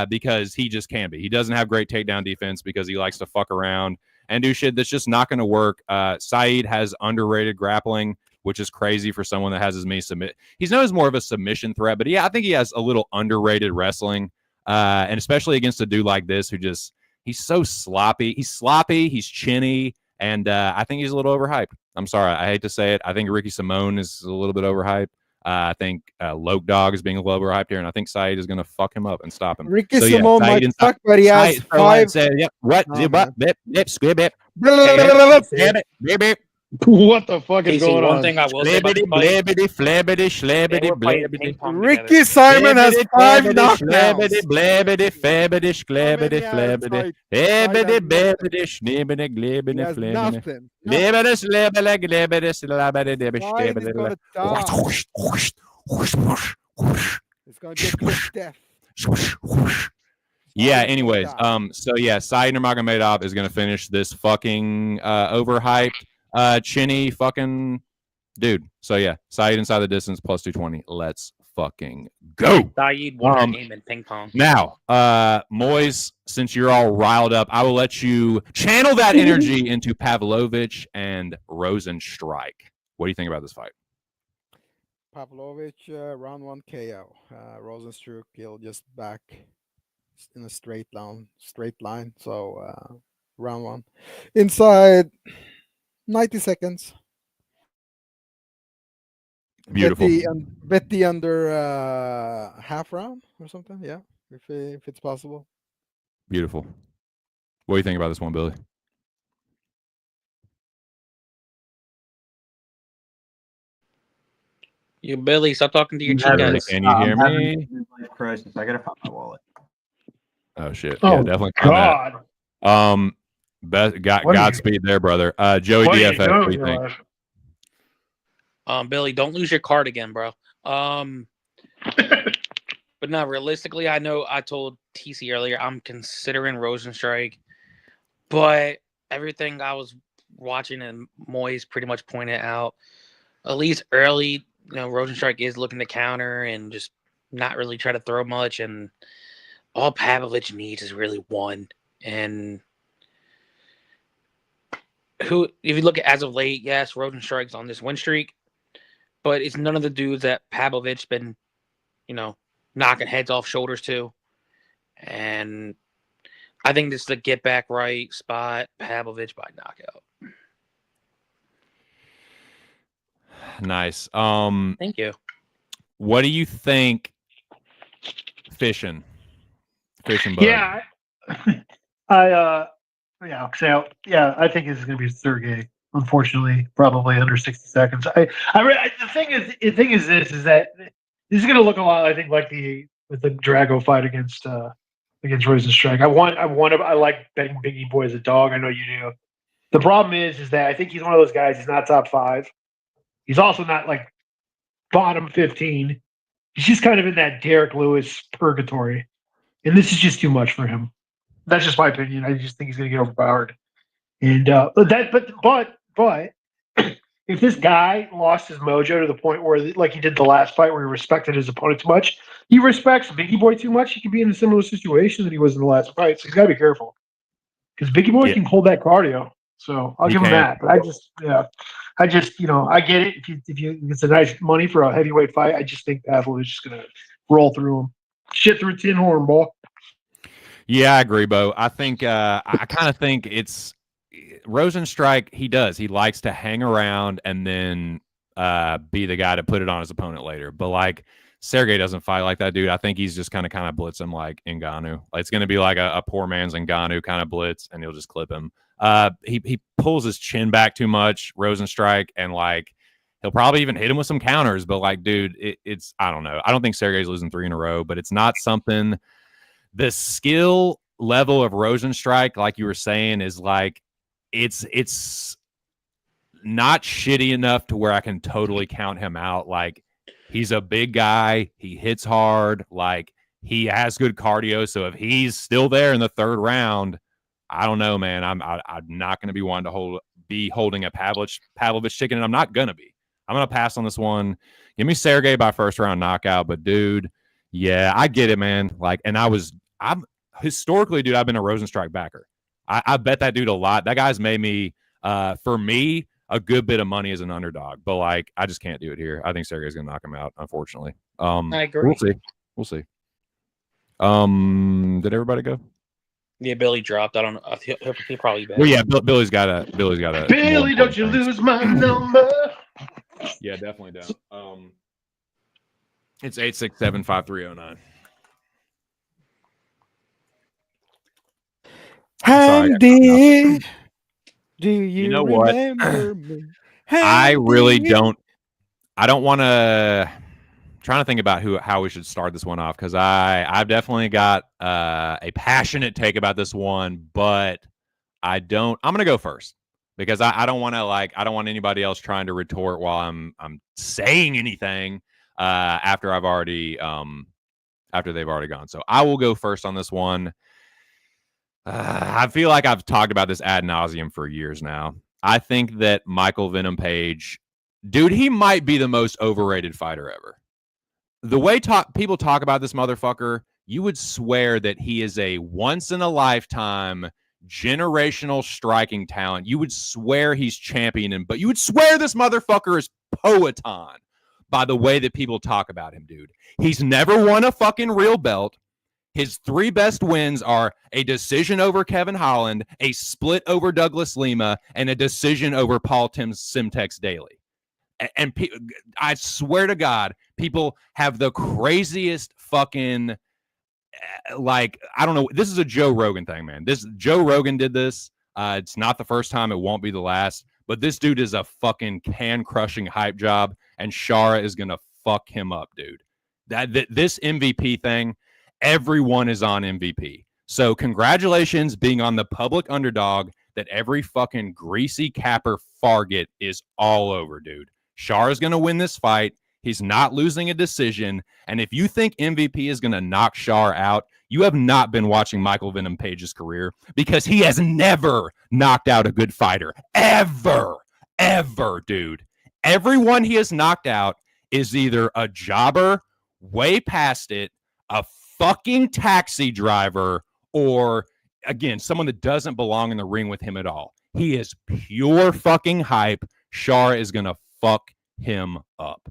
because he just can be. He doesn't have great takedown defense because he likes to fuck around and do shit that's just not going to work. Said has underrated grappling, which is crazy for someone that has his knee submit. He's known as more of a submission threat, but yeah, I think he has a little underrated wrestling, and especially against a dude like this who just, he's so sloppy. He's sloppy, he's chinny, and I think he's a little overhyped. I'm sorry, I hate to say it. I think Ricky Simone is a little bit overhyped. I think Low Dog is being a little overhyped here, and I think Said is going to fuck him up and stop him. Ricky Simone might suck, but he has 5. What the fuck is Casey, going one on? thing I will say about the fight, they were playing ping pong Ricky together. Simon has 5 knockdowns. He has nothing. It's gonna get clipped death. Yeah, anyways, so yeah, SaidNurmagomedov is gonna finish this fucking overhyped, chinny fucking dude. So yeah, Said inside the distance plus 220. Let's fucking go. Said won that game in ping pong. Now, Moiz, since you're all riled up, I will let you channel that energy into Pavlovich and Rosenstrike. What do you think about this fight? Pavlovich, round 1 KO. Rosenstruck, he'll just back in a straight line. So round 1. Inside 90 seconds. Beautiful. Bet the under half round or something. Yeah, if it's possible. Beautiful. What do you think about this one, Billy? You, Billy, stop talking to your cheat guys. Can you hear me? Crisis. I gotta find my wallet. Oh shit! Oh, yeah, definitely. Find God. that. What are you- Godspeed there, brother. Joey What are you DFS. What do you doing, think? Josh? Billy, don't lose your card again, bro. But no, realistically, I know I told TC earlier I'm considering Rosenstrike, but everything I was watching and Moiz pretty much pointed out, at least early, Rosenstrike is looking to counter and just not really try to throw much, and all Pavlovich needs is really one. And if you look at as of late, yes, Rosenstrike's on this win streak, but it's none of the dudes that Pavlovich been, knocking heads off shoulders to. And I think this is the get back right spot, Pavlovich by knockout. Nice. Thank you. What do you think? Fishing bud. Yeah, I think this is going to be Sergey. Unfortunately, probably under 60 seconds. The thing is that this is going to look a lot, I think, like the Drago fight against Rosenstrike. I like betting Biggie Boy as a dog. I know you do. The problem is that I think he's one of those guys. He's not top 5. He's also not like bottom 15. He's just kind of in that Derek Lewis purgatory, and this is just too much for him. That's just my opinion. I just think he's going to get overpowered. And but if this guy lost his mojo to the point where, like he did the last fight, where he respected his opponent too much, he respects Biggie Boy too much, he could be in a similar situation that he was in the last fight. So he's got to be careful because Biggie Boy can hold that cardio. So I'll give him that. But I get it. If it's a nice money for a heavyweight fight, I just think Pavlovich is just gonna roll through him, shit through a tin horn, ball. Yeah, I agree, Bo. I think I kind of think it's Rosenstrike. He likes to hang around and then be the guy to put it on his opponent later. But like Sergey doesn't fight like that, dude. I think he's just kind of blitz him like Ngannou. Like, it's going to be like a poor man's Ngannou kind of blitz, and he'll just clip him. He pulls his chin back too much, Rosenstrike, and like he'll probably even hit him with some counters. But like, dude, it's I don't know. I don't think Sergey's losing 3 in a row, but it's not something. The skill level of Rosenstrike, like you were saying, is like it's not shitty enough to where I can totally count him out. Like he's a big guy, he hits hard, like he has good cardio. So if he's still there in the 3rd round, I don't know, man. I'm not going to be one to be holding a Pavlovich chicken, and I'm not going to be. I'm going to pass on this one. Give me Sergey by 1st round knockout, but dude, yeah, I get it, man. Like, and I'm historically, dude, I've been a Rosenstrike backer. I bet that dude a lot. That guy's made me, for me, a good bit of money as an underdog. But like, I just can't do it here. I think Sergey's gonna knock him out, unfortunately. I agree. We'll see. Did everybody go? Yeah, Billy dropped. I don't know. He'll probably be back. Well, yeah, Billy's got a. Billy, don't you lose my number? Yeah, definitely don't. It's 867-5309. Handy, do you know what? remember me? I really Handy. don't. I don't want to. Trying to think about how we should start this one off, because I've definitely got a passionate take about this one, but I'm gonna go first because I don't want to I don't want anybody else trying to retort while I'm saying anything after they've already gone. So I will go first on this one. I feel like I've talked about this ad nauseum for years now. I think that Michael Venom Page, dude, he might be the most overrated fighter ever. The way people talk about this motherfucker, you would swear that he is a once-in-a-lifetime generational striking talent. You would swear he's championing, but you would swear this motherfucker is Poeton by the way that people talk about him, dude. He's never won a fucking real belt. His 3 best wins are a decision over Kevin Holland, a split over Douglas Lima, and a decision over Paul Simtex Daly. And I swear to God, people have the craziest fucking, I don't know. This is a Joe Rogan thing, man. Joe Rogan did this. It's not the first time. It won't be the last. But this dude is a fucking can-crushing hype job, and Shara is going to fuck him up, dude. This MVP thing, everyone is on MVP. So congratulations being on the public underdog that every fucking greasy capper Fargate is all over, dude. Shara's going to win this fight. He's not losing a decision. And if you think MVP is going to knock Shar out, you have not been watching Michael Venom Page's career, because he has never knocked out a good fighter. Ever, dude. Everyone he has knocked out is either a jobber, way past it, a fucking taxi driver, or, again, someone that doesn't belong in the ring with him at all. He is pure fucking hype. Shar is going to fuck him up.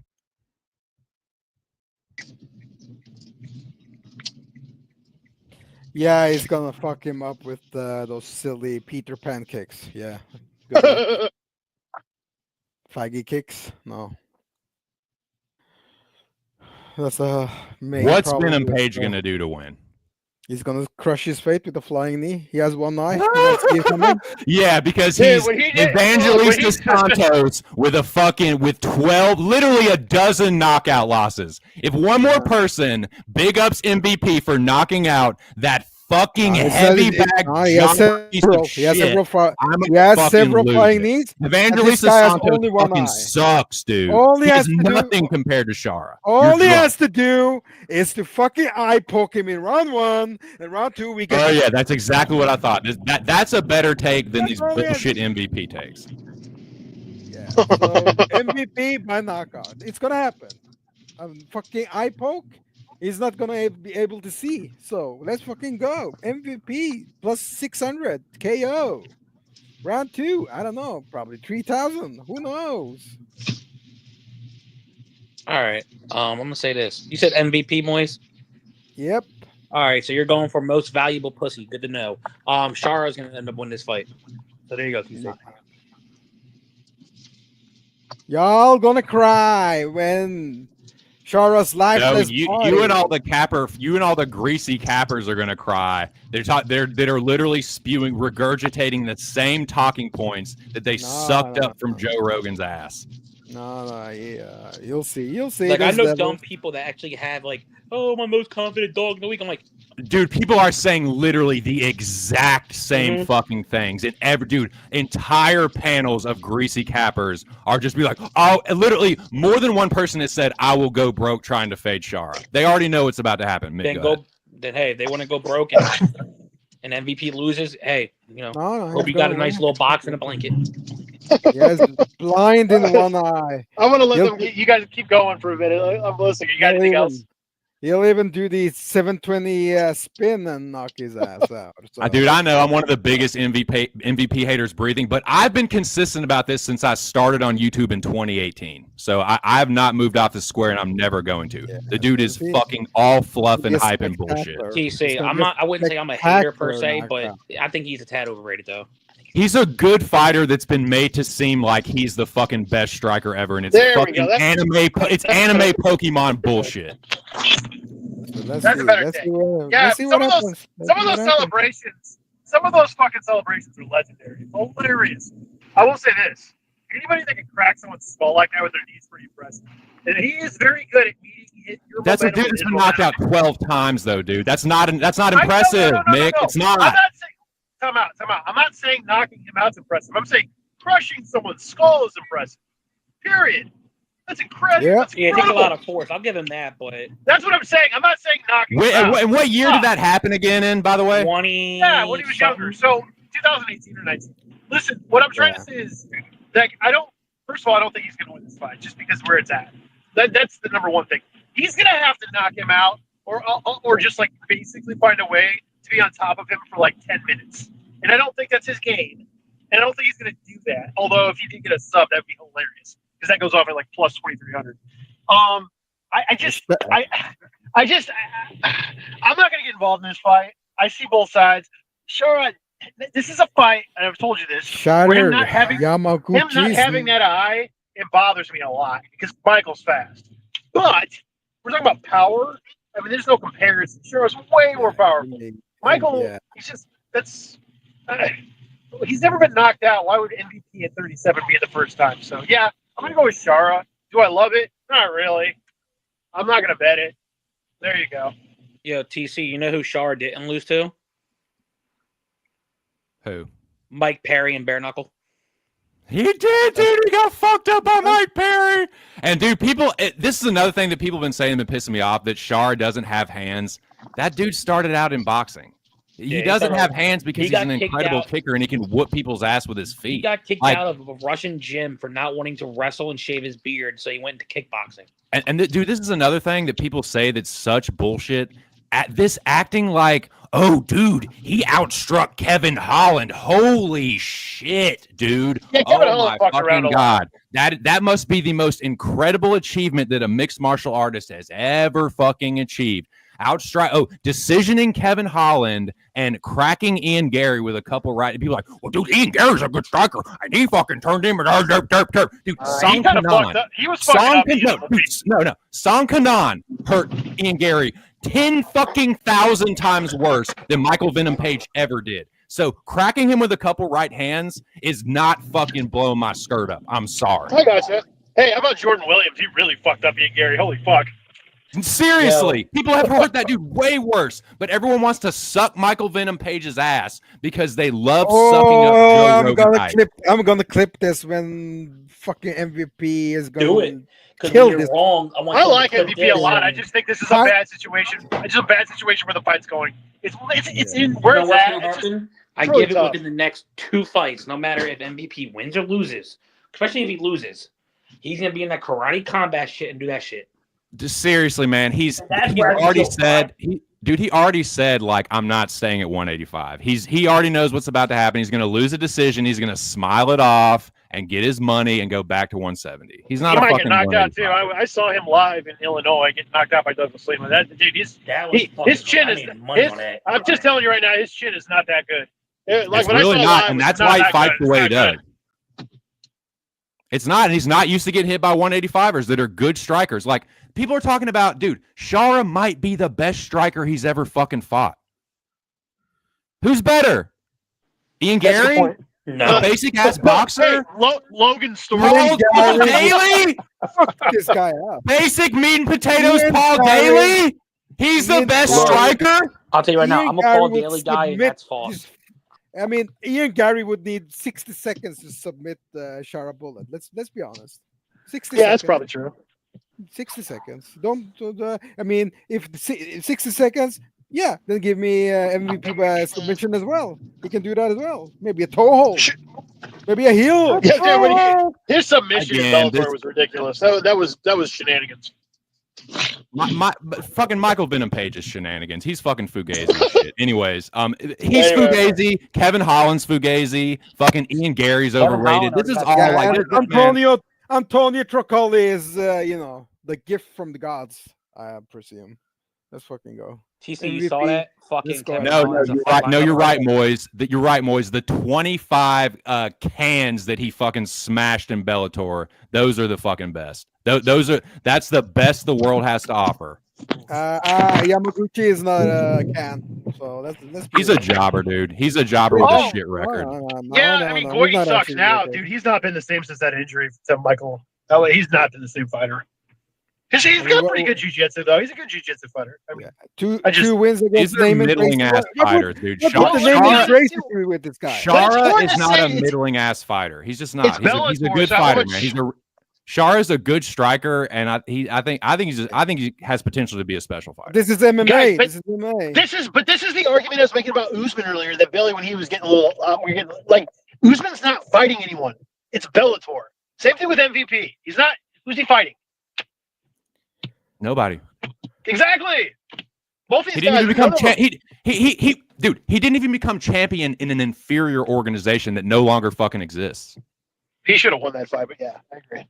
Yeah, he's gonna fuck him up with those silly Peter Pan kicks. Yeah. Good luck. Faggy kicks? No. That's a main What's problem Venom with, Page going to do to win? He's gonna crush his fate with a flying knee. He has one eye. Let's give him in. Yeah, because Dude, he's when he did- Evangelista Santos with 12, literally a dozen knockout losses. If one more person big ups MVP for knocking out that fucking heavy bag he has piece several. of He has shit, several, I'm he has fucking several lose flying it. knees. Evangelista guy has Santos only one fucking eye. sucks, dude. All he He has is to do- nothing compared to Shara. All You're he drunk. has to do is to fucking eye poke him in round 1, and round 2 we get. Oh yeah, that's exactly what I thought. That's a better take than these That's all he has bullshit to do. MVP takes. Yeah. So MVP by knockout. It's gonna happen. Fucking eye poke. He's not gonna be able to see. So let's fucking go. MVP plus 600 KO. Round 2. I don't know. Probably 3,000. Who knows? All right. I'm gonna say this. You said MVP, Moiz. Yep. All right. So you're going for most valuable pussy. Good to know. Shara's gonna end up winning this fight. So there you go. Keith. Y'all gonna cry when Chara's No, lifeless you body. and all the greasy cappers are gonna cry. They're literally regurgitating the same talking points that they sucked up from Joe Rogan's ass. No, yeah, you'll see. Like, I This know devil- dumb people that actually have like, oh, my most confident dog in the week. I'm like, Dude, people are saying literally the exact same fucking things. And entire panels of greasy cappers are just be like, oh, literally more than one person has said, I will go broke trying to fade Shara. They already know what's about to happen. then hey, they want to go broke and MVP loses. Hey, hope you got a nice little box and a blanket. Yes, blind in one eye. I'm gonna let you guys keep going for a minute. I'm listening. You got anything else? He'll even do the 720 spin and knock his ass out. So. Dude, I know I'm one of the biggest MVP haters breathing, but I've been consistent about this since I started on YouTube in 2018. So I have not moved off the square, and I'm never going to. Yeah, the dude is fucking all fluff and hype and bullshit. TC, I wouldn't say I'm a hater per se, but I think he's a tad overrated though. He's a good fighter that's been made to seem like he's the fucking best striker ever, and it's fucking anime. It's anime Pokemon bullshit. That's a better take. Yeah, some of those celebrations, some of those fucking celebrations are legendary. Hilarious. I will say this: anybody that can crack someone's skull like that with their knees, pretty impressive. And he is very good at meeting your. That's a dude that's been knocked out 12 times, though, dude. That's not impressive, Nick. It's not. I'm not saying. Time out. I'm not saying knocking him out's impressive. I'm saying crushing someone's skull is impressive. Period. That's incredible. Yeah, That's it takes a lot of force. I'll give him that, but that's what I'm saying. I'm not saying knocking him out. And what year did that happen again in, by the way? 20. Yeah, when he was younger. So 2018 or 19. Listen, what I'm trying to say is that first of all, I don't think he's going to win this fight just because where it's at. That's the number one thing. He's going to have to knock him out or just like basically find a way to be on top of him for like 10 minutes. And I don't think that's his game. And I don't think he's going to do that. Although if he did get a sub, that'd be hilarious because that goes off at like plus 2,300. I'm not going to get involved in this fight. I see both sides. Sure, this is a fight, and I've told you this. Him not having that eye, it bothers me a lot because Michael's fast. But we're talking about power. I mean, there's no comparison. Sure, it's way more powerful. Michael, he's never been knocked out. Why would MVP at 37 be the first time? So, yeah, I'm going to go with Shara. Do I love it? Not really. I'm not going to bet it. There you go. Yo, TC, you know who Shara didn't lose to? Who? Mike Perry and Bare Knuckle. He did, dude. He got fucked up by Mike Perry. And, dude, this is another thing that people have been saying and been pissing me off, that Shara doesn't have hands. That dude started out in boxing. He doesn't have hands because he's an incredible kicker and he can whoop people's ass with his feet. He got kicked out of a Russian gym for not wanting to wrestle and shave his beard, so he went into kickboxing. Dude, this is another thing that people say that's such bullshit. At this acting like, oh, dude, he outstruck Kevin Holland. Holy shit, dude. Yeah, oh, my fucking God. That must be the most incredible achievement that a mixed martial artist has ever fucking achieved. Decisioning Kevin Holland and cracking Ian Gary with a couple right. People are like, well, dude, Ian Gary's a good striker, and he fucking turned him. Dude, Song Kanan. He was fucking up. No. Song Kanan hurt Ian Gary 10 fucking thousand times worse than Michael Venom Page ever did. So cracking him with a couple right hands is not fucking blowing my skirt up. I'm sorry. I gotcha. Hey, how about Jordan Williams? He really fucked up Ian Gary. Holy fuck. Seriously, people have hurt that dude way worse, but everyone wants to suck Michael Venom Page's ass because they love sucking up Joe Rogan. I'm gonna clip this when fucking MVP is going do it. Because you're wrong. I like MVP a lot. I just think this is a bad situation. It's a bad situation where the fight's going. It's in where it's at. I give it within the next 2 fights, no matter if MVP wins or loses. Especially if he loses, he's gonna be in that karate combat shit and do that shit. Just seriously, man. He already said, like, I'm not staying at 185. He already knows what's about to happen. He's going to lose a decision. He's going to smile it off and get his money and go back to 170. He's not. He might get knocked out too. I saw him live in Illinois get knocked out by Douglas Lehman. His chin is. I'm just telling you right now, his chin is not that good. It's really not, and that's why he fights the way he does. It's not, and he's not used to getting hit by 185ers that are good strikers. Like, People are talking about, dude, Shara might be the best striker he's ever fucking fought. Who's better? Ian That's the Gary? point. No. A basic ass boxer? Logan Storm. Paul Daly? Fuck this guy up. Basic meat and potatoes Ian Paul Gary. Daly? He's the Ian best Gary. striker? I'll tell you right now, Ian I'm a Gary Paul would Daly guy, and submit that's false. I mean, Ian Gary would need 60 seconds to submit Shara Bullet. Let's be honest. 60 Yeah, seconds. that's probably true. 60 seconds. Don't I mean, if 60 seconds, yeah, then give me MVP by submission as well. He can do that as well. Maybe a toe hold. Maybe a heel. Yeah, when his submission in Again, Bellator was ridiculous. That was shenanigans. But fucking Michael Venom Page's shenanigans. He's fucking Fugazi and shit. Anyways, he's Fugazi. Kevin Holland's Fugazi. Fucking Ian Gary's overrated. Holland This is already all got like and Antonio Trocoli is the gift from the gods, I presume. Let's fucking go. TC, you saw MVP. that? Fucking Let's go. Kevin No, Holland's a you're right. frontline No, you're right, runner. Moiz. You're right, Moiz. The 25 cans that he fucking smashed in Bellator, those are the fucking best. That's the best the world has to offer. Yamaguchi is not a can, so let's be He's a real. jobber, dude. He's a jobber with Oh, a shit record. No, Gordy he's not sucks actually now, good. dude. He's not been the same since that injury to Michael. Oh, he's not been the same fighter. He's got pretty good jiu-jitsu, though. He's a good jiu-jitsu fighter. I mean, Two wins against He's a Naaman middling Gracie. ass fighter, dude. What the Shara- Naaman Shara- Gracie do with this guy? Shara hard is to not say. a It's- middling ass fighter. He's just not. It's He's a Bellator, good so fighter, much- man. Shara's a good striker, and I think he has potential to be a special fighter. This is MMA. Guys, but this is MMA. This is the argument I was making about Usman earlier. That Billy, when he was getting a little, Usman's not fighting anyone. It's Bellator. Same thing with MVP. He's not. Who's he fighting? Nobody. Exactly. Both these He didn't guys. even become none of them- he didn't even become champion in an inferior organization that no longer fucking exists. He should have won that fight, but yeah, I agree.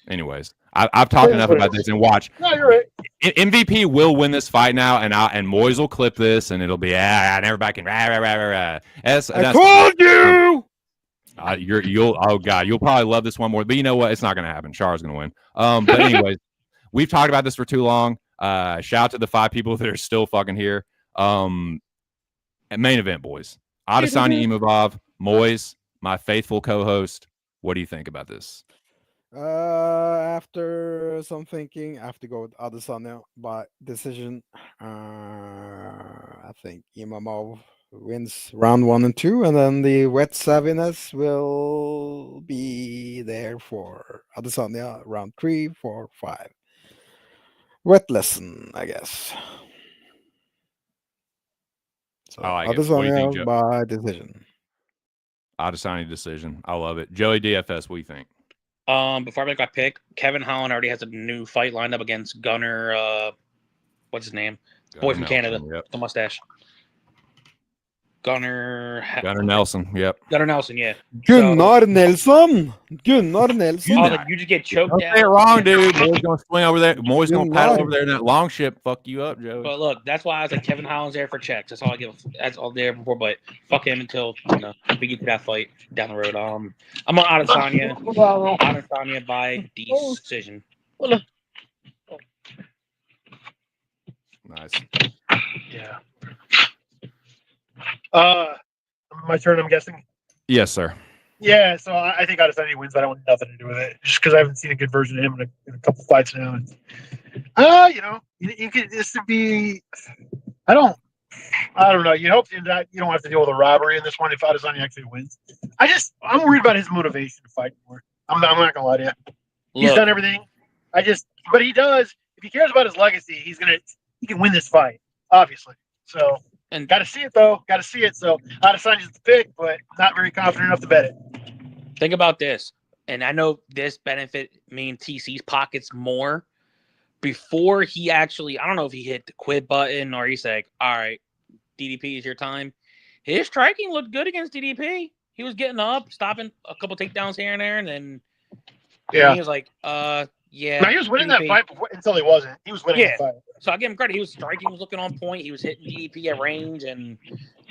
Anyways, I've talked enough about this, and watch. No, you're right. MVP will win this fight now, and Moiz will clip this, and it'll be and everybody can That's told you. you'll probably love this one more, but you know what? It's not gonna happen. Shara's gonna win. But anyways, we've talked about this for too long. Shout out to the 5 people that are still fucking here. At main event, boys. Adesanya Imavov, Moiz, my faithful co-host. What do you think about this? After some thinking, I have to go with Adesanya by decision. I think Imamov wins round 1 and 2, and then the wet savviness will be there for Adesanya round 3, 4, 5. Wet lesson, I guess. So I like it. What do you think, Adesanya Joe? by decision. Adesanya decision. I love it. Joey DFS, what do you think? Before I make my pick, Kevin Holland already has a new fight lined up against Gunnar. What's his name? Boy from Canada, Yep. the mustache. Gunnar Nelson. Yep. Gunnar Nelson, yeah. Gunnar Nelson. Gunnar Nelson. Oh, like, you just get choked Don't out. say it wrong, dude. Moi's gonna swing over there. Moi's gonna You're paddle right. over there in that long ship. Fuck you up, Joey. But look, that's why I was like Kevin Holland's there for checks. That's all I give. That's all there before. But fuck him until we get to that fight down the road. I'm on Adesanya. Adesanya by decision. Nice. Yeah. My turn, I'm guessing. Yes, sir. Yeah, so I think Adesanya wins, but I want nothing to do with it. Just because I haven't seen a good version of him in a couple fights now. You could this would be. I don't know. You hope that you don't have to deal with a robbery in this one if Adesanya actually wins. I'm worried about his motivation to fight more. I'm not gonna lie to you. He's Look, done everything. But he does. If he cares about his legacy, he can win this fight, obviously. So. and Got to see it, though. Got to see it. So Adesanya's the pick, but not very confident enough to bet it. think about this, and I know this benefit me and TC's pockets more. Before he actually, I don't know if he hit the quit button or he's like, all right, DDP is your time. His striking looked good against DDP. He was getting up, stopping a couple takedowns here and there, and then he was like, Yeah. Now, he was winning that GDP. fight before, until he wasn't. He was winning Yeah. the fight. So I give him credit. He was striking, was looking on point. He was hitting GDP at range, and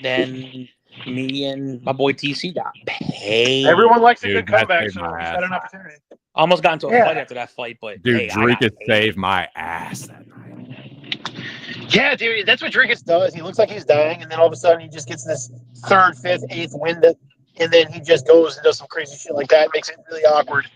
then me and my boy TC got paid. Everyone likes a Dude, good that comeback, saved so my he's ass. got an opportunity. Almost got into a Yeah. fight after that fight, but Dude, hey, I got Drinkus paid. saved my ass that night. Yeah, dude, that's what Drinkus does. He looks like he's dying, and then all of a sudden he just gets this third, fifth, eighth wind, and then he just goes and does some crazy shit like that. It makes it really awkward.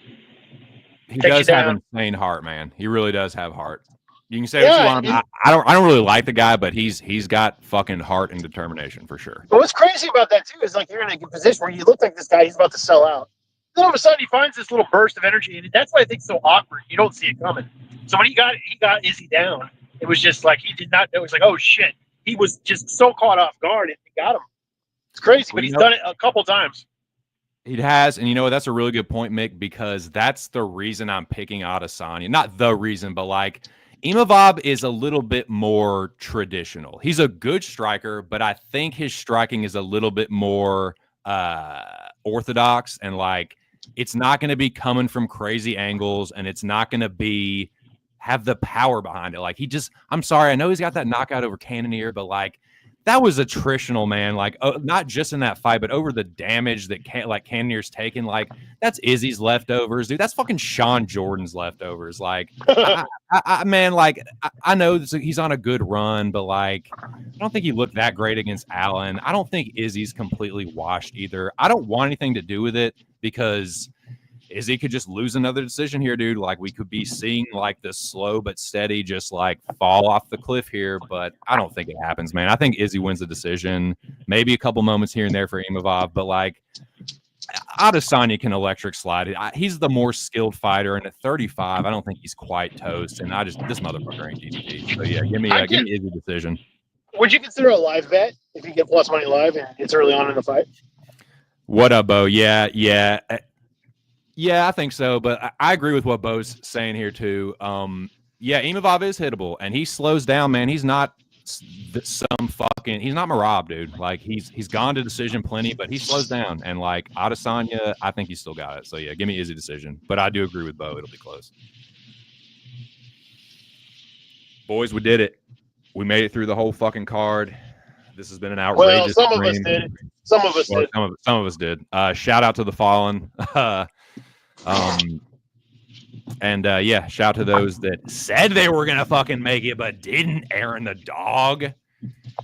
He Takes does you have down. insane heart, man. He really does have heart. You can say Yeah, what you want. and- I don't really like the guy, but he's got fucking heart and determination for sure. But what's crazy about that too is like you're in a good position where you look like this guy, he's about to sell out. Then all of a sudden he finds this little burst of energy, and that's why I think it's so awkward. You don't see it coming. So when he got Izzy down, it was just like he did not know. It's like, oh shit, he was just so caught off guard, and he got him. It's crazy, but he's done it a couple times. He has, and you know what? That's a really good point, Mick, because that's the reason I'm picking Adesanya. Not the reason, but like Imavov is a little bit more traditional. He's a good striker, but I think his striking is a little bit more orthodox, and like it's not going to be coming from crazy angles, and it's not going to be have the power behind it. Like I'm sorry, I know he's got that knockout over Cannonier, but like that was attritional, man. Like not just in that fight, but over the damage that Cannonier's taken. Like that's Izzy's leftovers, dude. That's fucking Sean Jordan's leftovers. Like, man, like I know he's on a good run, but like I don't think he looked that great against Allen. I don't think Izzy's completely washed either. I don't want anything to do with it because Izzy could just lose another decision here, dude. Like we could be seeing like the slow but steady just like fall off the cliff here, but I don't think it happens, man. I think Izzy wins the decision. Maybe a couple moments here and there for Imavov, but like Adesanya can electric slide it. He's the more skilled fighter, and at 35, I don't think he's quite toast. And this motherfucker ain't DDP. So yeah, give me Izzy decision. Would you consider a live bet if you get plus money live and it's early on in the fight? What up, Bo? Yeah, I think so, but I agree with what Bo's saying here too. Yeah, Imavov is hittable, and he slows down, man. He's not he's not Marab, dude. Like he's gone to decision plenty, but he slows down. And like Adesanya, I think he's still got it. So yeah, give me Izzy decision. But I do agree with Bo. It'll be close. Boys, we did it. We made it through the whole fucking card. This has been an outrageous. Well, some of us did. Some of us did. Some of us did. Shout out to the fallen. Yeah, shout to those that said they were gonna fucking make it but didn't. Aaron the dog.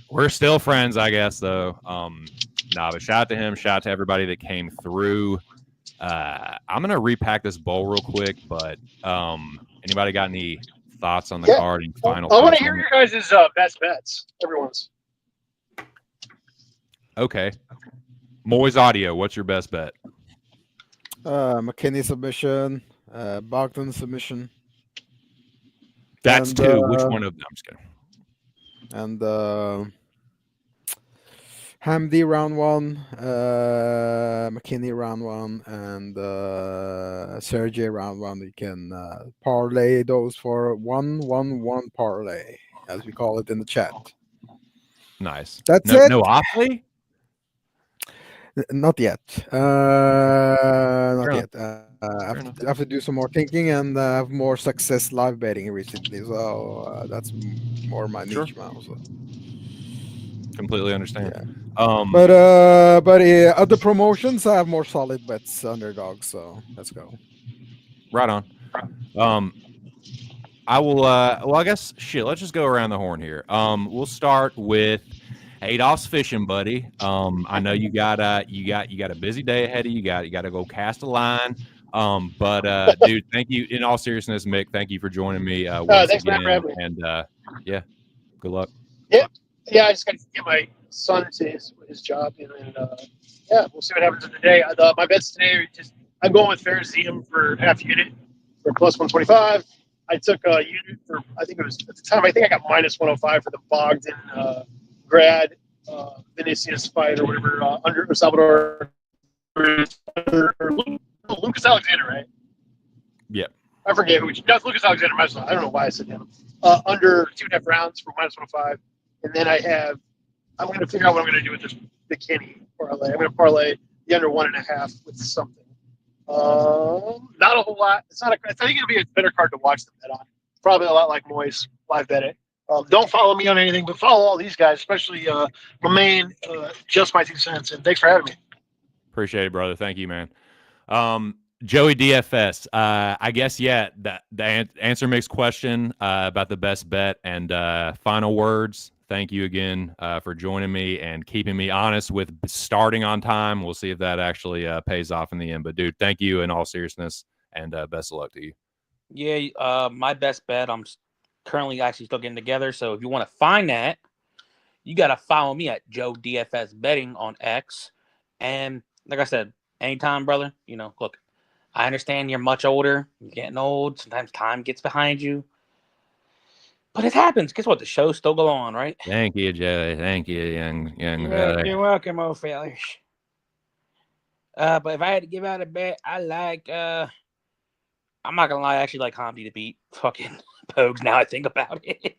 We're still friends, I guess, though. But shout out to him. Shout out to everybody that came through. I'm gonna repack this bowl real quick, but anybody got any thoughts on the card and final? I want to hear your guys' best bets. Everyone's. Okay. Moiz Audio, what's your best bet? McKinney submission, Bogdan submission. That's And, two. Which one of them? I'm just kidding. And Hamdi round 1, McKinney round 1, and Sergey round 1. You can parlay those for 1-1-1 parlay, as we call it in the chat. Nice. That's it. No Opley? Not yet. Not yet. I have to do some more thinking and have more success live betting recently. So that's more my niche now. So. Completely understand. Yeah. But other promotions, I have more solid bets underdogs. So let's go. Right on. I will. Well, I guess shit. Let's just go around the horn here. We'll start with Adolph's fishing buddy. I know you got a busy day ahead of you. You got to go cast a line. But dude, thank you. In all seriousness, Mick, thank you for joining me once thanks, again. man, for having me. And yeah, good luck. Yeah, I just got to get my son to his job, and then we'll see what happens in the day. My bets today are I'm going with Ferricium for half unit for plus 125. I took a unit for I think it was at the time I think I got minus 105 for the Bogdan grad Vinicius fight or whatever under Salvador Lucas Alexander, right? Yeah. I forget who. That's Lucas Alexander. I don't know why I said him. Under 2.5 rounds for minus 105. And then I'm going to figure out what I'm going to do with this McKinney parlay. I'm going to parlay the under 1.5 with something. Not a whole lot. It's not. I think it'll be a better card to watch the bet on. Probably a lot like Moiz live bet it. Don't follow me on anything, but follow all these guys, especially my main, just my 2 cents. And thanks for having me. Appreciate it, brother. Thank you, man. Joey DFS. I guess the answer makes question about the best bet and final words. Thank you again for joining me and keeping me honest with starting on time. We'll see if that actually pays off in the end. But dude, thank you in all seriousness, and best of luck to you. Yeah, my best bet. I'm currently actually still getting together. So if you want to find that, you got to follow me at Joe DFS Betting on X. And like I said, anytime, brother. Look, I understand you're much older. You're getting old. Sometimes time gets behind you. But it happens. Guess what? The show's still going on, right? Thank you, Joey. Thank you, young. You're welcome, old fellas. But if I had to give out a bet, I like. I'm not gonna lie. I actually like Hamdi to beat fucking Pogues. Now I think about it.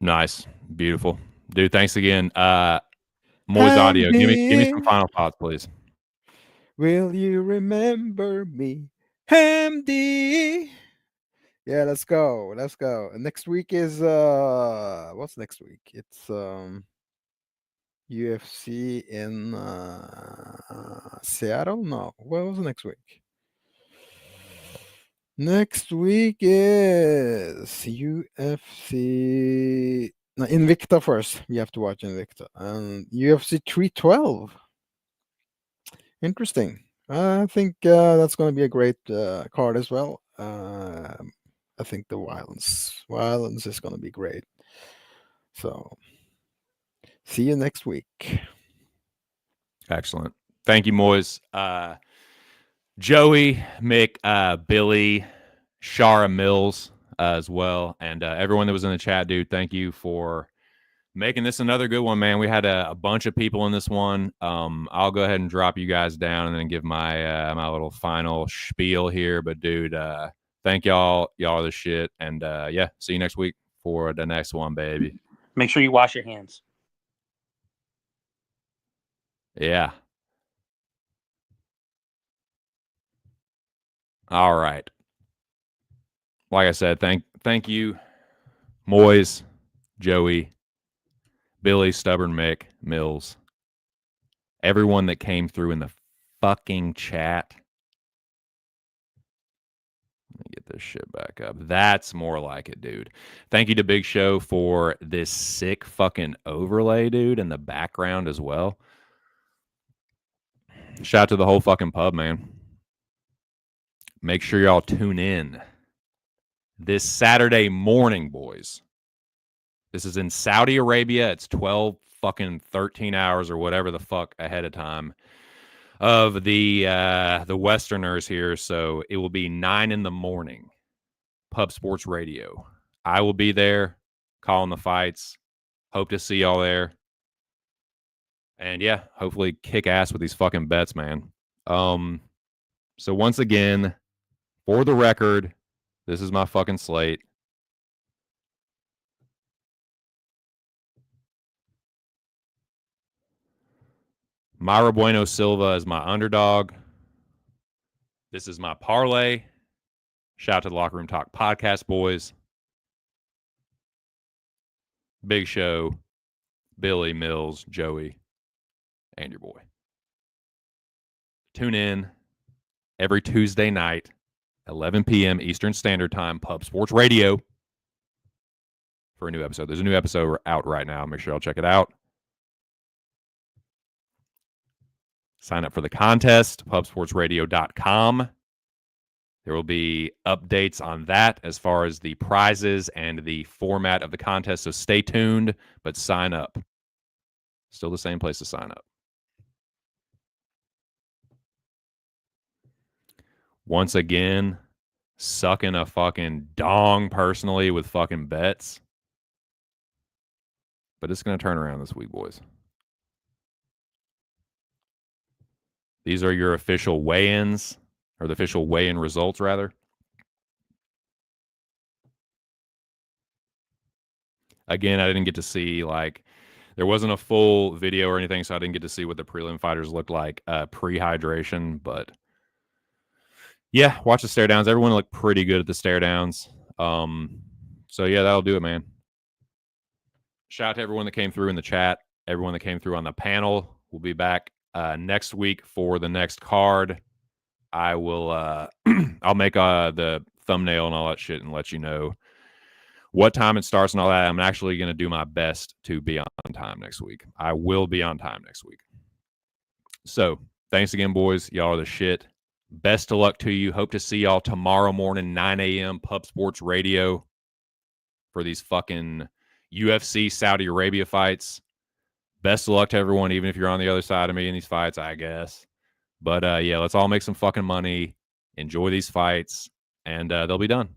Nice, beautiful, dude. Thanks again. Moiz Audio. Give me some final thoughts, please. Will you remember me, Hamdi? Yeah, let's go. And next week is what's next week? It's UFC in Seattle. No, what was next week? Next week is UFC. No, Invicta first. We have to watch Invicta and UFC 312. Interesting. I think that's going to be a great card as well. I think the violence is going to be great. So, see you next week. Excellent. Thank you, Moiz. Joey, Mick, Billy, Shara Mills as well, and everyone that was in the chat, dude. Thank you for making this another good one, man. We had a bunch of people in this one. I'll go ahead and drop you guys down and then give my my little final spiel here. But dude, thank y'all. Y'all are the shit. And yeah, see you next week for the next one, baby. Make sure you wash your hands. Yeah. All right. Like I said, thank you, Moiz, Joey, Billy, Stubborn Mick, Mills, everyone that came through in the fucking chat. Let me get this shit back up. That's more like it, dude. Thank you to Big Show for this sick fucking overlay, dude, in the background as well. Shout out to the whole fucking pub, man. Make sure y'all tune in this Saturday morning, boys. This is in Saudi Arabia. It's 13 hours or whatever the fuck ahead of time of the Westerners here. So it will be 9 a.m. Pub Sports Radio. I will be there calling the fights. Hope to see y'all there. And yeah, hopefully kick ass with these fucking bets, man. So once again, for the record, this is my fucking slate. Myra Bueno Silva is my underdog. This is my parlay. Shout out to the Locker Room Talk podcast, boys. Big Show, Billy, Mills, Joey, and your boy. Tune in every Tuesday night, 11 p.m. Eastern Standard Time, Pub Sports Radio, for a new episode. There's a new episode out right now. Make sure y'all check it out. Sign up for the contest, pubsportsradio.com. There will be updates on that as far as the prizes and the format of the contest. So stay tuned, but sign up. Still the same place to sign up. Once again, sucking a fucking dong personally with fucking bets. But it's going to turn around this week, boys. These are your official weigh-ins, or the official weigh-in results, rather. Again, I didn't get to see, like, There wasn't a full video or anything, so I didn't get to see what the prelim fighters looked like pre-hydration. But yeah, watch the stare downs. Everyone looked pretty good at the stare downs. So yeah, that'll do it, man. Shout out to everyone that came through in the chat, everyone that came through on the panel. We'll be back next week for the next card. I will I'll make the thumbnail and all that shit and let you know what time it starts and all that. I'm actually going to do my best to be on time next week. I will be on time next week. So thanks again, boys. Y'all are the shit. Best of luck to you. Hope to see y'all tomorrow morning, 9 a.m. Pub Sports Radio for these fucking UFC Saudi Arabia fights. Best of luck to everyone, even if you're on the other side of me in these fights, I guess. But yeah, let's all make some fucking money, enjoy these fights, and they'll be done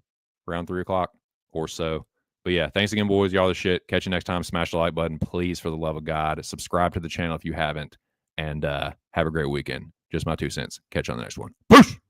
around 3 o'clock or so. But yeah, thanks again, boys. Y'all the shit. Catch you next time. Smash the like button, please, for the love of God. Subscribe to the channel if you haven't, and have a great weekend. Just my 2 cents. Catch you on the next one. Peace!